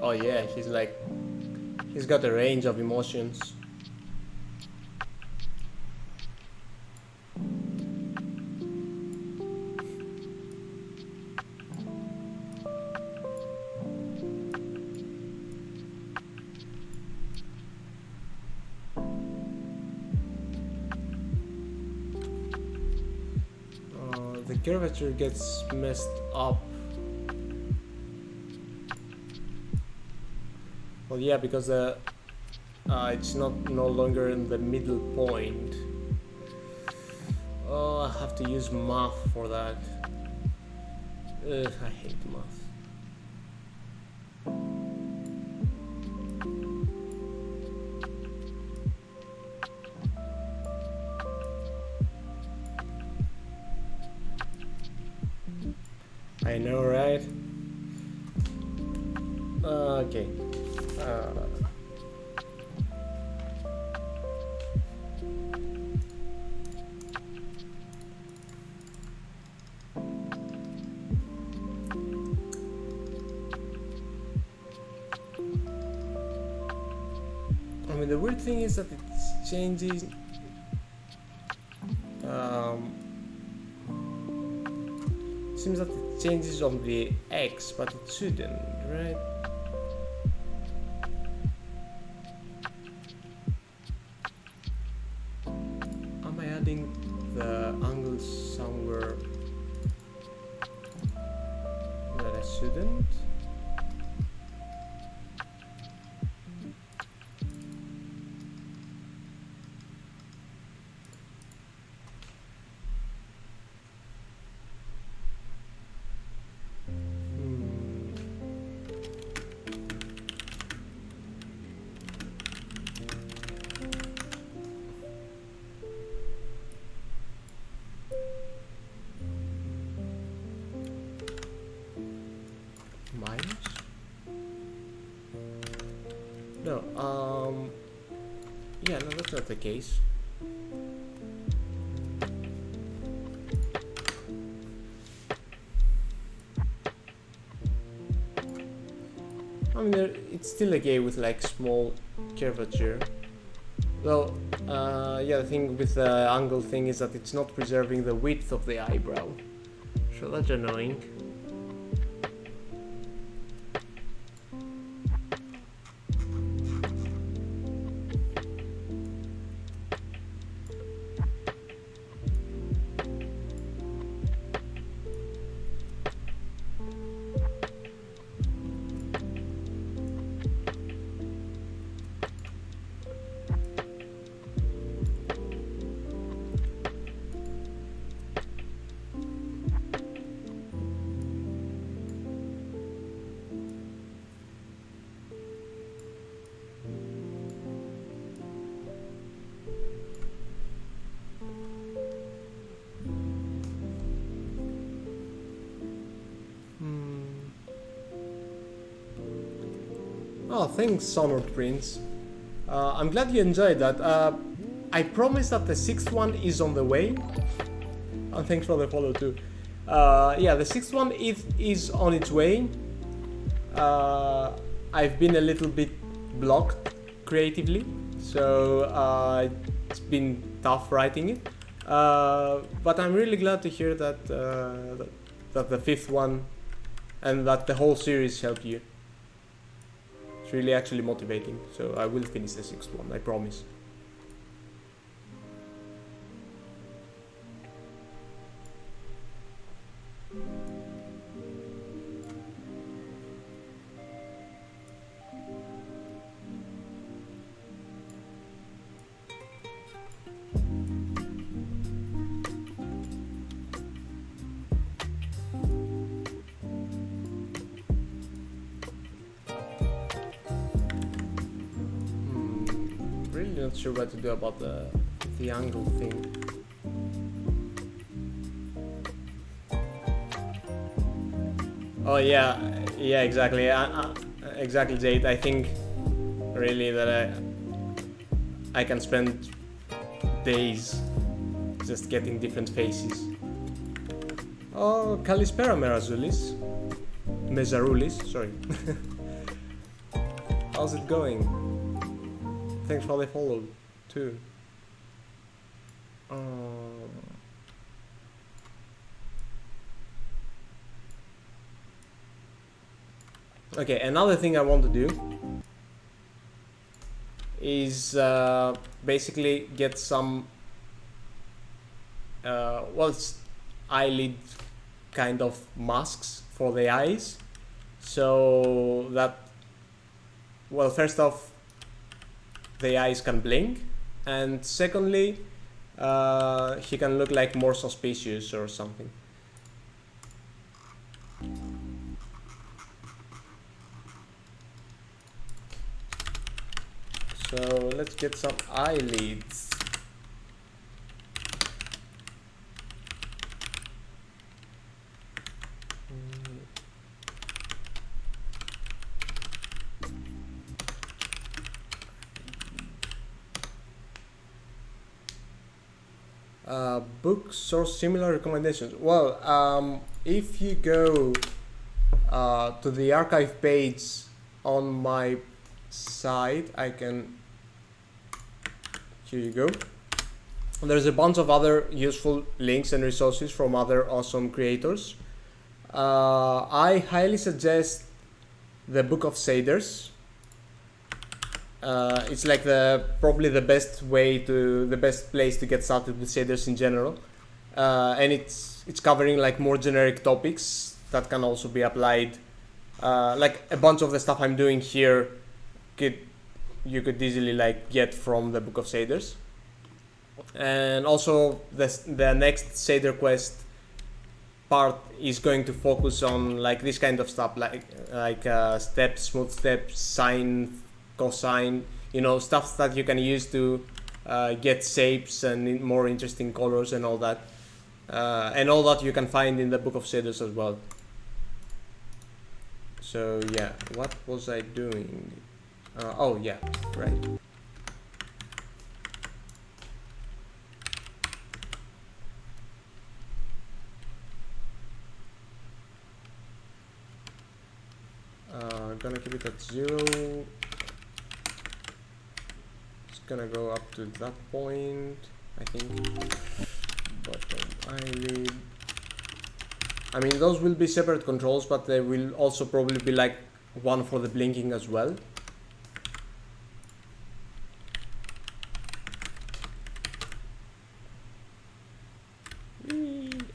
oh yeah, he's got a range of emotions. The curvature gets messed up. Well, yeah, because it's no longer in the middle point. Oh, I have to use math for that. I hate math. I know, right? Okay. I mean, the weird thing is that it's changing. Seems that it changes on the X, but it shouldn't, right? Am I adding the angles somewhere that I shouldn't? It's not the case. I mean, it's still okay with like small curvature. Well, yeah, the thing with the angle thing is that it's not preserving the width of the eyebrow. So that's annoying. Oh, thanks, Sonored Prince. I'm glad you enjoyed that. I promise that the sixth one is on the way. And thanks for the follow too. Yeah, the sixth one is on its way. I've been a little bit blocked creatively, so it's been tough writing it. But I'm really glad to hear that that the fifth one and that the whole series helped you. It's really actually motivating. So I will finish the sixth one, I promise. Not sure what to do about the angle thing. Oh yeah, exactly. Exactly, Jade. I think really that I can spend days just getting different faces. Oh, Kalispera Mezaroulis, sorry. How's it going? Thanks for the follow too. Okay, another thing I want to do is basically get some eyelid kind of masks for the eyes, so that, well, first off, the eyes can blink, and secondly, he can look like more suspicious or something. So let's get some eyelids. Books or similar recommendations. Well, if you go to the archive page on my site, I can. Here you go. There's a bunch of other useful links and resources from other awesome creators. I highly suggest the Book of Shaders. It's like probably the best place to get started with shaders in general, and it's covering like more generic topics that can also be applied. Like a bunch of the stuff I'm doing here, you could easily like get from the Book of Shaders, and also the next shader quest part is going to focus on like this kind of stuff, like steps, smooth steps, sine, cosine, stuff that you can use to get shapes and more interesting colors and all that, you can find in the Book of Shaders as well. So yeah, what was I doing? Oh yeah, right. gonna keep it at 0. It's gonna go up to that point, I think. Bottom eyelid. I mean, those will be separate controls, but they will also probably be like one for the blinking as well.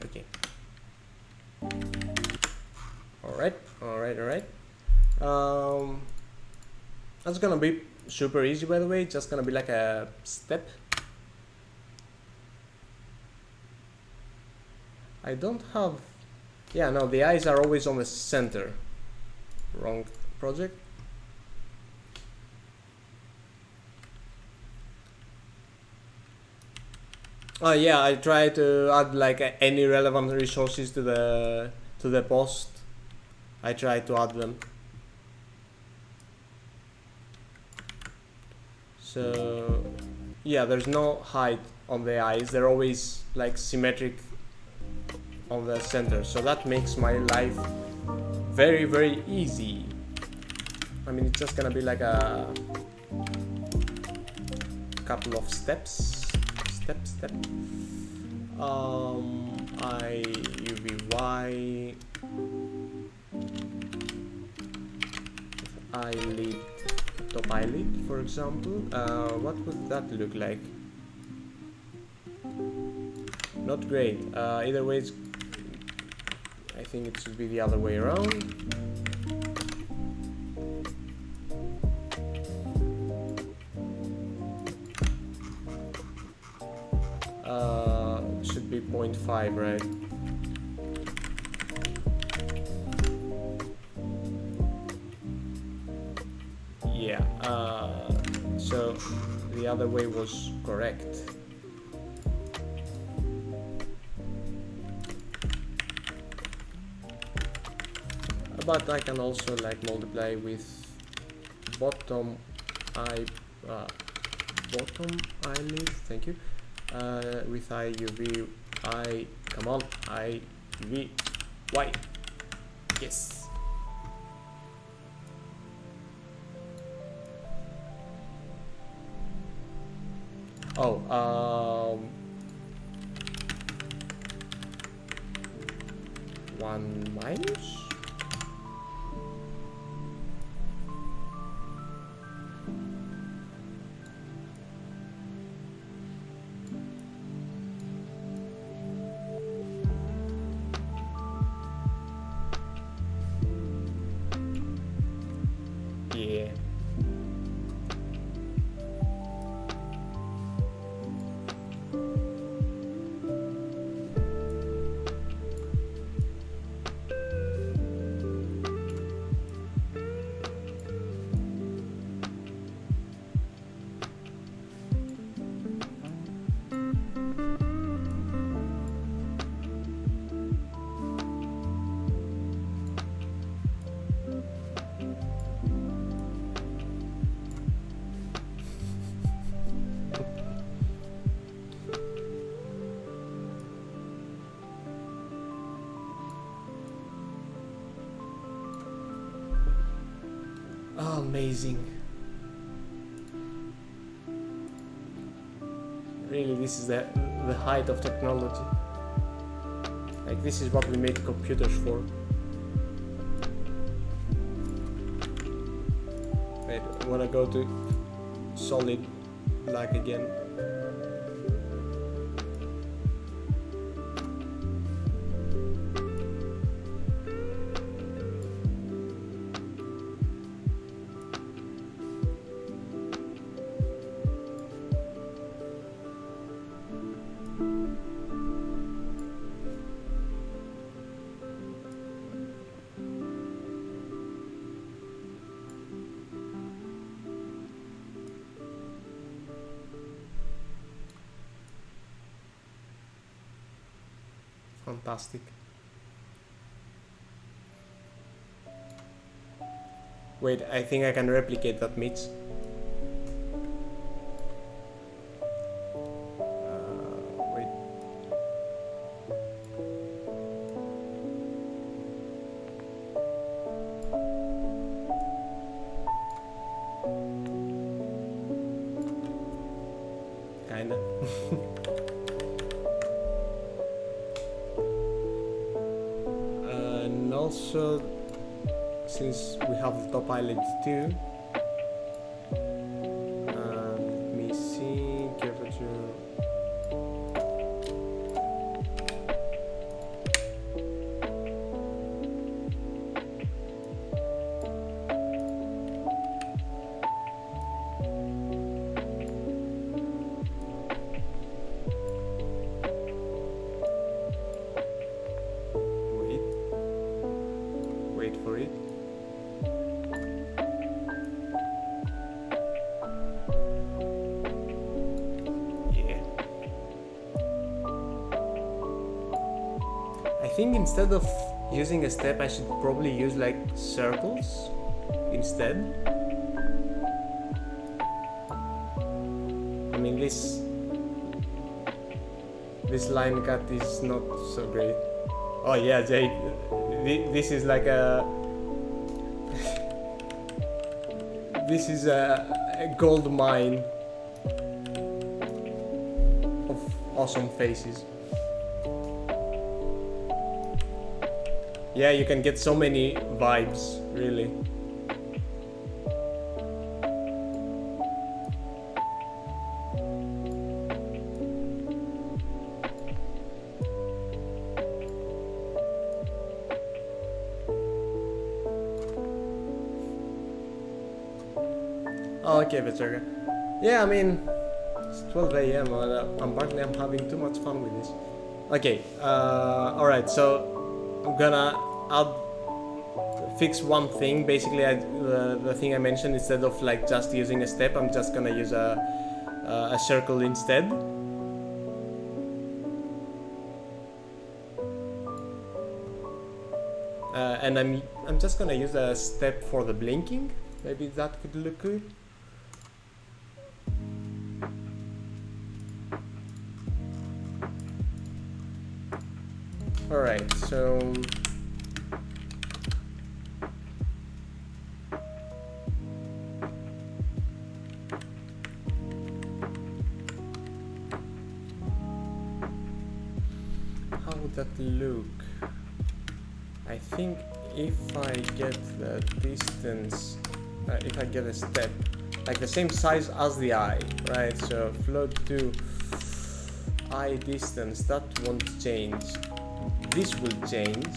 Okay. Alright. That's gonna be super easy, by the way. It's just gonna be like a step. I don't have... Yeah, no, the eyes are always on the center. Wrong project. Oh yeah, I try to add like any relevant resources to the post. I try to add them. So yeah, there's no height on the eyes. They're always like symmetric on the center. So that makes my life very, very easy. I mean, it's just gonna be like a couple of steps. Step. I UVY eyelid, top eyelid, for example. What would that look like? Not great. Either way, I think it should be the other way around. Should be 0.5, right? Yeah, so the other way was correct. But I can also like multiply with bottom eyelid, thank you. With IUV, come on, IUV, Y, yes. Oh, 1 minus? Yeah. Oh, amazing. Really, this is the height of technology. Like, this is what we made computers for. Wait, I wanna go to solid black again. Fantastic. Wait, I think I can replicate that, Mitch. Wait. also, since we have the top eyelids too, let me see, curvature. Wait for it. Yeah. I think instead of using a step, I should probably use like circles instead. I mean, this line cut is not so great. Oh yeah, Jake, this is like a this is a gold mine of awesome faces. Yeah, you can get so many vibes, really. Okay, Veterga. Yeah, I mean, it's 12 a.m. Apparently I'm having too much fun with this. Okay, alright, so I'll fix one thing. Basically, the thing I mentioned, instead of like just using a step, I'm just gonna use a circle instead. And I'm just gonna use a step for the blinking. Maybe that could look good. Alright, so how would that look? I think if I get the distance, if I get a step, like the same size as the eye, right? So float to eye distance, that won't change. This will change.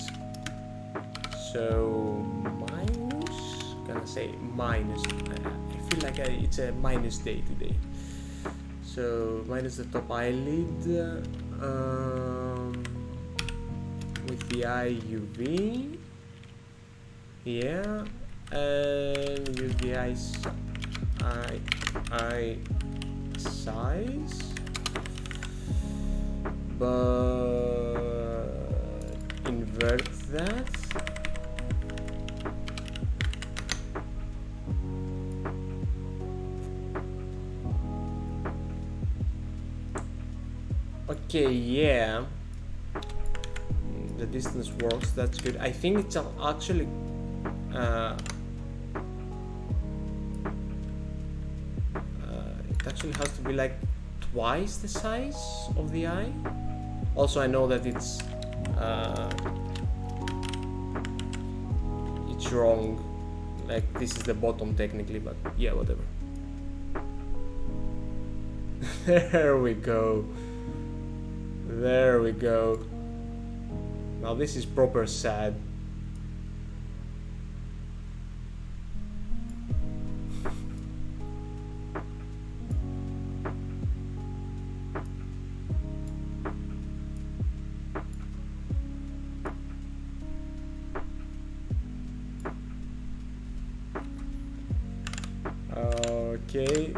So minus, gonna say minus. I feel like it's a minus day today. So minus the top eyelid with the eye UV. Yeah, and use the eye size, but invert that. Okay, yeah, the distance works, that's good. I think it's actually it actually has to be like twice the size of the eye. Also, I know that it's wrong, like this is the bottom technically, but yeah, whatever. There we go. There we go. Now this is proper sad. Okay.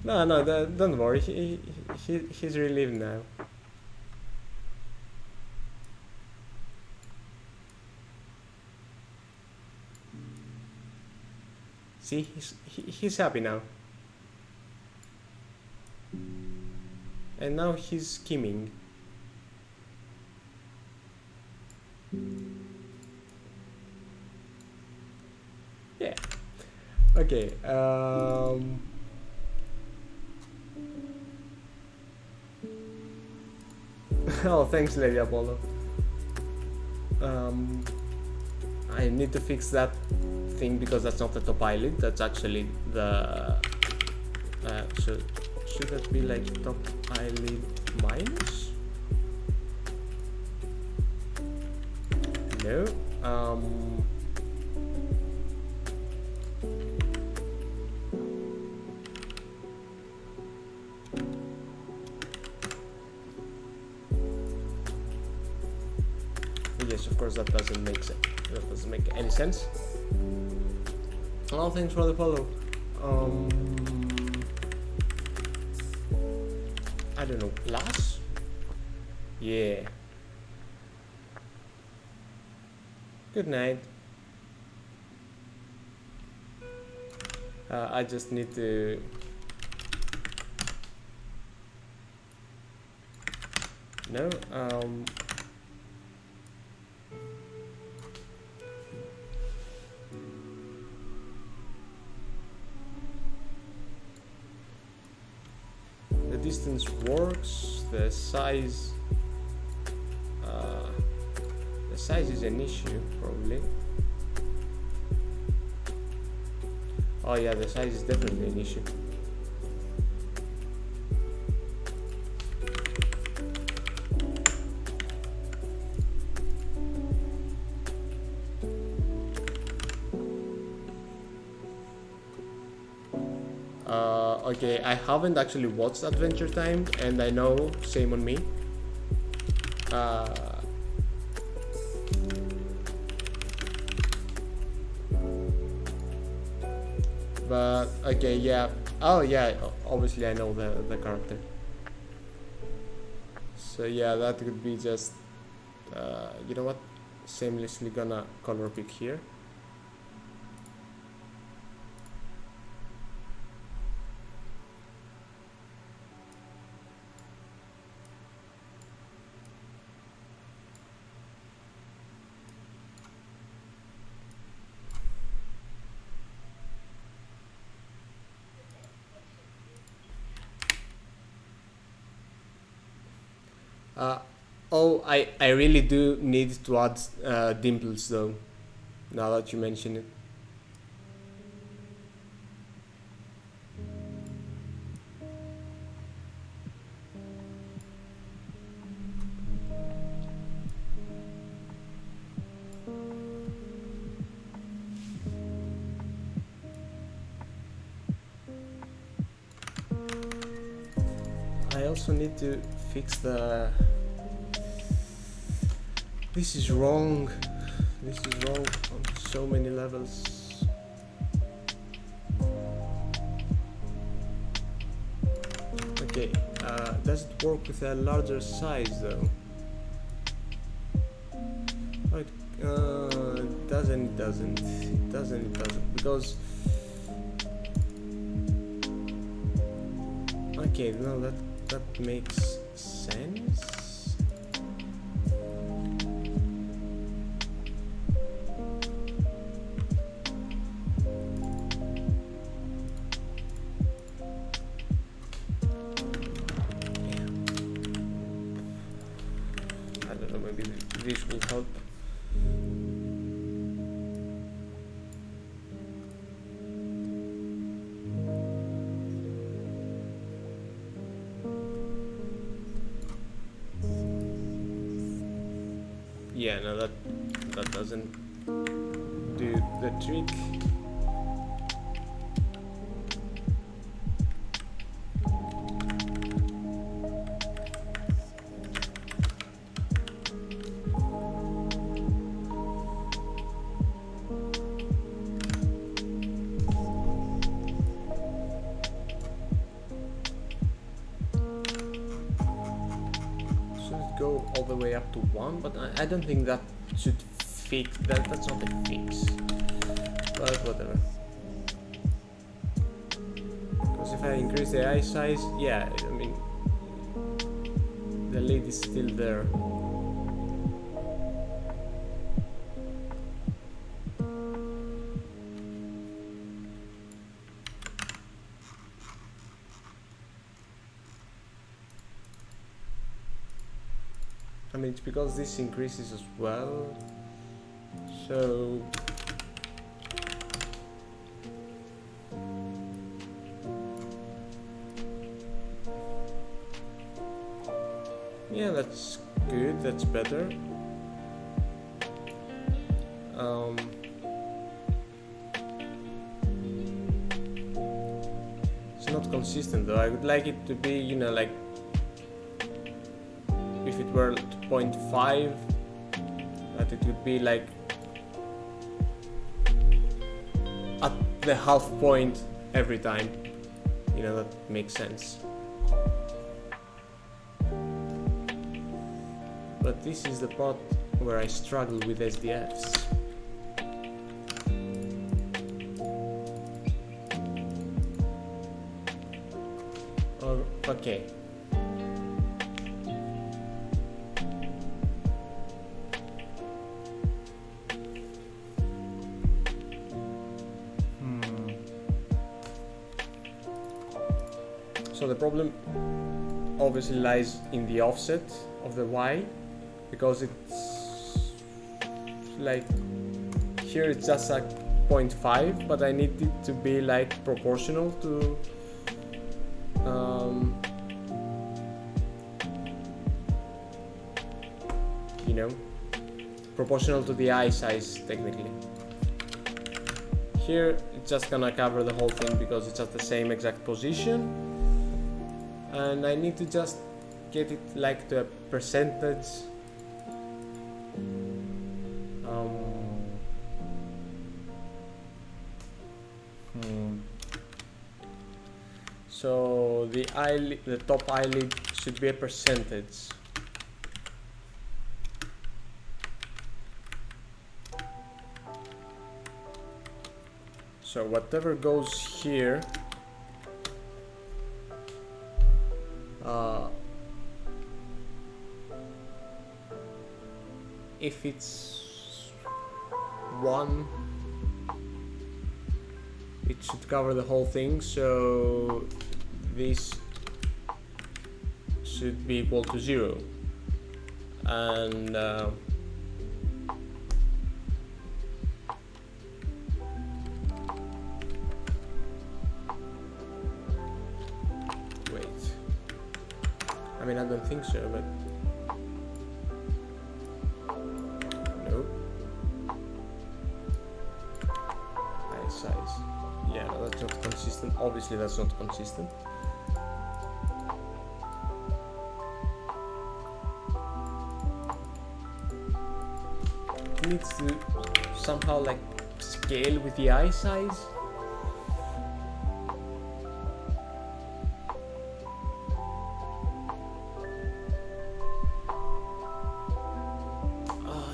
No, don't worry. He's relieved now. See, he's happy now. And now he's skimming. Yeah. Okay. Oh, thanks, Lady Apollo. I need to fix that thing because that's not the top eyelid, that's actually the should that be like top eyelid minus? No. Yes, of course that doesn't make sense. That doesn't make any sense. Well, thanks for the follow. I don't know, plus? Yeah. Good night. I just need to... No, the distance works, the size is an issue, probably. Oh yeah, the size is definitely an issue. Okay, I haven't actually watched Adventure Time, and I know, same on me. But okay, yeah. Oh yeah, obviously I know the character. So yeah, that could be just you know what? Seamlessly gonna color pick here. Oh, I really do need to add dimples though, now that you mention it. I also need to fix the... This is wrong. This is wrong on so many levels. Okay, does it work with a larger size though? Oh, it doesn't, it doesn't, because... Okay, no, that makes sense. This will help. Yeah, no, that doesn't do the trick. Go all the way up to 1, but I don't think that should fix that. That's not a fix, but whatever. Because if I increase the eye size, yeah, I mean the lid is still there. I mean, it's because this increases as well. So yeah, that's good, that's better. It's not consistent though. I would like it to be, you know, like if it were 0.5, that it would be like at the half point every time. You know, that makes sense. But this is the part where I struggle with SDFs. Okay. So the problem obviously lies in the offset of the Y, because it's like here it's just like 0.5, but I need it to be like proportional to you know, proportional to the eye size technically. Here it's just gonna cover the whole thing because it's at the same exact position, and I need to just get it like to a percentage. So the eyelid, the top eyelid should be a percentage. So whatever goes here, if it's 1, it should cover the whole thing, so this should be equal to 0, and wait, I mean, I don't think so, but no. Eye size, yeah, no, that's not consistent. Obviously that's not consistent. It needs to somehow like scale with the eye size.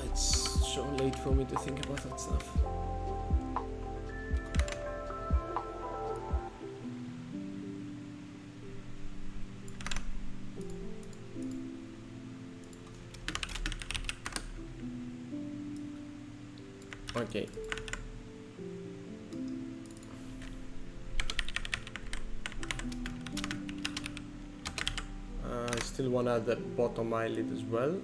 It's so late for me to think about that stuff. Okay. I still want to add the bottom eyelid as well.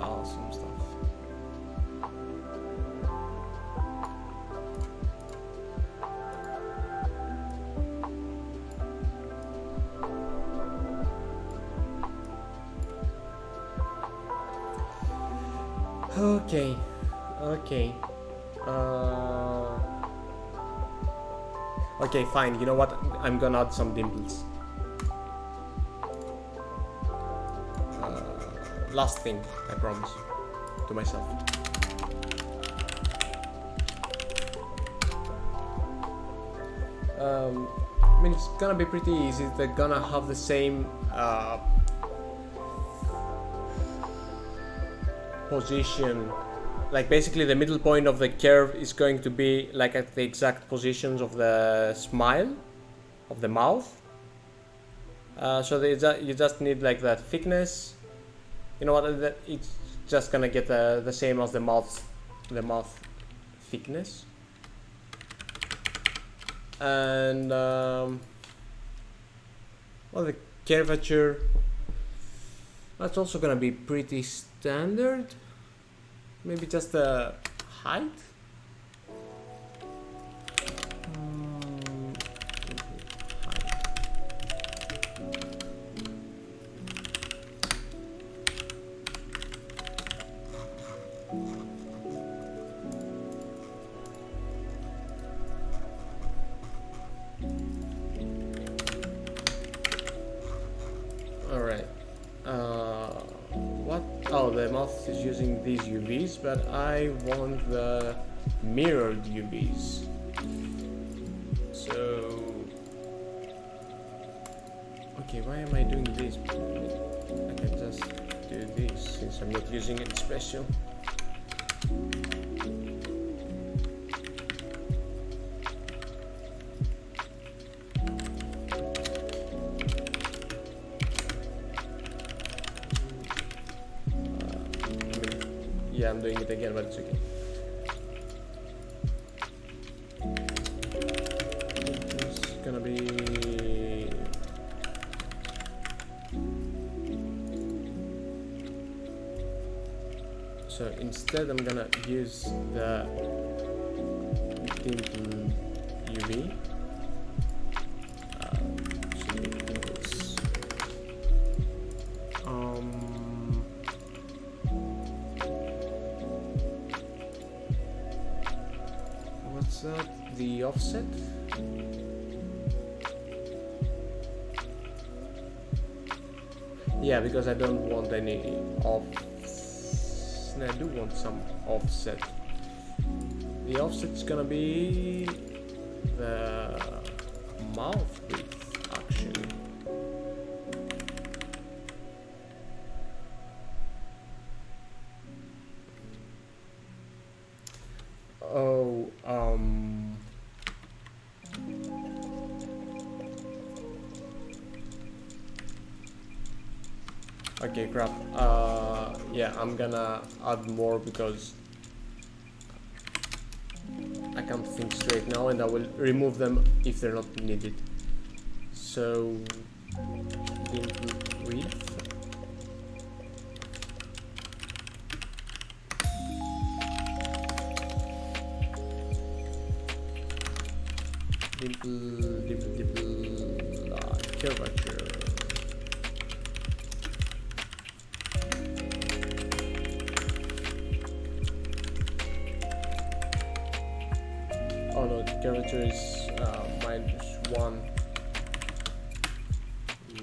Awesome stuff. Okay, okay. Okay, fine. You know what? I'm gonna add some dimples. Last thing, I promise to myself. I mean, it's gonna be pretty easy. They're gonna have the same position. Like basically the middle point of the curve is going to be like at the exact positions of the smile of the mouth. So you just need like that thickness. You know what? It's just gonna get the same as the mouth thickness. And well, the curvature, that's also gonna be pretty standard. Maybe just the height. Alright. What? Oh, the mouth is using these UVs, but I want the mirrored UVs. So, okay, why am I doing this? I can just do this since I'm not using it special. Yeah, I'm doing it again, but it's okay. It's gonna be... So instead I'm gonna use the Dimple UV. Dimples. What's that? The offset? Yeah, because I don't want any I do want some offset. The offset's gonna be the mouth width, actually. Oh, okay, crap. Yeah, I'm gonna add more because I can't think straight now, and I will remove them if they're not needed. So, dimple width. Dimple, curvature. Oh no, the curvature is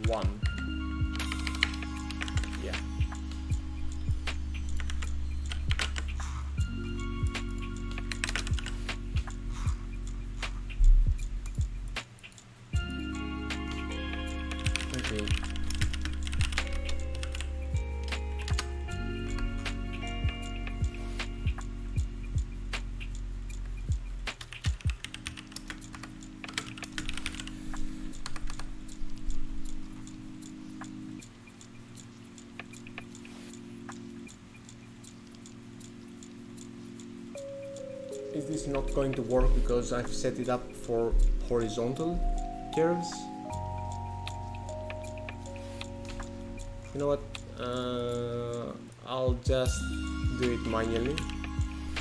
-1. Yeah. Okay. Is this not going to work because I've set it up for horizontal curves? You know what? I'll just do it manually.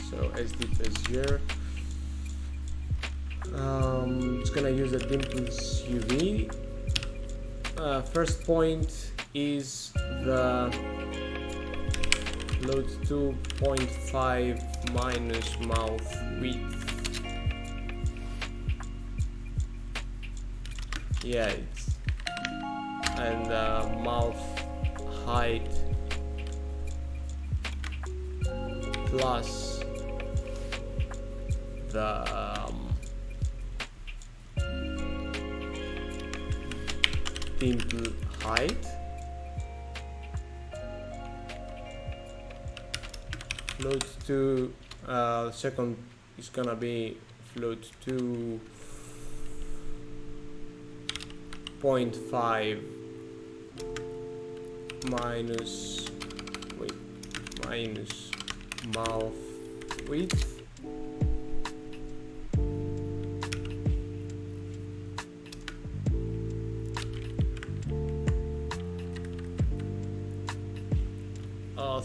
So as deep as here. It's gonna use the Dimples UV. First point is the load 2.5 minus mouth width. Yeah, it's and mouth height plus the dimple height. Float to second is gonna be float to 0.5 minus mouth width.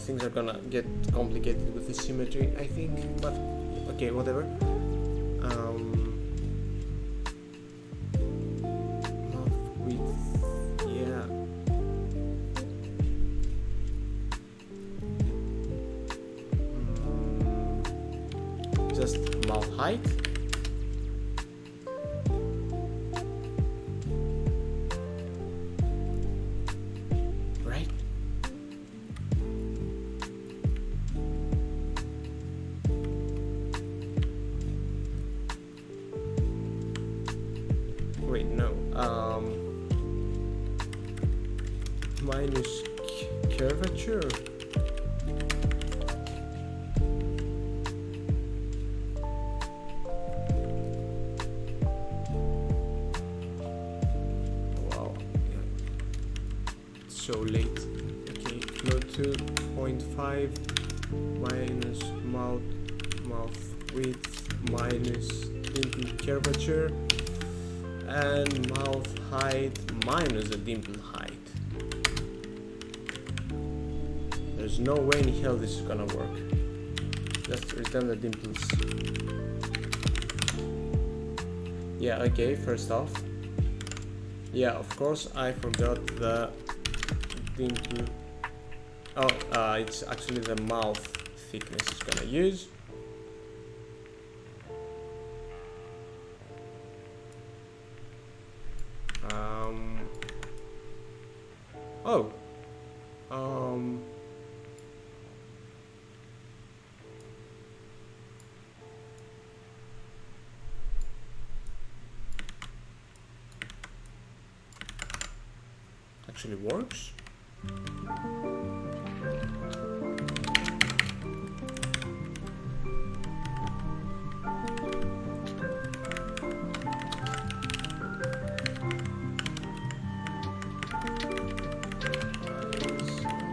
Things are gonna get complicated with the symmetry, I think, but okay, whatever. Mouth width, yeah. Just mouth height. Right. Wait, no. Minus curvature. Wow, yeah. So late. Okay, float to 0.5 minus mouth width minus dimple curvature. And mouth height minus the dimple height. There's no way in hell this is gonna work. Just return the dimples. Yeah, okay, first off. Yeah, of course I forgot the dimple. Oh, it's actually the mouth thickness it's gonna use. Oh. Actually works.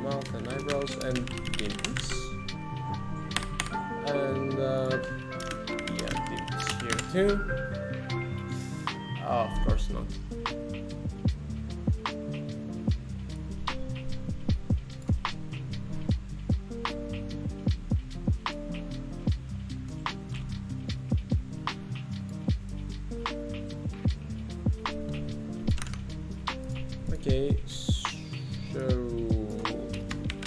Mouth and eyebrows and dimples. And yeah, dimples here too. Oh, of course not. Okay, so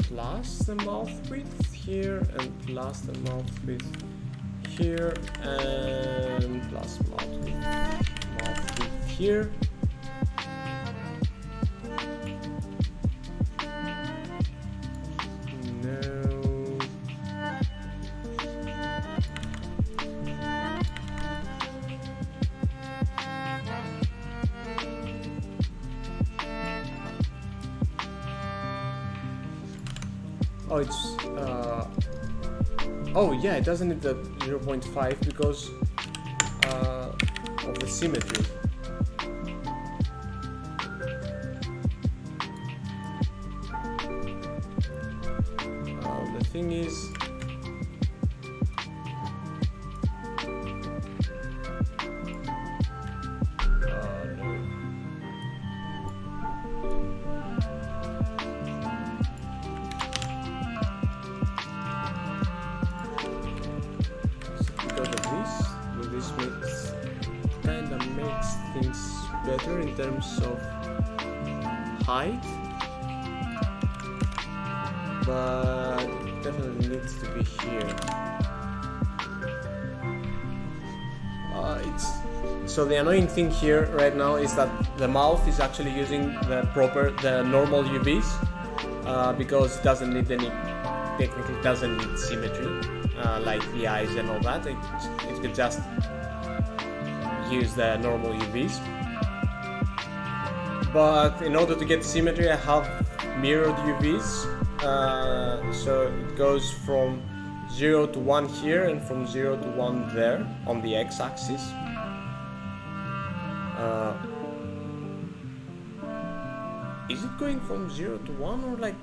plus the mouth width here and plus the mouth width here and plus mouth width here. Oh, it's oh yeah, it doesn't need the 0.5 because of the symmetry. The thing is, things better in terms of height, but it definitely needs to be here. So the annoying thing here right now is that the mouth is actually using the normal UVs because it doesn't need technically doesn't need symmetry like the eyes and all that. It could just use the normal UVs. but in order to get symmetry I have mirrored UVs, so it goes from 0 to 1 here and from 0 to 1 there on the x-axis. Is it going from 0 to 1 or like...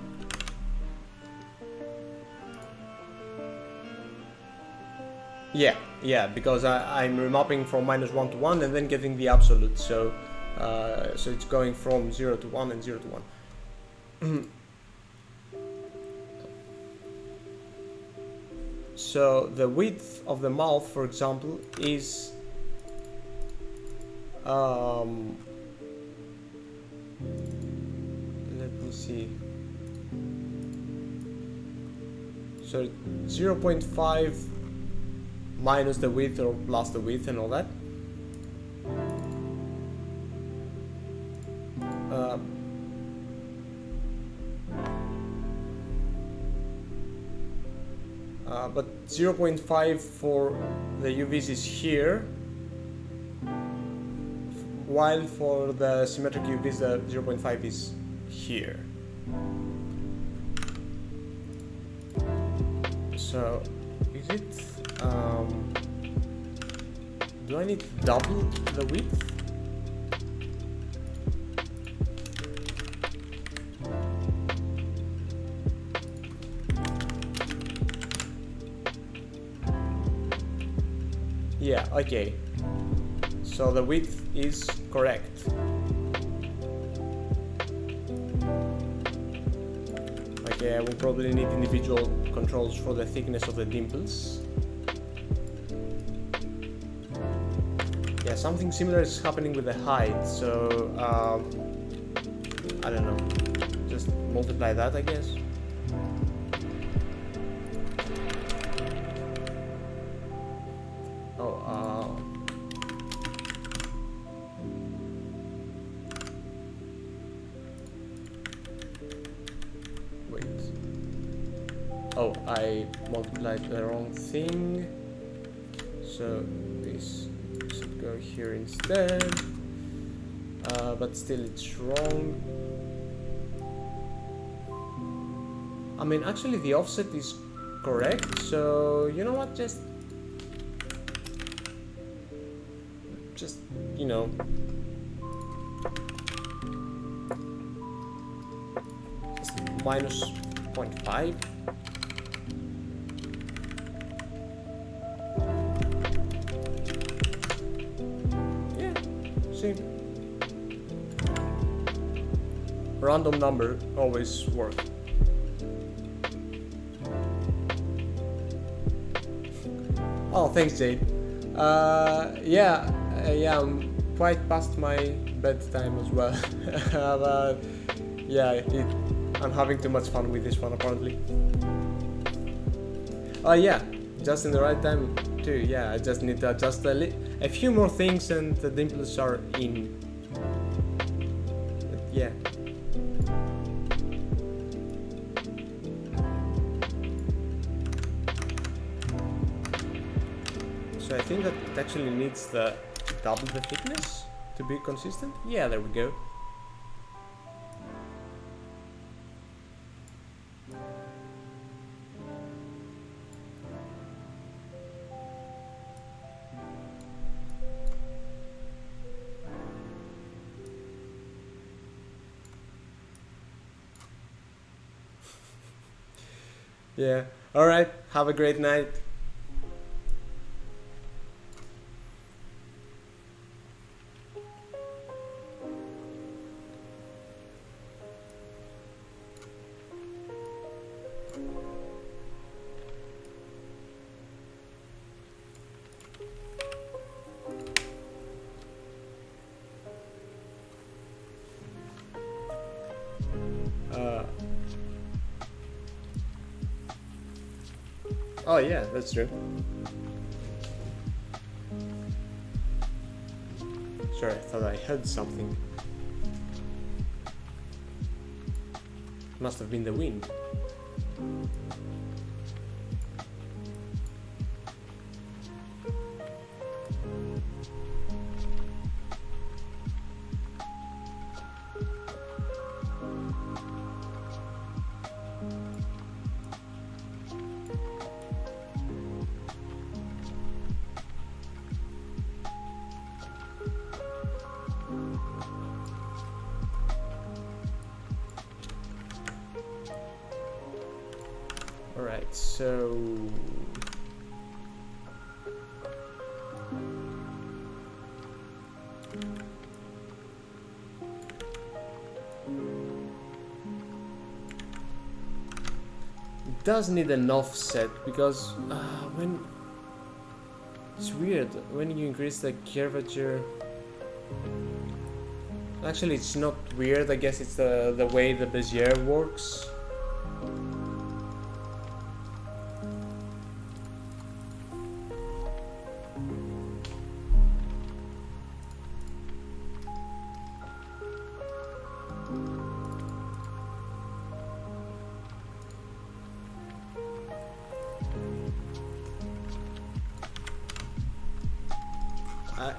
Yeah, because I'm remapping from -1 to 1 and then getting the absolute, so it's going from 0 to 1 and 0 to 1. So the width of the mouth, for example, is let me see. So 0.5 minus the width or plus the width and all that. But 0.5 for the UVs is here, while for the symmetric UVs the 0.5 is here. So is it do I need to double the width? Yeah, okay. So the width is correct. Okay, I will probably need individual controls for the thickness of the dimples. Yeah, something similar is happening with the height, so I don't know. Just multiply that, I guess. Oh, I multiplied the wrong thing, so this should go here instead, but still it's wrong. I mean, actually the offset is correct, so you know what, just you know, just minus 0.5. See? Random number always works. Oh, thanks, Jade. Yeah, I'm quite past my bedtime as well. But yeah, I'm having too much fun with this one apparently. Oh yeah, just in the right time too. Yeah, I just need to adjust a few more things and the dimples are in. But yeah. So I think that it actually needs the double the thickness to be consistent. Yeah, there we go. Yeah. All right. Have a great night. Oh yeah, that's true. Sorry, I thought I heard something. Must have been the wind. Alright, so it does need an offset because when it's weird when you increase the curvature. Actually, it's not weird. I guess it's the way the Bezier works.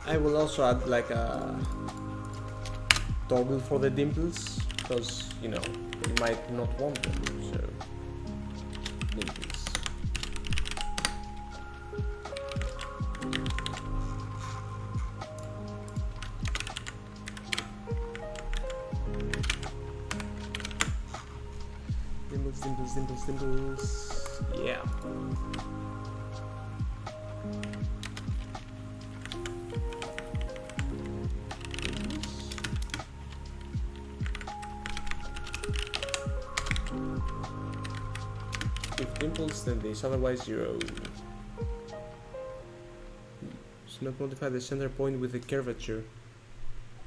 I will also add like a toggle for the dimples because you know you might not want them. So dimples. Dimples, dimples, dimples, dimples. Yeah. Dimples than this, otherwise 0. So not modify the center point with the curvature.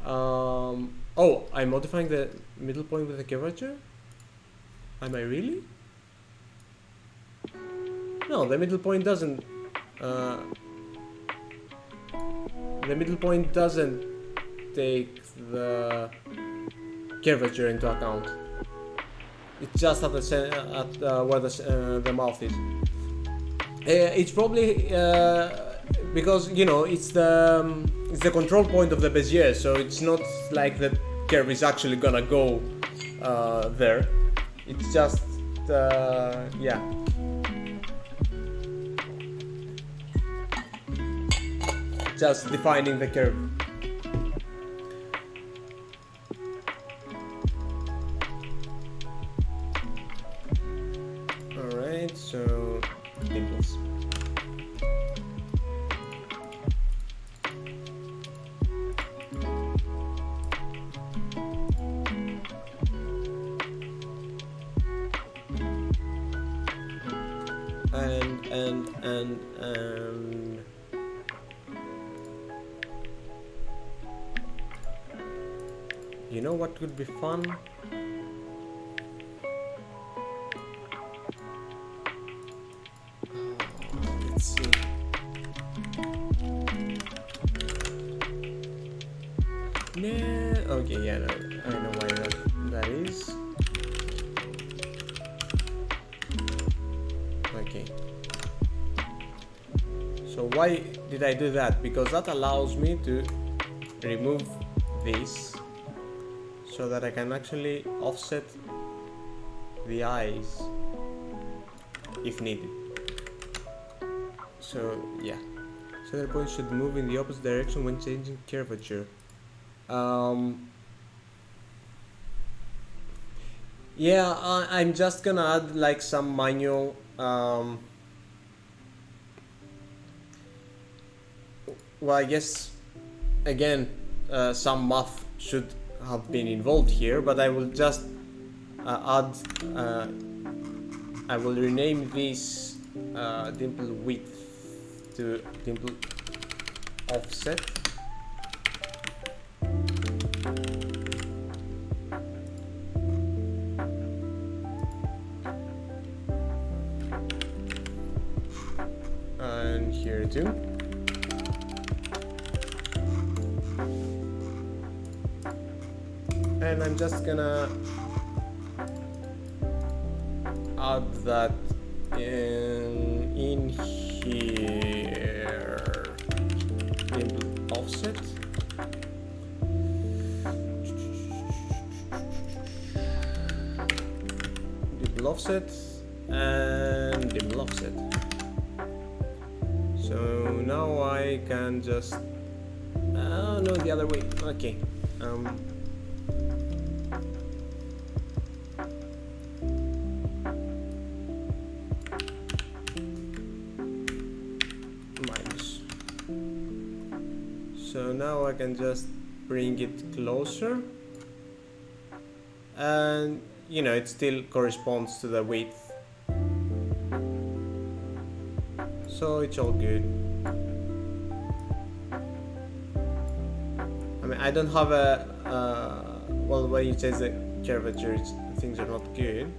Oh, I'm modifying the middle point with the curvature? Am I really? No, the middle point doesn't. The middle point doesn't take the curvature into account. It's just at the where the mouth is. It's probably because you know it's the control point of the Bezier, so it's not like the curve is actually gonna go there. It's just yeah. Just defining the curve. Alright, so dimples. And you know what would be fun? Let's see. No. Okay, yeah, no, I know why that is. Okay. So why did I do that? Because that allows me to remove this so that I can actually offset the eyes if needed. So yeah, center point should move in the opposite direction when changing curvature. Yeah, I'm just gonna add like some manual well, I guess again some math should have been involved here, but I will just add I will rename this dimple width to dimple offset. And here too. And I'm just gonna add that in here. Dimple offset. Dimple offset and dimple offset. So now I can just no, the other way. Okay. So now I can just bring it closer, and you know, it still corresponds to the width, so it's all good. I mean, I don't have a well, when you say the curvature, things are not good.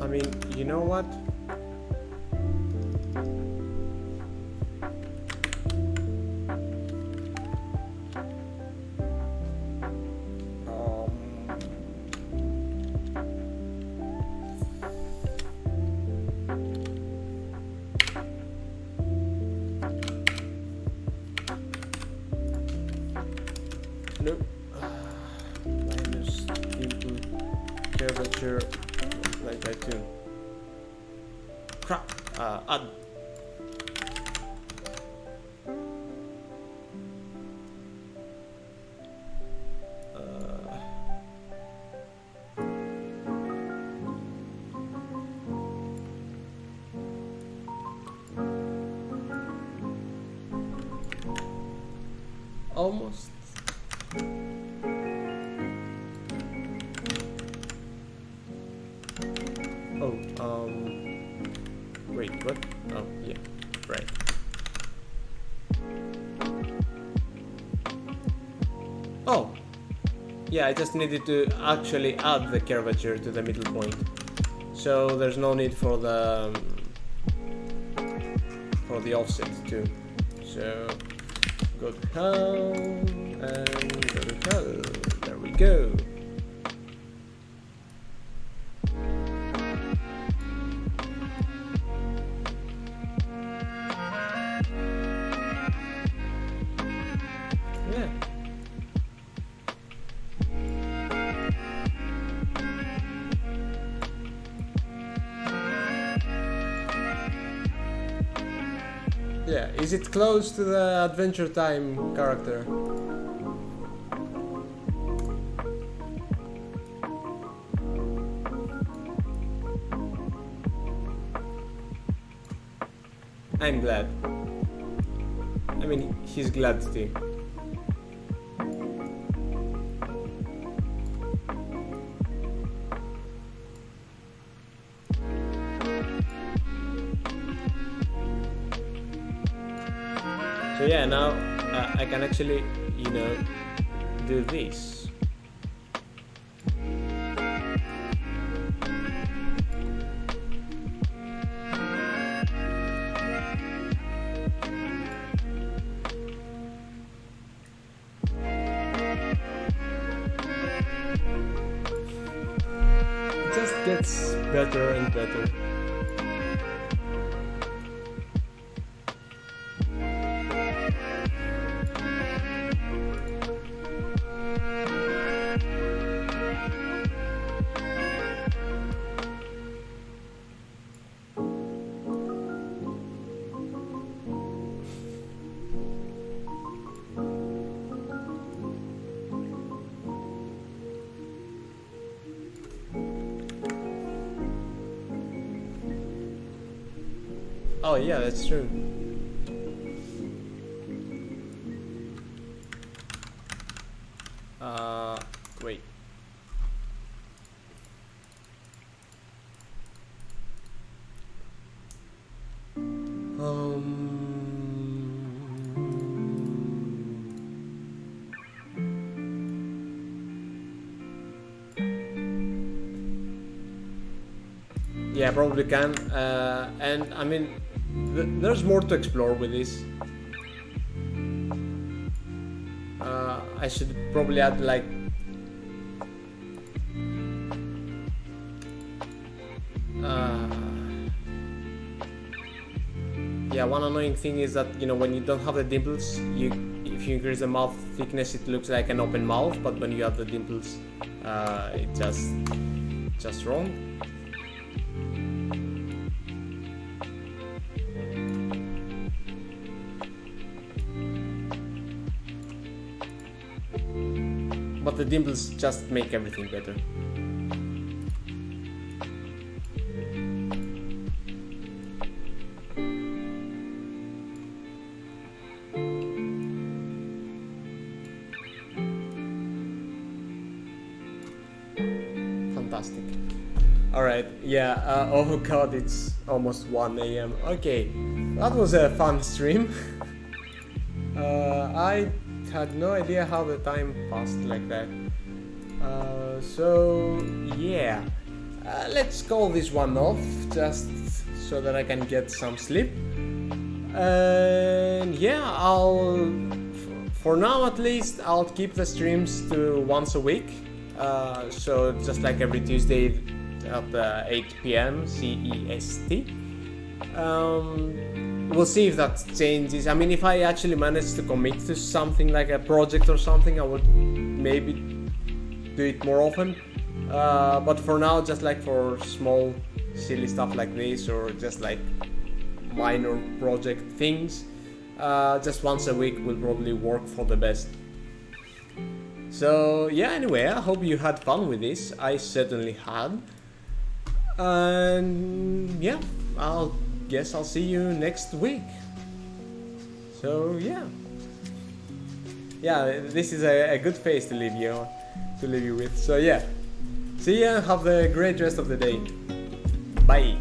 I mean, you know what? Nope. Minus input curvature like that too. Crap. Add. Almost. Oh, wait, what? Oh, yeah, right. Oh, yeah, I just needed to actually add the curvature to the middle point. So there's no need for the offset too. So go to home and go to home. There we go. Yeah. Yeah, is it close to the Adventure Time character? I'm glad. I mean, he's glad too. So yeah, now I can actually, you know, do this. It just gets better and better. Oh yeah, that's true. Wait. Yeah, probably can. And I mean, there's more to explore with this. I should probably add like yeah, one annoying thing is that, you know, when you don't have the dimples, if you increase the mouth thickness, it looks like an open mouth, but when you have the dimples, it's just wrong. but the dimples just make everything better. Fantastic. Alright, yeah, oh god, it's almost 1 AM. Okay, that was a fun stream. I had no idea how the time passed like that. So, yeah, let's call this one off, just so that I can get some sleep. And yeah, for now at least, I'll keep the streams to once a week. So just like every Tuesday at 8 PM CEST. We'll see if that changes. I mean, if I actually manage to commit to something like a project or something, I would maybe do it more often. But for now, just like for small silly stuff like this, or just like minor project things, just once a week will probably work for the best. So yeah, anyway, I hope you had fun with this. I certainly had. And yeah, I'll see you next week. So yeah, this is a good face to leave you with. So yeah, see ya. Have a great rest of the day. Bye.